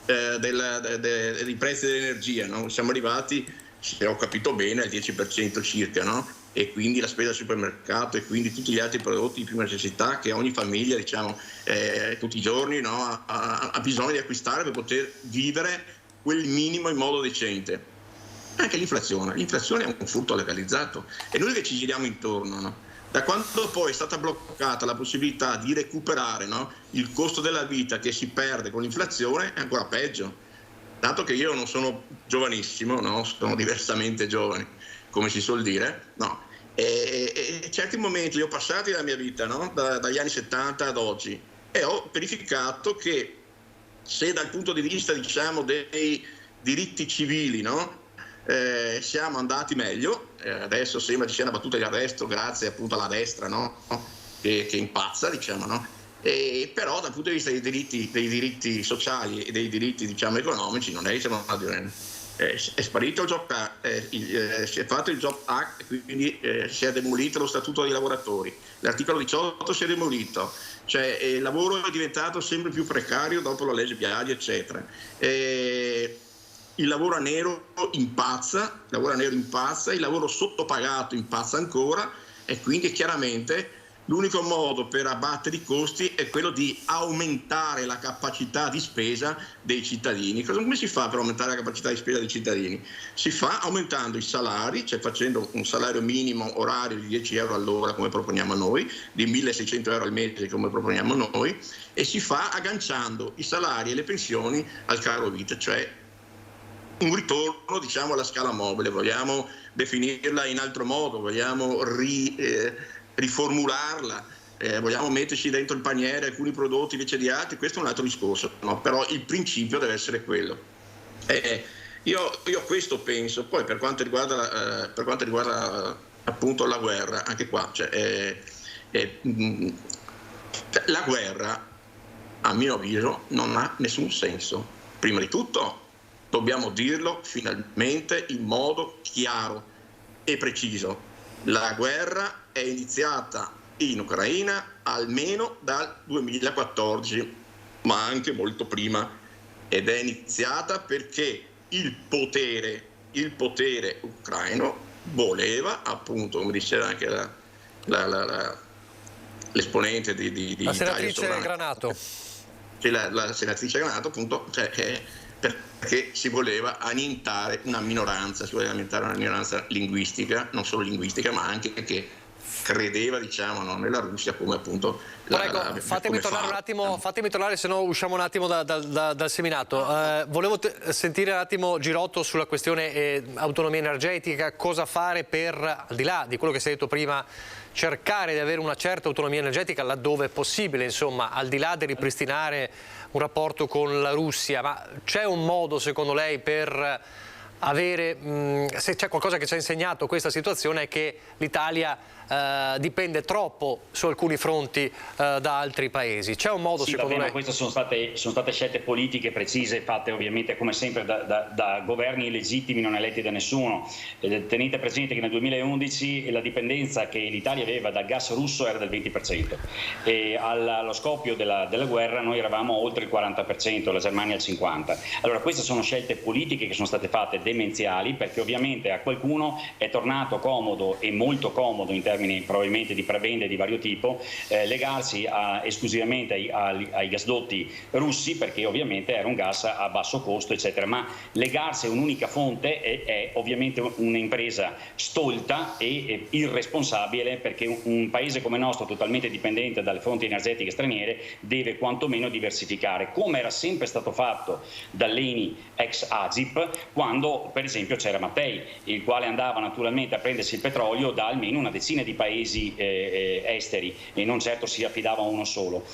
dei prezzi dell'energia, no? Siamo arrivati, se ho capito bene, al 10% circa, no? E quindi la spesa al supermercato e quindi tutti gli altri prodotti di prima necessità che ogni famiglia, diciamo, tutti i giorni, no, ha bisogno di acquistare per poter vivere quel minimo in modo decente. Anche l'inflazione è un furto legalizzato, e noi che ci giriamo intorno, no? Da quando poi è stata bloccata la possibilità di recuperare, no, il costo della vita che si perde con l'inflazione, è ancora peggio. Dato che io non sono giovanissimo, no? Sono diversamente giovane, come si suol dire, no? E certi momenti li ho passati nella mia vita, no? Dagli anni 70 ad oggi, e ho verificato che se dal punto di vista, diciamo, dei diritti civili, no, siamo andati meglio, adesso sembra ci sia una battuta di arresto grazie appunto alla destra, no, che impazza, diciamo, no? Però dal punto di vista dei diritti sociali e dei diritti, diciamo, economici non è che siamo andati bene. è sparito il Job Act, si è fatto il Job Act, quindi si è demolito lo Statuto dei lavoratori, l'articolo 18 si è demolito, cioè il lavoro è diventato sempre più precario dopo la legge Biagi, eccetera. Il lavoro a nero impazza, il lavoro sottopagato impazza ancora, e quindi chiaramente l'unico modo per abbattere i costi è quello di aumentare la capacità di spesa dei cittadini. Come si fa per aumentare la capacità di spesa dei cittadini? Si fa aumentando i salari, cioè facendo un salario minimo orario di 10 euro all'ora come proponiamo noi, di 1.600 euro al mese come proponiamo noi, e si fa agganciando i salari e le pensioni al caro vita, cioè un ritorno, diciamo, alla scala mobile. Vogliamo definirla in altro modo, vogliamo riformularla, vogliamo metterci dentro il paniere alcuni prodotti invece di altri, questo è un altro discorso, no? Però il principio deve essere quello. Io questo penso. Poi per quanto riguarda appunto la guerra, anche qua la guerra, a mio avviso, non ha nessun senso. Prima di tutto dobbiamo dirlo finalmente in modo chiaro e preciso: la guerra è iniziata in Ucraina almeno dal 2014, ma anche molto prima, ed è iniziata perché il potere ucraino voleva, appunto, come diceva anche l'esponente di la senatrice Granato. La senatrice Granato, appunto, perché si voleva annientare una minoranza, linguistica, non solo linguistica, ma anche che credeva, diciamo, no, nella Russia come appunto fatemi tornare, se no usciamo un attimo dal seminato. Volevo sentire un attimo Girotto sulla questione autonomia energetica, cosa fare per, al di là di quello che si è detto prima, cercare di avere una certa autonomia energetica laddove è possibile, insomma, al di là di ripristinare un rapporto con la Russia. Ma c'è un modo, secondo lei, per avere, se c'è qualcosa che ci ha insegnato questa situazione, è che l'Italia dipende troppo su alcuni fronti da altri paesi. C'è un modo, secondo lei? Queste sono state scelte politiche precise, fatte ovviamente come sempre da governi illegittimi, non eletti da nessuno. Tenete presente che nel 2011 la dipendenza che l'Italia aveva dal gas russo era del 20%, e allo scoppio della guerra noi eravamo oltre il 40%, la Germania il 50%. Allora queste sono scelte politiche che sono state fatte demenziali, perché ovviamente a qualcuno è tornato comodo, e molto comodo in termini probabilmente di prebende di vario tipo, legarsi esclusivamente ai gasdotti russi, perché ovviamente era un gas a basso costo, eccetera. Ma legarsi a un'unica fonte è ovviamente un'impresa stolta e irresponsabile, perché un paese come il nostro, totalmente dipendente dalle fonti energetiche straniere, deve quantomeno diversificare, come era sempre stato fatto dall'ENI ex Agip, quando per esempio c'era Mattei, il quale andava naturalmente a prendersi il petrolio da almeno una decina di paesi esteri, e non certo si affidava a uno solo.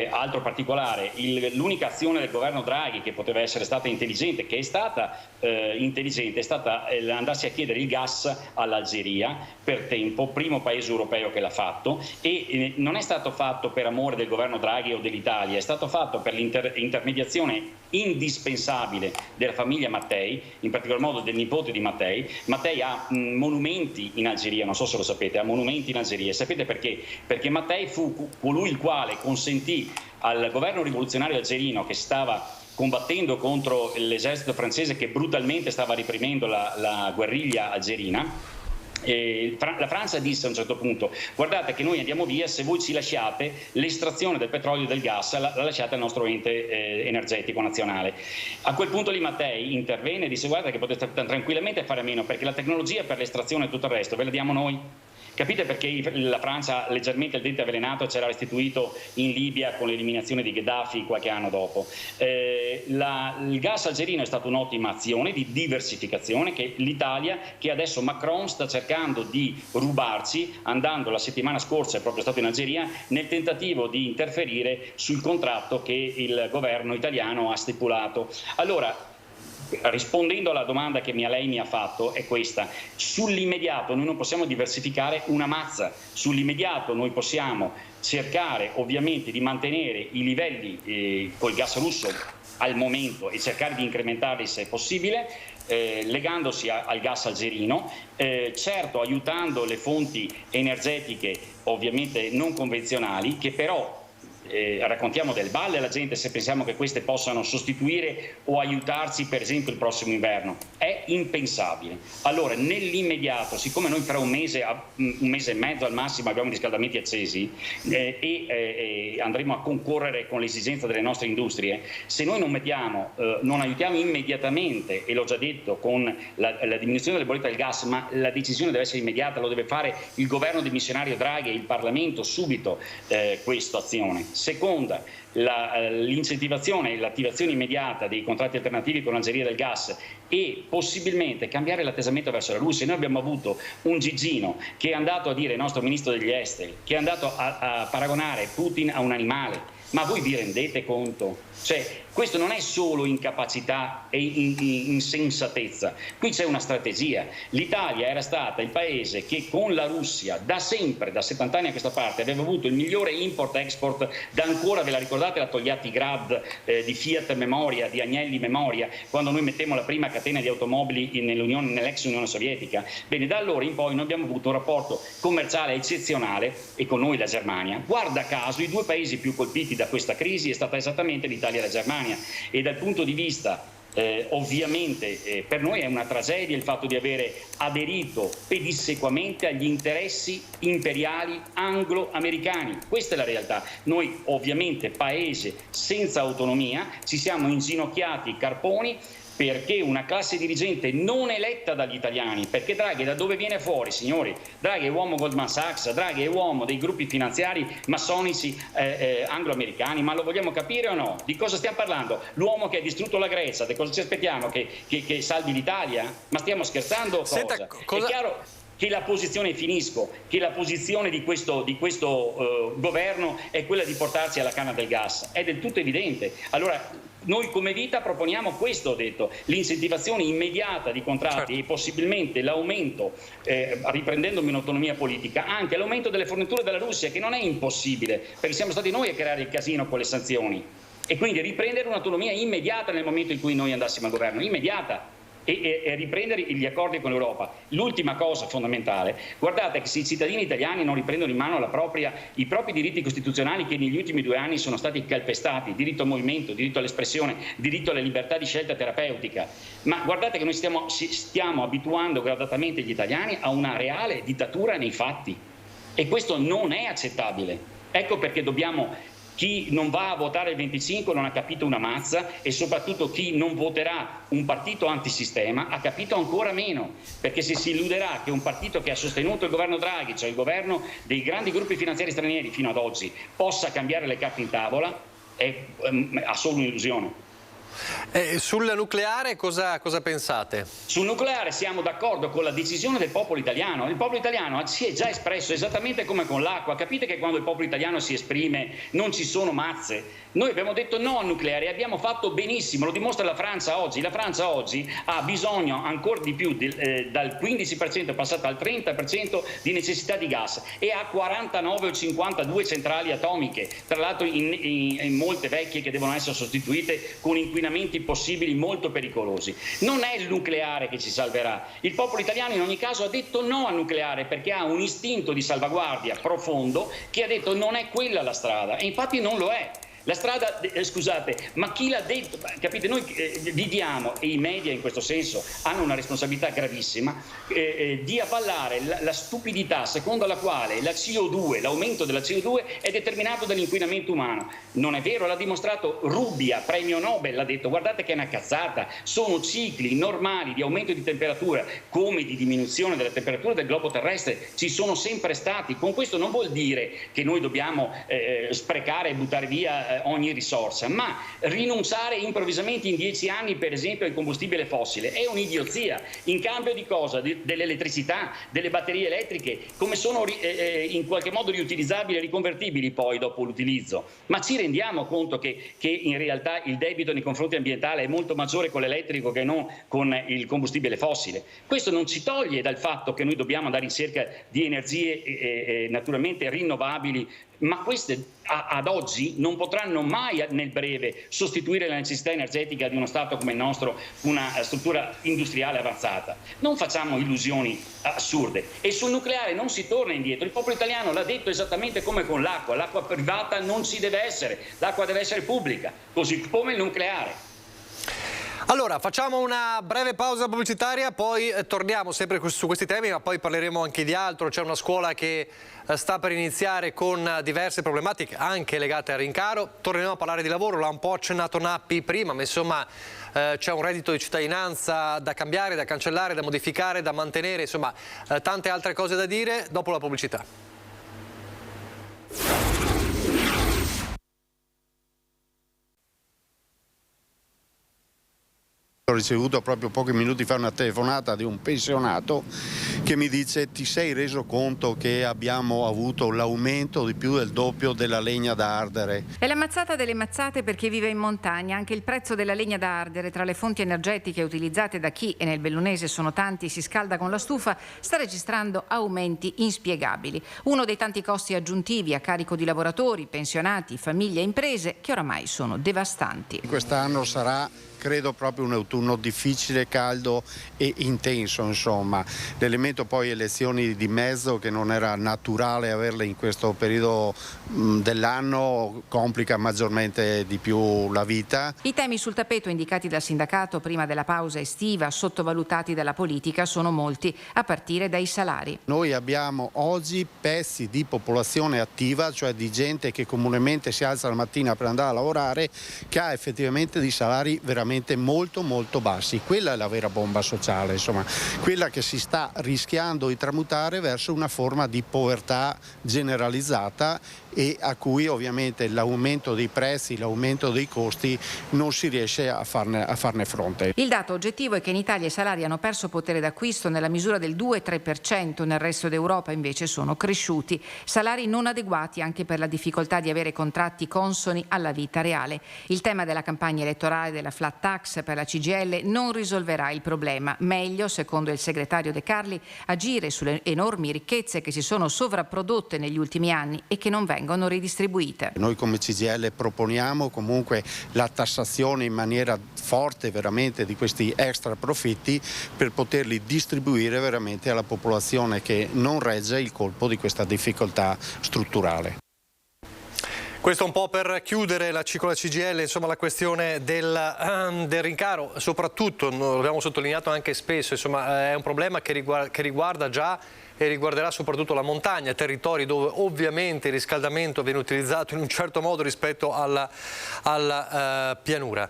Altro particolare, l'unica azione del governo Draghi che poteva essere stata intelligente, che è stata intelligente, è stata andarsi a chiedere il gas all'Algeria per tempo, primo paese europeo che l'ha fatto, e non è stato fatto per amore del governo Draghi o dell'Italia, è stato fatto per l'intermediazione indispensabile della famiglia Mattei, in particolar modo del nipote di Mattei. Mattei ha monumenti in Algeria, non so se lo sapete, ha monumenti in Algeria. Sapete perché? Perché Mattei fu colui il quale consentì al governo rivoluzionario algerino, che stava combattendo contro l'esercito francese che brutalmente stava reprimendo la guerriglia algerina, la Francia disse a un certo punto: guardate che noi andiamo via, se voi ci lasciate l'estrazione del petrolio e del gas la lasciate al nostro ente energetico nazionale. A quel punto lì Mattei intervenne e disse: guarda che potete tranquillamente fare a meno, perché la tecnologia per l'estrazione e tutto il resto ve la diamo noi. Capite perché la Francia leggermente il dente avvelenato c'era restituito in Libia con l'eliminazione di Gheddafi qualche anno dopo. Il gas algerino è stata un'ottima azione di diversificazione che l'Italia, che adesso Macron sta cercando di rubarci, andando la settimana scorsa, è proprio stato in Algeria, nel tentativo di interferire sul contratto che il governo italiano ha stipulato. Allora, rispondendo alla domanda che lei mi ha fatto, è questa: sull'immediato noi non possiamo diversificare una mazza, sull'immediato noi possiamo cercare ovviamente di mantenere i livelli col gas russo al momento e cercare di incrementarli se è possibile. legandosi al gas algerino, certo aiutando le fonti energetiche ovviamente non convenzionali, che però raccontiamo del balle alla gente se pensiamo che queste possano sostituire o aiutarci per esempio il prossimo inverno. È impensabile. Allora nell'immediato, siccome noi fra un mese e mezzo al massimo abbiamo riscaldamenti accesi e andremo a concorrere con l'esigenza delle nostre industrie, se noi non aiutiamo immediatamente, e l'ho già detto, con la diminuzione delle bollette del gas, ma la decisione deve essere immediata, lo deve fare il governo del missionario Draghi e il Parlamento subito questa azione. Seconda, l'incentivazione e l'attivazione immediata dei contratti alternativi con l'Algeria del gas e possibilmente cambiare l'atteggiamento verso la Russia. Noi abbiamo avuto un Gigino che è andato a dire al nostro ministro degli esteri, che è andato a paragonare Putin a un animale. Ma voi vi rendete conto? Cioè, questo non è solo incapacità e insensatezza, qui c'è una strategia. L'Italia era stata il paese che con la Russia da sempre, da 70 anni a questa parte, aveva avuto il migliore import-export da ancora, ve la ricordate, la Togliatti Grad di Fiat memoria, di Agnelli memoria, quando noi mettemmo la prima catena di automobili nell'ex Unione Sovietica. Bene, da allora in poi noi abbiamo avuto un rapporto commerciale eccezionale e con noi la Germania. Guarda caso, i due paesi più colpiti da questa crisi è stata esattamente l'Italia e la Germania, e dal punto di vista ovviamente per noi è una tragedia il fatto di avere aderito pedissequamente agli interessi imperiali anglo-americani. Questa è la realtà. Noi ovviamente paese senza autonomia ci siamo inginocchiati carponi perché una classe dirigente non eletta dagli italiani, perché Draghi da dove viene fuori, signori? Draghi è uomo Goldman Sachs, Draghi è uomo dei gruppi finanziari massonici anglo-americani, ma lo vogliamo capire o no? Di cosa stiamo parlando? L'uomo che ha distrutto la Grecia, di cosa ci aspettiamo? Che salvi l'Italia? Ma stiamo scherzando? Senta, cosa? È chiaro che la posizione, che la posizione di questo governo è quella di portarci alla canna del gas, è del tutto evidente. Allora noi come Vita proponiamo questo, ho detto, l'incentivazione immediata di contratti e possibilmente l'aumento, riprendendomi un'autonomia politica, anche l'aumento delle forniture dalla Russia, che non è impossibile, perché siamo stati noi a creare il casino con le sanzioni, e quindi riprendere un'autonomia immediata nel momento in cui noi andassimo al governo, immediata. E riprendere gli accordi con l'Europa. L'ultima cosa fondamentale, guardate che se i cittadini italiani non riprendono in mano i propri diritti costituzionali che negli ultimi 2 anni sono stati calpestati, diritto al movimento, diritto all'espressione, diritto alla libertà di scelta terapeutica, ma guardate che noi stiamo abituando gradatamente gli italiani a una reale dittatura nei fatti, e questo non è accettabile. Ecco perché chi non va a votare il 25 non ha capito una mazza, e soprattutto chi non voterà un partito antisistema ha capito ancora meno, perché se si illuderà che un partito che ha sostenuto il governo Draghi, cioè il governo dei grandi gruppi finanziari stranieri fino ad oggi, possa cambiare le carte in tavola, ha solo un'illusione. Sul nucleare cosa pensate? Sul nucleare siamo d'accordo con la decisione del popolo italiano. Il popolo italiano si è già espresso esattamente come con l'acqua. Capite che quando il popolo italiano si esprime non ci sono mazze. Noi abbiamo detto no al nucleare e abbiamo fatto benissimo, lo dimostra la Francia oggi. La Francia oggi ha bisogno ancora di più, dal 15% è passata al 30% di necessità di gas, e ha 49 o 52 centrali atomiche, tra l'altro in molte vecchie che devono essere sostituite con inquinamenti possibili molto pericolosi. Non è il nucleare che ci salverà. Il popolo italiano in ogni caso ha detto no al nucleare perché ha un istinto di salvaguardia profondo che ha detto non è quella la strada, e infatti non lo è. La strada, scusate, ma chi l'ha detto? Capite, noi viviamo, e i media in questo senso hanno una responsabilità gravissima, di avallare la stupidità secondo la quale la CO2, l'aumento della CO2 è determinato dall'inquinamento umano. Non è vero, l'ha dimostrato Rubbia, premio Nobel, l'ha detto, guardate che è una cazzata, sono cicli normali di aumento di temperatura come di diminuzione della temperatura del globo terrestre, ci sono sempre stati. Con questo non vuol dire che noi dobbiamo sprecare e buttare via ogni risorsa, ma rinunciare improvvisamente in 10 anni per esempio al combustibile fossile è un'idiozia. In cambio di cosa? Dell'elettricità, delle batterie elettriche, come sono in qualche modo riutilizzabili e riconvertibili poi dopo l'utilizzo. Ma ci rendiamo conto che in realtà il debito nei confronti ambientali è molto maggiore con l'elettrico che non con il combustibile fossile. Questo non ci toglie dal fatto che noi dobbiamo andare in cerca di energie naturalmente rinnovabili ma queste ad oggi non potranno mai nel breve sostituire la necessità energetica di uno Stato come il nostro, una struttura industriale avanzata. Non facciamo illusioni assurde, e sul nucleare non si torna indietro. Il popolo italiano l'ha detto esattamente come con l'acqua privata non ci deve essere, l'acqua deve essere pubblica, così come il nucleare. Allora, facciamo una breve pausa pubblicitaria, poi torniamo sempre su questi temi, ma poi parleremo anche di altro. C'è una scuola che sta per iniziare con diverse problematiche anche legate al rincaro. Torneremo a parlare di lavoro, l'ha un po' accennato Nappi prima, ma insomma c'è un reddito di cittadinanza da cambiare, da cancellare, da modificare, da mantenere, insomma tante altre cose da dire dopo la pubblicità. Ho ricevuto proprio pochi minuti fa una telefonata di un pensionato che mi dice: ti sei reso conto che abbiamo avuto l'aumento di più del doppio della legna da ardere? È la mazzata delle mazzate per chi vive in montagna. Anche il prezzo della legna da ardere, tra le fonti energetiche utilizzate da chi, e nel bellunese sono tanti, si scalda con la stufa, sta registrando aumenti inspiegabili. Uno dei tanti costi aggiuntivi a carico di lavoratori, pensionati, famiglie e imprese che oramai sono devastanti. Quest'anno sarà, credo, proprio un autunno difficile, caldo e intenso, insomma. L'elemento poi elezioni di mezzo, che non era naturale averle in questo periodo dell'anno, complica maggiormente di più la vita. I temi sul tappeto indicati dal sindacato prima della pausa estiva, sottovalutati dalla politica, sono molti, a partire dai salari. Noi abbiamo oggi pezzi di popolazione attiva, cioè di gente che comunemente si alza la mattina per andare a lavorare, che ha effettivamente dei salari veramente molto bassi. Quella è la vera bomba sociale, insomma, quella che si sta rischiando di tramutare verso una forma di povertà generalizzata, e a cui ovviamente l'aumento dei prezzi, l'aumento dei costi non si riesce a farne fronte. Il dato oggettivo è che in Italia i salari hanno perso potere d'acquisto nella misura del 2-3%, nel resto d'Europa invece sono cresciuti. Salari non adeguati anche per la difficoltà di avere contratti consoni alla vita reale. Il tema della campagna elettorale della flat tax per la CGIL non risolverà il problema. Meglio, secondo il segretario De Carli, agire sulle enormi ricchezze che si sono sovrapprodotte negli ultimi anni e che non vengono ridistribuite. Noi come CGIL proponiamo comunque la tassazione in maniera forte veramente di questi extra profitti, per poterli distribuire veramente alla popolazione che non regge il colpo di questa difficoltà strutturale. Questo un po' per chiudere la CGIL, insomma, la questione del rincaro, soprattutto, lo abbiamo sottolineato anche spesso, insomma, è un problema che riguarda già e riguarderà soprattutto la montagna, territori dove ovviamente il riscaldamento viene utilizzato in un certo modo rispetto alla pianura.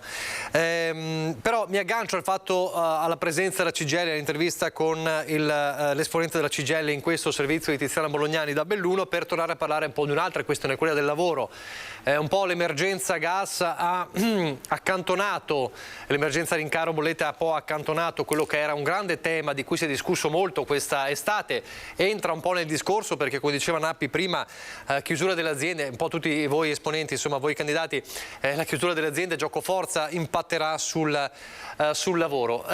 Però mi aggancio al fatto, alla presenza della CGIL, all'intervista con l'esponente della CGIL in questo servizio di Tiziana Bolognani da Belluno, per tornare a parlare un po' di un'altra questione, quella del lavoro. Un po' l'emergenza gas ha accantonato, l'emergenza rincaro bollette ha un po' accantonato quello che era un grande tema di cui si è discusso molto questa estate. Entra un po' nel discorso perché, come diceva Nappi prima, chiusura delle aziende, un po' tutti voi esponenti, insomma voi candidati, la chiusura delle aziende giocoforza impatterà sul lavoro.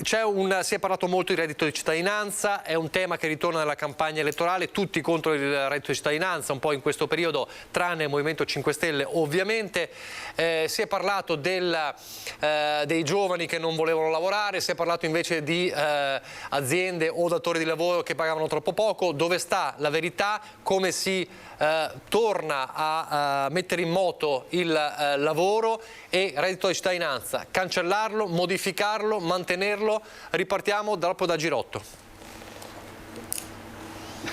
Si è parlato molto di reddito di cittadinanza, è un tema che ritorna nella campagna elettorale, tutti contro il reddito di cittadinanza un po' in questo periodo, tranne il Movimento 5 Stelle ovviamente. Si è parlato dei giovani che non volevano lavorare, si è parlato invece di aziende o datori di lavoro che pagavano troppo poco. Dove sta la verità? Come si torna a mettere in moto il lavoro e reddito di cittadinanza? Cancellarlo, modificarlo, mantenerlo? Ripartiamo dopo da Girotto.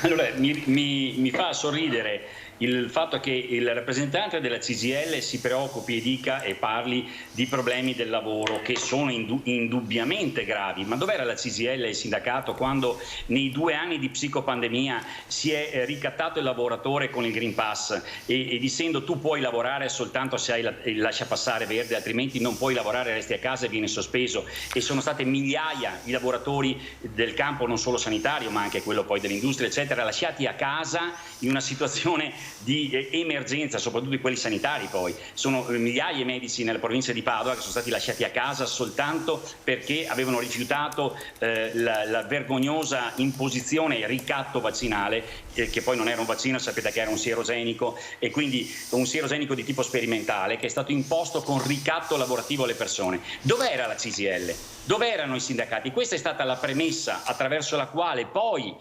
Allora, mi fa sorridere il fatto che il rappresentante della CGIL si preoccupi e dica e parli di problemi del lavoro che sono indubbiamente gravi. Ma dov'era la CGIL e il sindacato quando nei 2 anni di psicopandemia si è ricattato il lavoratore con il Green Pass e dicendo tu puoi lavorare soltanto se hai il lasciapassare verde, altrimenti non puoi lavorare, resti a casa e viene sospeso, e sono state migliaia i lavoratori del campo non solo sanitario ma anche quello poi dell'industria eccetera, lasciati a casa in una situazione di emergenza, soprattutto di quelli sanitari. Poi sono migliaia i medici nella provincia di Padova che sono stati lasciati a casa soltanto perché avevano rifiutato la vergognosa imposizione e ricatto vaccinale, che poi non era un vaccino, sapete che era un sierogenico, e quindi un sierogenico di tipo sperimentale che è stato imposto con ricatto lavorativo alle persone. Dov'era la CGIL? Dove erano i sindacati? Questa è stata la premessa attraverso la quale poi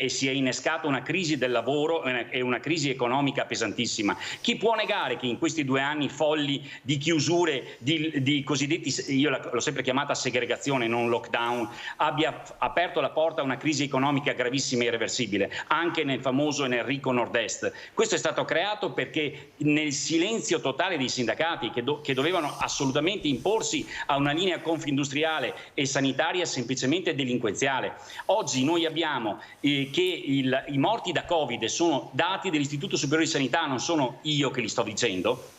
si è innescata una crisi del lavoro e una crisi economica pesantissima. Chi può negare che in questi 2 anni folli di chiusure, di cosiddetti, io l'ho sempre chiamata segregazione, non lockdown, abbia aperto la porta a una crisi economica gravissima e irreversibile, anche nel famoso e nel ricco nord-est. Questo è stato creato perché nel silenzio totale dei sindacati che dovevano assolutamente imporsi a una linea confindustriale e sanitaria semplicemente delinquenziale. Oggi noi abbiamo che i morti da Covid sono dati dell'Istituto Superiore di Sanità, non sono io che li sto dicendo.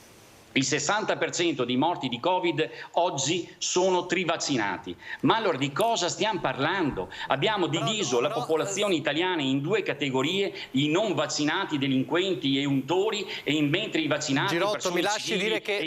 Il 60% dei morti di Covid oggi sono trivaccinati. Ma allora di cosa stiamo parlando? Abbiamo diviso la popolazione italiana in 2 categorie, i non vaccinati, delinquenti e untori, e mentre i vaccinati... Girotto, mi lasci dire che...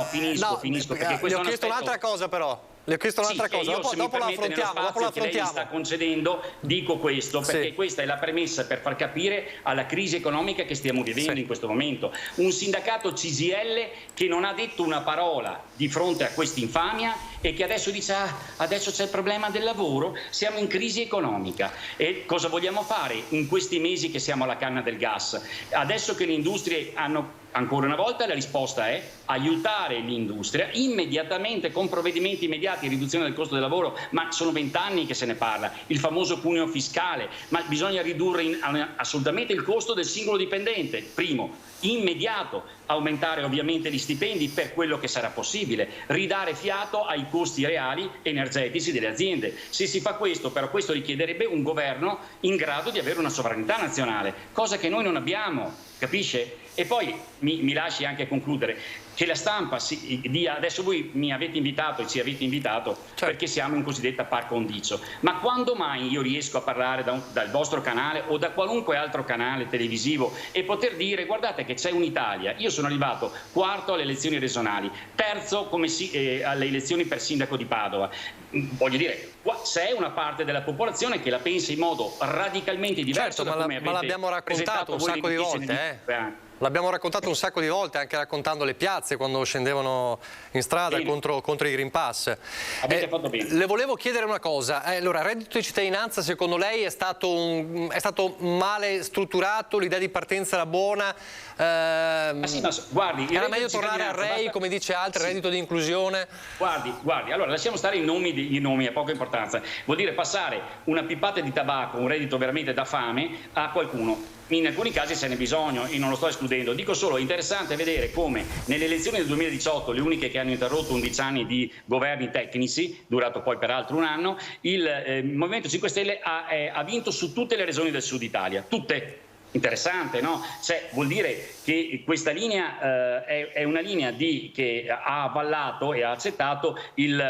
Finisco, perché questo le ho chiesto un'altra cosa però. Le ho chiesto un'altra cosa, dopo la affrontiamo. Che lei sta concedendo, dico questo, perché questa è la premessa per far capire alla crisi economica che stiamo vivendo in questo momento. Un sindacato CGIL che non ha detto una parola di fronte a questa infamia e che adesso dice adesso c'è il problema del lavoro, siamo in crisi economica. E cosa vogliamo fare in questi mesi che siamo alla canna del gas? Adesso che le industrie hanno... Ancora una volta la risposta è aiutare l'industria immediatamente con provvedimenti immediati, riduzione del costo del lavoro, ma sono 20 anni che se ne parla, il famoso cuneo fiscale, ma bisogna ridurre assolutamente il costo del singolo dipendente, primo, immediato, aumentare ovviamente gli stipendi per quello che sarà possibile, ridare fiato ai costi reali energetici delle aziende. Se si fa questo, però questo richiederebbe un governo in grado di avere una sovranità nazionale, cosa che noi non abbiamo, capisce? E poi mi lasci anche concludere che la stampa dia, adesso voi mi avete invitato e ci avete invitato perché siamo in cosiddetta par condicio, ma quando mai io riesco a parlare dal vostro canale o da qualunque altro canale televisivo e poter dire guardate che c'è un'Italia, io sono arrivato quarto alle elezioni regionali, terzo alle elezioni per sindaco di Padova, voglio dire c'è una parte della popolazione che la pensa in modo radicalmente diverso da come avete l'abbiamo raccontato un sacco di volte, L'abbiamo raccontato un sacco di volte, anche raccontando le piazze quando scendevano in strada contro i Green Pass. Avete fatto bene. Le volevo chiedere una cosa, allora, il reddito di cittadinanza secondo lei è stato male strutturato, l'idea di partenza era buona? Guardi, era meglio tornare al REI, come dice altri, reddito di inclusione? Guardi, allora lasciamo stare i nomi, ha poca importanza. Vuol dire passare una pippata di tabacco, un reddito veramente da fame, a qualcuno. In alcuni casi ce n'è bisogno, io non lo sto escludendo, dico solo è interessante vedere come nelle elezioni del 2018, le uniche che hanno interrotto 11 anni di governi tecnici, durato poi peraltro un anno, il Movimento 5 Stelle ha vinto su tutte le regioni del sud Italia, tutte. Interessante, no? Cioè, vuol dire che questa linea è una linea che ha avallato e ha accettato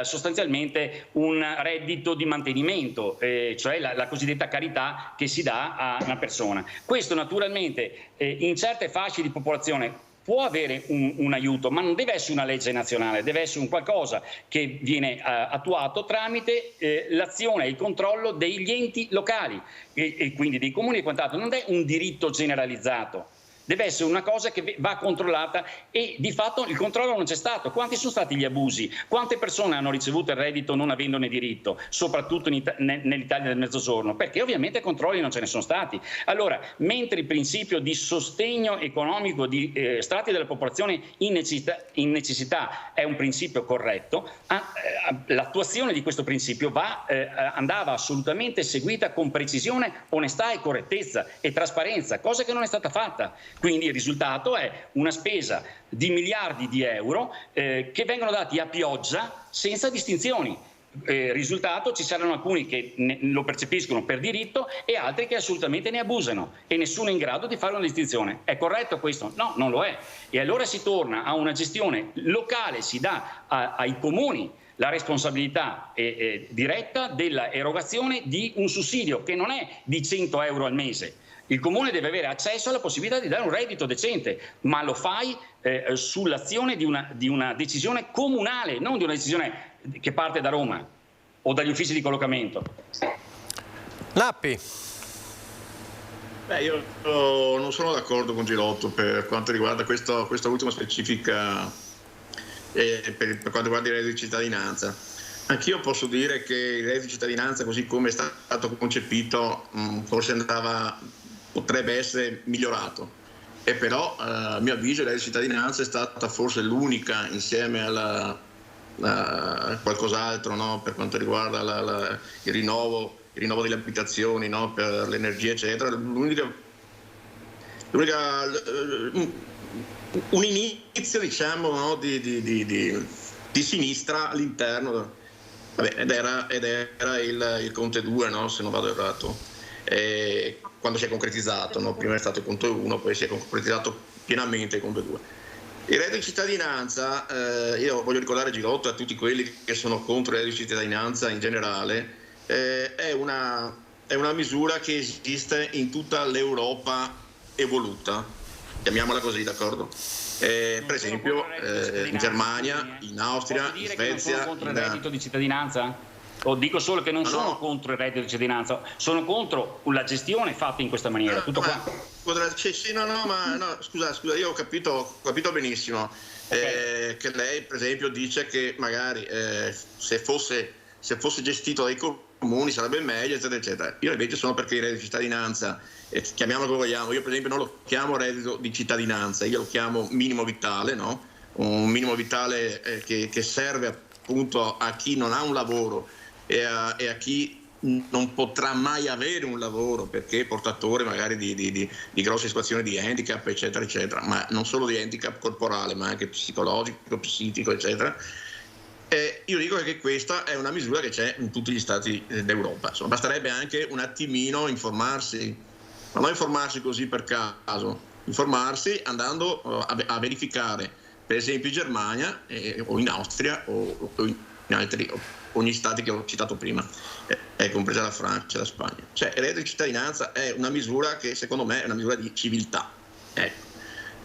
sostanzialmente un reddito di mantenimento, cioè la cosiddetta carità che si dà a una persona. Questo naturalmente in certe fasce di popolazione può avere un aiuto, ma non deve essere una legge nazionale, deve essere un qualcosa che viene attuato tramite l'azione e il controllo degli enti locali e quindi dei comuni e quant'altro. Non è un diritto generalizzato. Deve essere una cosa che va controllata e di fatto il controllo non c'è stato. Quanti sono stati gli abusi? Quante persone hanno ricevuto il reddito non avendone diritto, soprattutto nell'Italia del Mezzogiorno? Perché ovviamente controlli non ce ne sono stati. Allora, mentre il principio di sostegno economico di strati della popolazione in necessità è un principio corretto, l'attuazione di questo principio andava assolutamente seguita con precisione, onestà e correttezza e trasparenza, cosa che non è stata fatta. Quindi il risultato è una spesa di miliardi di euro che vengono dati a pioggia senza distinzioni. Risultato, ci saranno alcuni che lo percepiscono per diritto e altri che assolutamente ne abusano e nessuno è in grado di fare una distinzione. È corretto questo? No, non lo è. E allora si torna a una gestione locale, si dà ai comuni la responsabilità diretta della erogazione di un sussidio che non è di 100 euro al mese. Il Comune deve avere accesso alla possibilità di dare un reddito decente, ma lo fai sull'azione di una decisione comunale, non di una decisione che parte da Roma o dagli uffici di collocamento. Nappi. Io non sono d'accordo con Girotto per quanto riguarda questa ultima specifica per quanto riguarda il reddito di cittadinanza. Anch'io posso dire che il reddito di cittadinanza, così come è stato concepito, forse potrebbe essere migliorato. E però, a mio avviso, il reddito di cittadinanza è stata forse l'unica, insieme a qualcos'altro, no? Per quanto riguarda il rinnovo delle abitazioni, no? Per l'energia, eccetera, un inizio, diciamo, no? di sinistra all'interno, ed era il Conte 2, no? Se non vado errato, quando si è concretizzato, no? Prima è stato il Conte 1, poi si è concretizzato pienamente il Conte 2. Il reddito di cittadinanza, io voglio ricordare Girotto e a tutti quelli che sono contro il reddito di cittadinanza in generale, è una misura che esiste in tutta l'Europa evoluta, chiamiamola così, d'accordo? Per esempio in Germania, in Austria, in Svezia. Sono contro il reddito di cittadinanza? O dico solo che non sono contro il reddito di cittadinanza, sono contro la gestione fatta in questa maniera. Tutto qua. Scusa, io ho capito benissimo. Okay. Che lei, per esempio, dice che magari se fosse gestito dai comuni sarebbe meglio, eccetera, eccetera. Io invece sono perché il reddito di cittadinanza, chiamiamolo come vogliamo, io per esempio non lo chiamo reddito di cittadinanza, io lo chiamo minimo vitale, no? Un minimo vitale che serve appunto a chi non ha un lavoro e a chi non potrà mai avere un lavoro perché è portatore magari di grosse situazioni di handicap, eccetera, eccetera, ma non solo di handicap corporale, ma anche psicologico, psichico, eccetera. Io dico che questa è una misura che c'è in tutti gli stati d'Europa. Insomma, basterebbe anche un attimino informarsi, ma non informarsi così per caso, informarsi andando a verificare, per esempio in Germania o in Austria o in altri, ogni stati che ho citato prima, compresa la Francia e la Spagna. Cioè, il reddito di cittadinanza è una misura che secondo me è una misura di civiltà.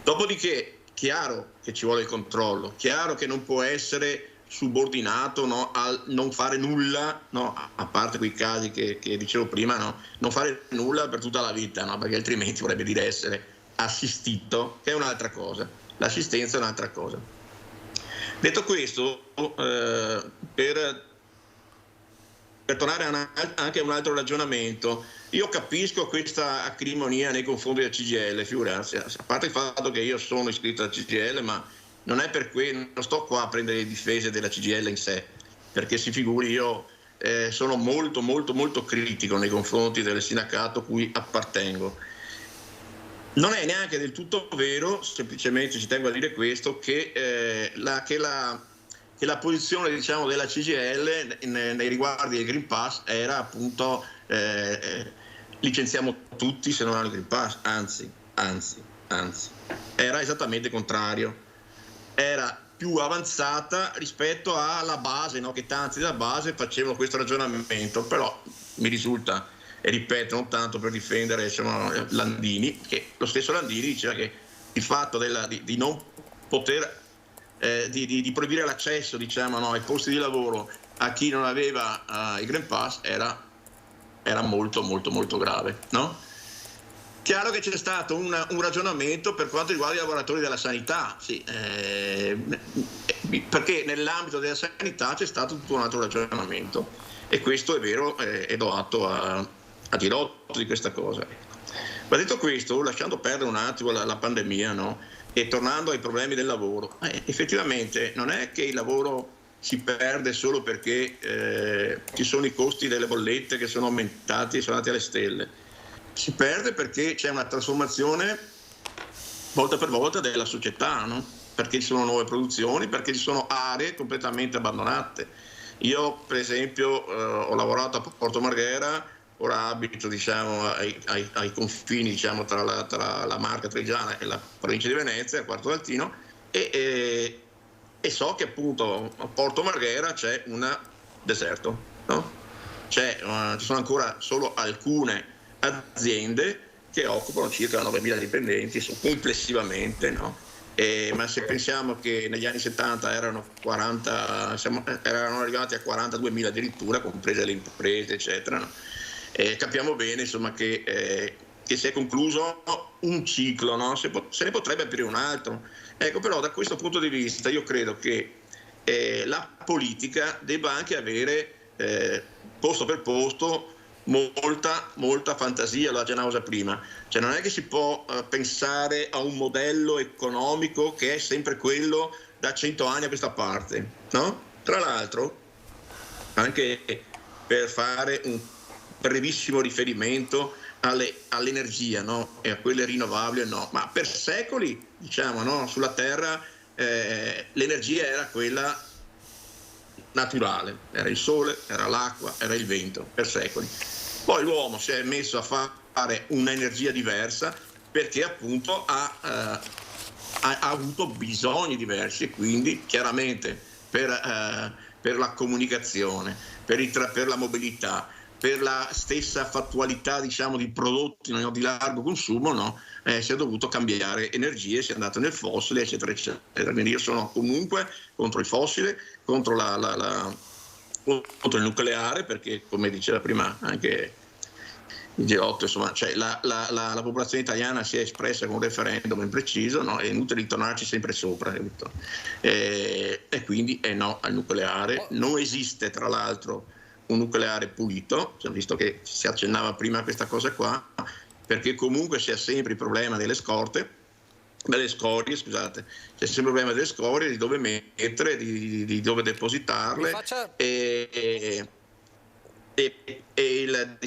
Dopodiché, chiaro che ci vuole il controllo, chiaro che non può essere subordinato, no, al non fare nulla, no, a parte quei casi che dicevo prima, no, non fare nulla per tutta la vita, no, perché altrimenti vorrebbe dire essere assistito, che è un'altra cosa. L'assistenza è un'altra cosa. Detto questo, per tornare anche a un altro ragionamento, io capisco questa acrimonia nei confronti della CGIL, figurarsi, a parte il fatto che io sono iscritto alla CGIL, ma non è per cui non sto qua a prendere le difese della CGIL in sé, perché si figuri, io sono molto molto molto critico nei confronti del sindacato cui appartengo. Non è neanche del tutto vero, semplicemente ci tengo a dire questo, che la posizione, diciamo, della CGIL nei riguardi del Green Pass era appunto licenziamo tutti se non hanno il Green Pass, anzi, era esattamente il contrario. Era più avanzata rispetto alla base, no? Che tanti della base facevano questo ragionamento, però mi risulta, e ripeto, non tanto per difendere, diciamo, Landini, che lo stesso Landini diceva che il fatto di non poter di proibire l'accesso, diciamo, no, ai posti di lavoro a chi non aveva il Green Pass era molto molto molto grave, no? Chiaro che c'è stato un ragionamento per quanto riguarda i lavoratori della sanità, sì, perché nell'ambito della sanità c'è stato tutto un altro ragionamento, e questo è vero, e do atto a Girotto di questa cosa. Ma detto questo, lasciando perdere un attimo la pandemia, no? E tornando ai problemi del lavoro, effettivamente non è che il lavoro si perde solo perché ci sono i costi delle bollette che sono aumentati e sono andati alle stelle. Si perde perché c'è una trasformazione volta per volta della società, no? Perché ci sono nuove produzioni, perché ci sono aree completamente abbandonate. Io, per esempio, ho lavorato a Porto Marghera, ora abito, diciamo, ai confini, diciamo, tra la Marca Trevigiana e la provincia di Venezia, al Quarto d'Altino, e e so che appunto a Porto Marghera c'è un deserto, no? Ci sono ancora solo alcune aziende che occupano circa 9.000 dipendenti complessivamente, no? Ma se pensiamo che negli anni 70 erano arrivati a 42.000 addirittura, comprese le imprese, eccetera, no? Capiamo bene, insomma, che si è concluso un ciclo, no? Se ne potrebbe aprire un altro. Ecco, però da questo punto di vista io credo che la politica debba anche avere posto per posto molta fantasia, lo accennavo prima. Cioè non è che si può pensare a un modello economico che è sempre quello da 100 anni a questa parte, no? Tra l'altro, anche per fare un brevissimo riferimento all'energia, no? E a quelle rinnovabili, no? Ma per secoli, diciamo, no? Sulla Terra l'energia era quella naturale, era il sole, era l'acqua, era il vento, per secoli. Poi l'uomo si è messo a fare un'energia diversa perché appunto ha avuto bisogni diversi, e quindi chiaramente per la comunicazione, per la mobilità, per la stessa fattualità, diciamo, di prodotti, no, di largo consumo, no? Si è dovuto cambiare energie, si è andato nel fossile, eccetera, eccetera. Quindi io sono comunque contro il fossile, contro contro il nucleare, perché come diceva prima anche il G8, insomma, cioè la popolazione italiana si è espressa con un referendum impreciso, no? È inutile ritornarci sempre sopra, e quindi è no al nucleare. Non esiste tra l'altro un nucleare pulito, visto che si accennava prima a questa cosa qua, perché comunque c'è sempre il problema delle scorie, scusate, c'è sempre il problema delle scorie, di dove mettere, di dove depositarle, e il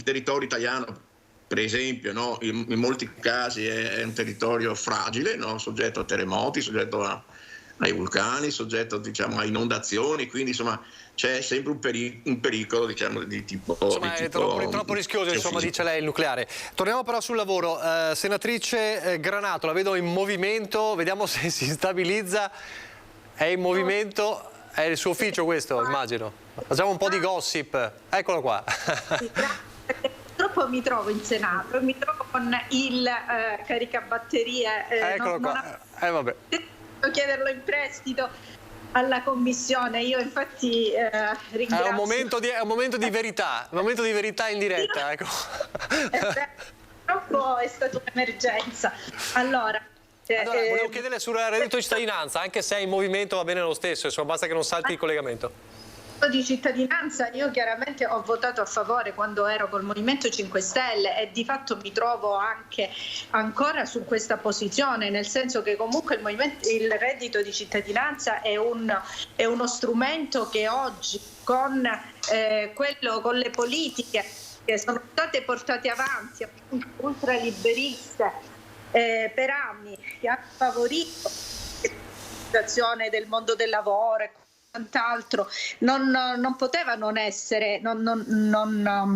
territorio italiano, per esempio, no, in molti casi è un territorio fragile, no, soggetto a terremoti, soggetto ai vulcani, soggetto, diciamo, a inondazioni, quindi insomma c'è sempre un pericolo, diciamo, di tipo... Insomma, è troppo rischioso, insomma, dice lei, il nucleare. Torniamo però sul lavoro. Senatrice Granato, la vedo in movimento, vediamo se si stabilizza. È in movimento, è il suo ufficio questo, immagino. Facciamo un po' di gossip. Eccolo qua. Purtroppo mi trovo in Senato, mi trovo con il caricabatterie. Eccolo qua. Vabbè. Devo chiederlo in prestito alla Commissione. Io infatti ringrazio. È un momento di verità, in diretta. Ecco. Purtroppo è stata un'emergenza. Allora, volevo chiederle sul reddito di cittadinanza, anche se è in movimento va bene lo stesso, insomma, basta che non salti il collegamento. Di cittadinanza io chiaramente ho votato a favore quando ero col Movimento 5 Stelle e di fatto mi trovo anche ancora su questa posizione, nel senso che comunque il reddito di cittadinanza è uno strumento che oggi con le politiche che sono state portate avanti, appunto ultraliberiste, per anni, che hanno favorito la situazione del mondo del lavoro e quant'altro, non poteva non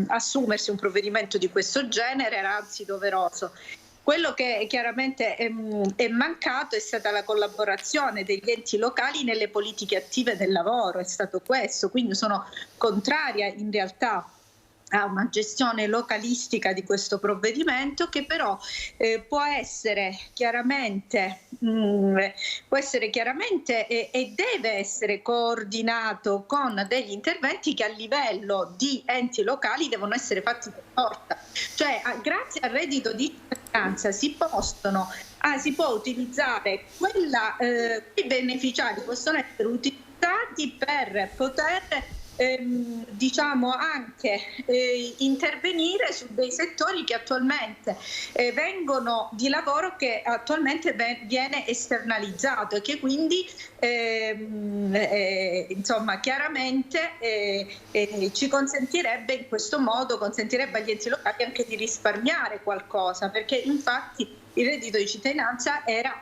assumersi un provvedimento di questo genere, era anzi doveroso. Quello che chiaramente è mancato è stata la collaborazione degli enti locali nelle politiche attive del lavoro, è stato questo, quindi sono contraria in realtà a una gestione localistica di questo provvedimento, che però può essere chiaramente e deve essere coordinato con degli interventi che a livello di enti locali devono essere fatti per forza. Cioè, grazie al reddito di cittadinanza si può utilizzare quei beneficiari possono essere utilizzati per poter diciamo anche intervenire su dei settori che attualmente vengono di lavoro che attualmente viene esternalizzato e che quindi insomma chiaramente ci consentirebbe, in questo modo consentirebbe agli enti locali anche di risparmiare qualcosa, perché infatti il reddito di cittadinanza era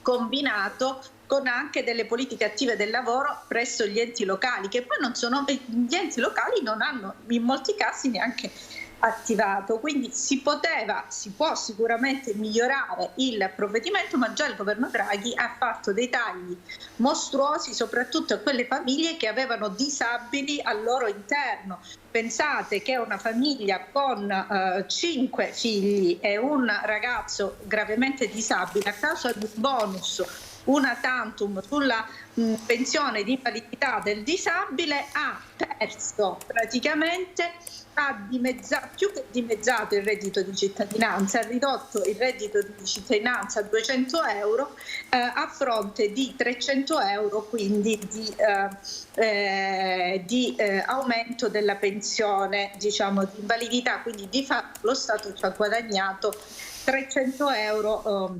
combinato con anche delle politiche attive del lavoro presso gli enti locali, che poi gli enti locali non hanno in molti casi neanche attivato, quindi si può sicuramente migliorare il provvedimento, ma già il governo Draghi ha fatto dei tagli mostruosi soprattutto a quelle famiglie che avevano disabili al loro interno. Pensate che una famiglia con 5 figli e un ragazzo gravemente disabile, a causa di un bonus una tantum sulla pensione di invalidità del disabile, ha perso praticamente, più che dimezzato il reddito di cittadinanza, ha ridotto il reddito di cittadinanza a 200 euro a fronte di 300 euro, quindi di aumento della pensione, diciamo, di invalidità, quindi di fatto lo Stato ci ha guadagnato 300 euro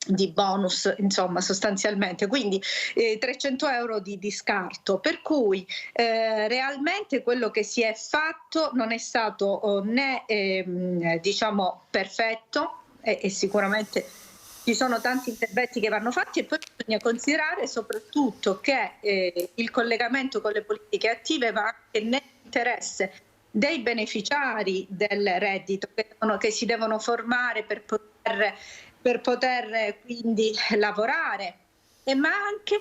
di bonus, insomma, sostanzialmente, quindi 300 euro di scarto, per cui realmente quello che si è fatto non è stato né diciamo perfetto, e sicuramente ci sono tanti interventi che vanno fatti, e poi bisogna considerare soprattutto che il collegamento con le politiche attive va anche nell'interesse dei beneficiari del reddito, che si devono formare per poter quindi lavorare, ma anche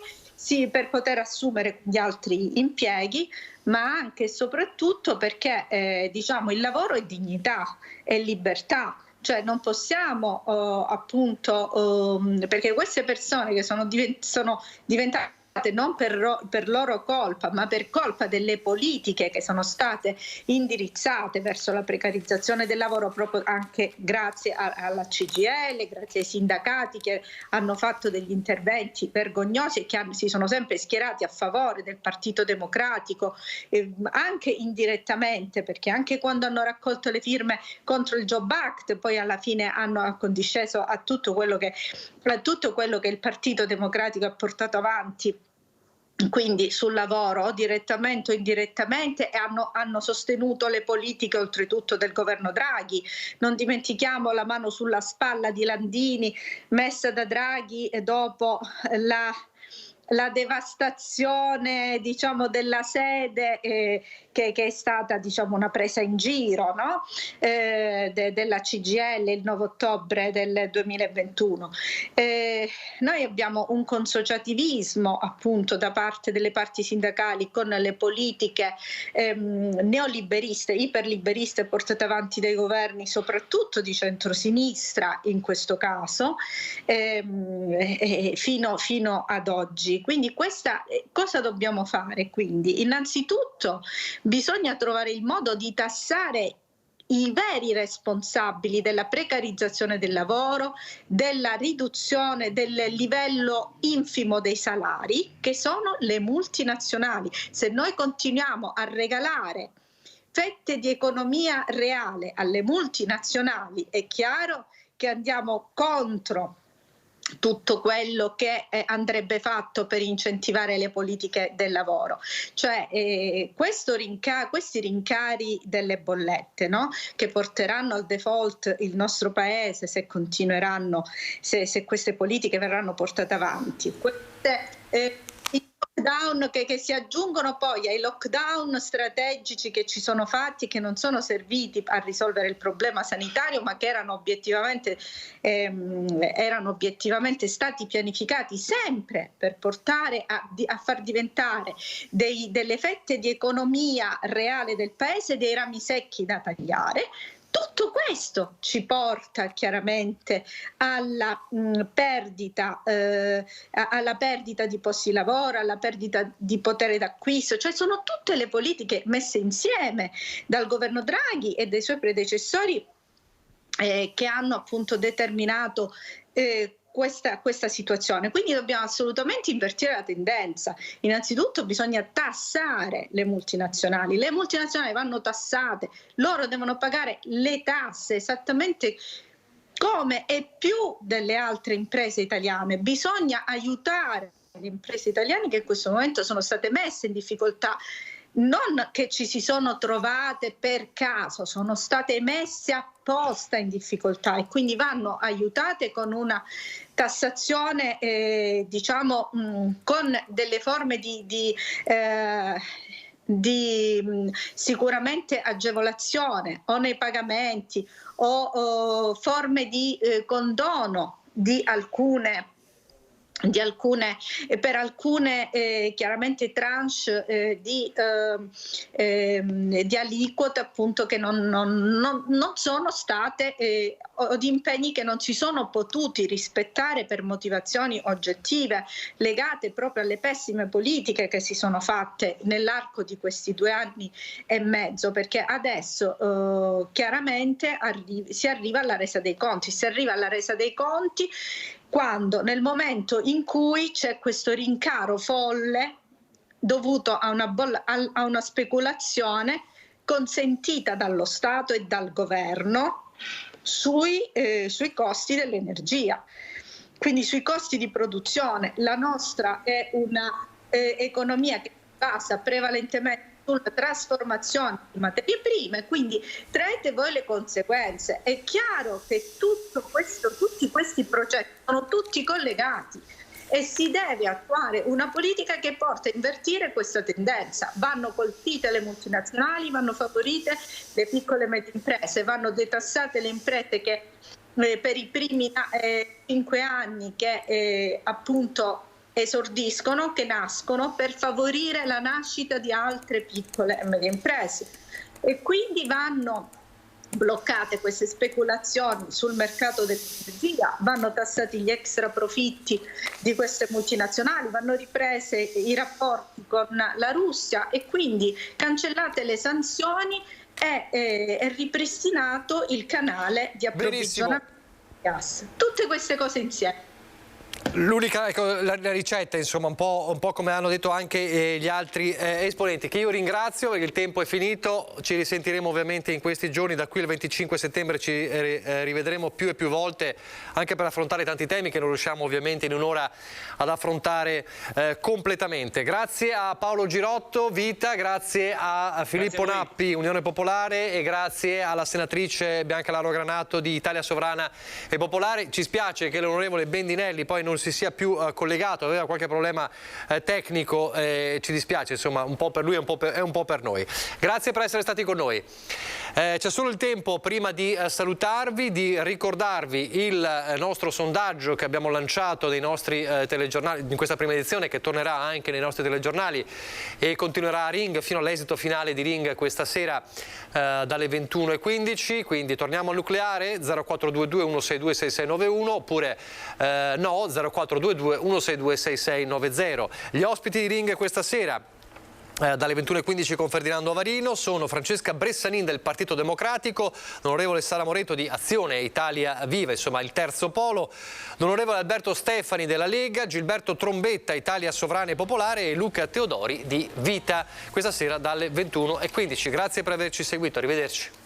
per poter assumere gli altri impieghi, ma anche e soprattutto perché diciamo, il lavoro è dignità, è libertà. Cioè non possiamo perché queste persone che sono diventate non per loro colpa, ma per colpa delle politiche che sono state indirizzate verso la precarizzazione del lavoro, proprio anche grazie alla CGIL, grazie ai sindacati che hanno fatto degli interventi vergognosi e che si sono sempre schierati a favore del Partito Democratico, anche indirettamente, perché anche quando hanno raccolto le firme contro il Job Act, poi alla fine hanno accondisceso a tutto quello che il Partito Democratico ha portato avanti, quindi sul lavoro, direttamente o indirettamente, e hanno sostenuto le politiche oltretutto del governo Draghi. Non dimentichiamo la mano sulla spalla di Landini messa da Draghi dopo la devastazione, diciamo, della sede che è stata, diciamo, una presa in giro, no? Della CGIL il 9 ottobre del 2021. Noi abbiamo un consociativismo appunto da parte delle parti sindacali con le politiche neoliberiste, iperliberiste portate avanti dai governi soprattutto di centrosinistra in questo caso, fino ad oggi. Quindi cosa dobbiamo fare? Quindi innanzitutto bisogna trovare il modo di tassare i veri responsabili della precarizzazione del lavoro, della riduzione del livello infimo dei salari, che sono le multinazionali. Se noi continuiamo a regalare fette di economia reale alle multinazionali, è chiaro che andiamo contro tutto quello che andrebbe fatto per incentivare le politiche del lavoro. Cioè questi rincari delle bollette, no? Che porteranno al default il nostro paese se continueranno, se queste politiche verranno portate avanti. Lockdown che si aggiungono poi ai lockdown strategici che ci sono fatti, che non sono serviti a risolvere il problema sanitario, ma che erano obiettivamente stati pianificati sempre per portare a far diventare delle fette di economia reale del paese dei rami secchi da tagliare. Tutto questo ci porta chiaramente alla perdita di posti di lavoro, alla perdita di potere d'acquisto, cioè sono tutte le politiche messe insieme dal governo Draghi e dai suoi predecessori che hanno appunto determinato questa situazione. Quindi dobbiamo assolutamente invertire la tendenza. Innanzitutto bisogna tassare le multinazionali vanno tassate, loro devono pagare le tasse esattamente come e più delle altre imprese italiane. Bisogna aiutare le imprese italiane che in questo momento sono state messe in difficoltà, non che ci si sono trovate per caso, sono state messe apposta in difficoltà e quindi vanno aiutate con una tassazione diciamo con delle forme di sicuramente agevolazione o nei pagamenti o forme di condono per alcune chiaramente tranche di aliquote appunto che non sono state o di impegni che non si sono potuti rispettare per motivazioni oggettive legate proprio alle pessime politiche che si sono fatte nell'arco di questi 2 anni e mezzo, perché adesso chiaramente si arriva alla resa dei conti, quando nel momento in cui c'è questo rincaro folle dovuto a una speculazione consentita dallo Stato e dal governo sui costi dell'energia, quindi sui costi di produzione. La nostra è una economia che si basa prevalentemente sulla trasformazione di materie prime, quindi traete voi le conseguenze. È chiaro che tutti questi progetti sono tutti collegati e si deve attuare una politica che porta a invertire questa tendenza. Vanno colpite le multinazionali, vanno favorite le piccole e medie imprese, vanno detassate le imprese che per i primi 5 anni che appunto esordiscono, che nascono per favorire la nascita di altre piccole e medie imprese, e quindi vanno bloccate queste speculazioni sul mercato dell'energia, vanno tassati gli extra profitti di queste multinazionali, vanno riprese i rapporti con la Russia e quindi cancellate le sanzioni e ripristinato il canale di approvvigionamento di gas. Tutte queste cose insieme. L'unica, la ricetta, insomma, un po' come hanno detto anche gli altri esponenti, che io ringrazio perché il tempo è finito. Ci risentiremo ovviamente in questi giorni, da qui al 25 settembre ci rivedremo più e più volte anche per affrontare tanti temi che non riusciamo ovviamente in un'ora ad affrontare completamente. Grazie a Paolo Girotto, Vita, grazie a Filippo Nappi, Unione Popolare, e grazie alla senatrice Bianca Lauro Granato di Italia Sovrana e Popolare. Ci spiace che l'onorevole Bendinelli poi non si sia più collegato, aveva qualche problema tecnico, ci dispiace, insomma, un po' per lui e un po' per noi. Grazie per essere stati con noi. C'è solo il tempo, prima di salutarvi, di ricordarvi il nostro sondaggio che abbiamo lanciato nei nostri telegiornali in questa prima edizione, che tornerà anche nei nostri telegiornali e continuerà a Ring fino all'esito finale di Ring questa sera dalle 21:15. Quindi torniamo al nucleare, 0422 162 6691 oppure no, 0422 162 6690. Gli ospiti di Ring questa sera dalle 21:15 con Ferdinando Avarino sono Francesca Bressanin del Partito Democratico, l'onorevole Sara Moretto di Azione Italia Viva, insomma il terzo polo, l'onorevole Alberto Stefani della Lega, Gilberto Trombetta Italia Sovrana e Popolare e Luca Teodori di Vita, questa sera dalle 21:15. Grazie per averci seguito, arrivederci.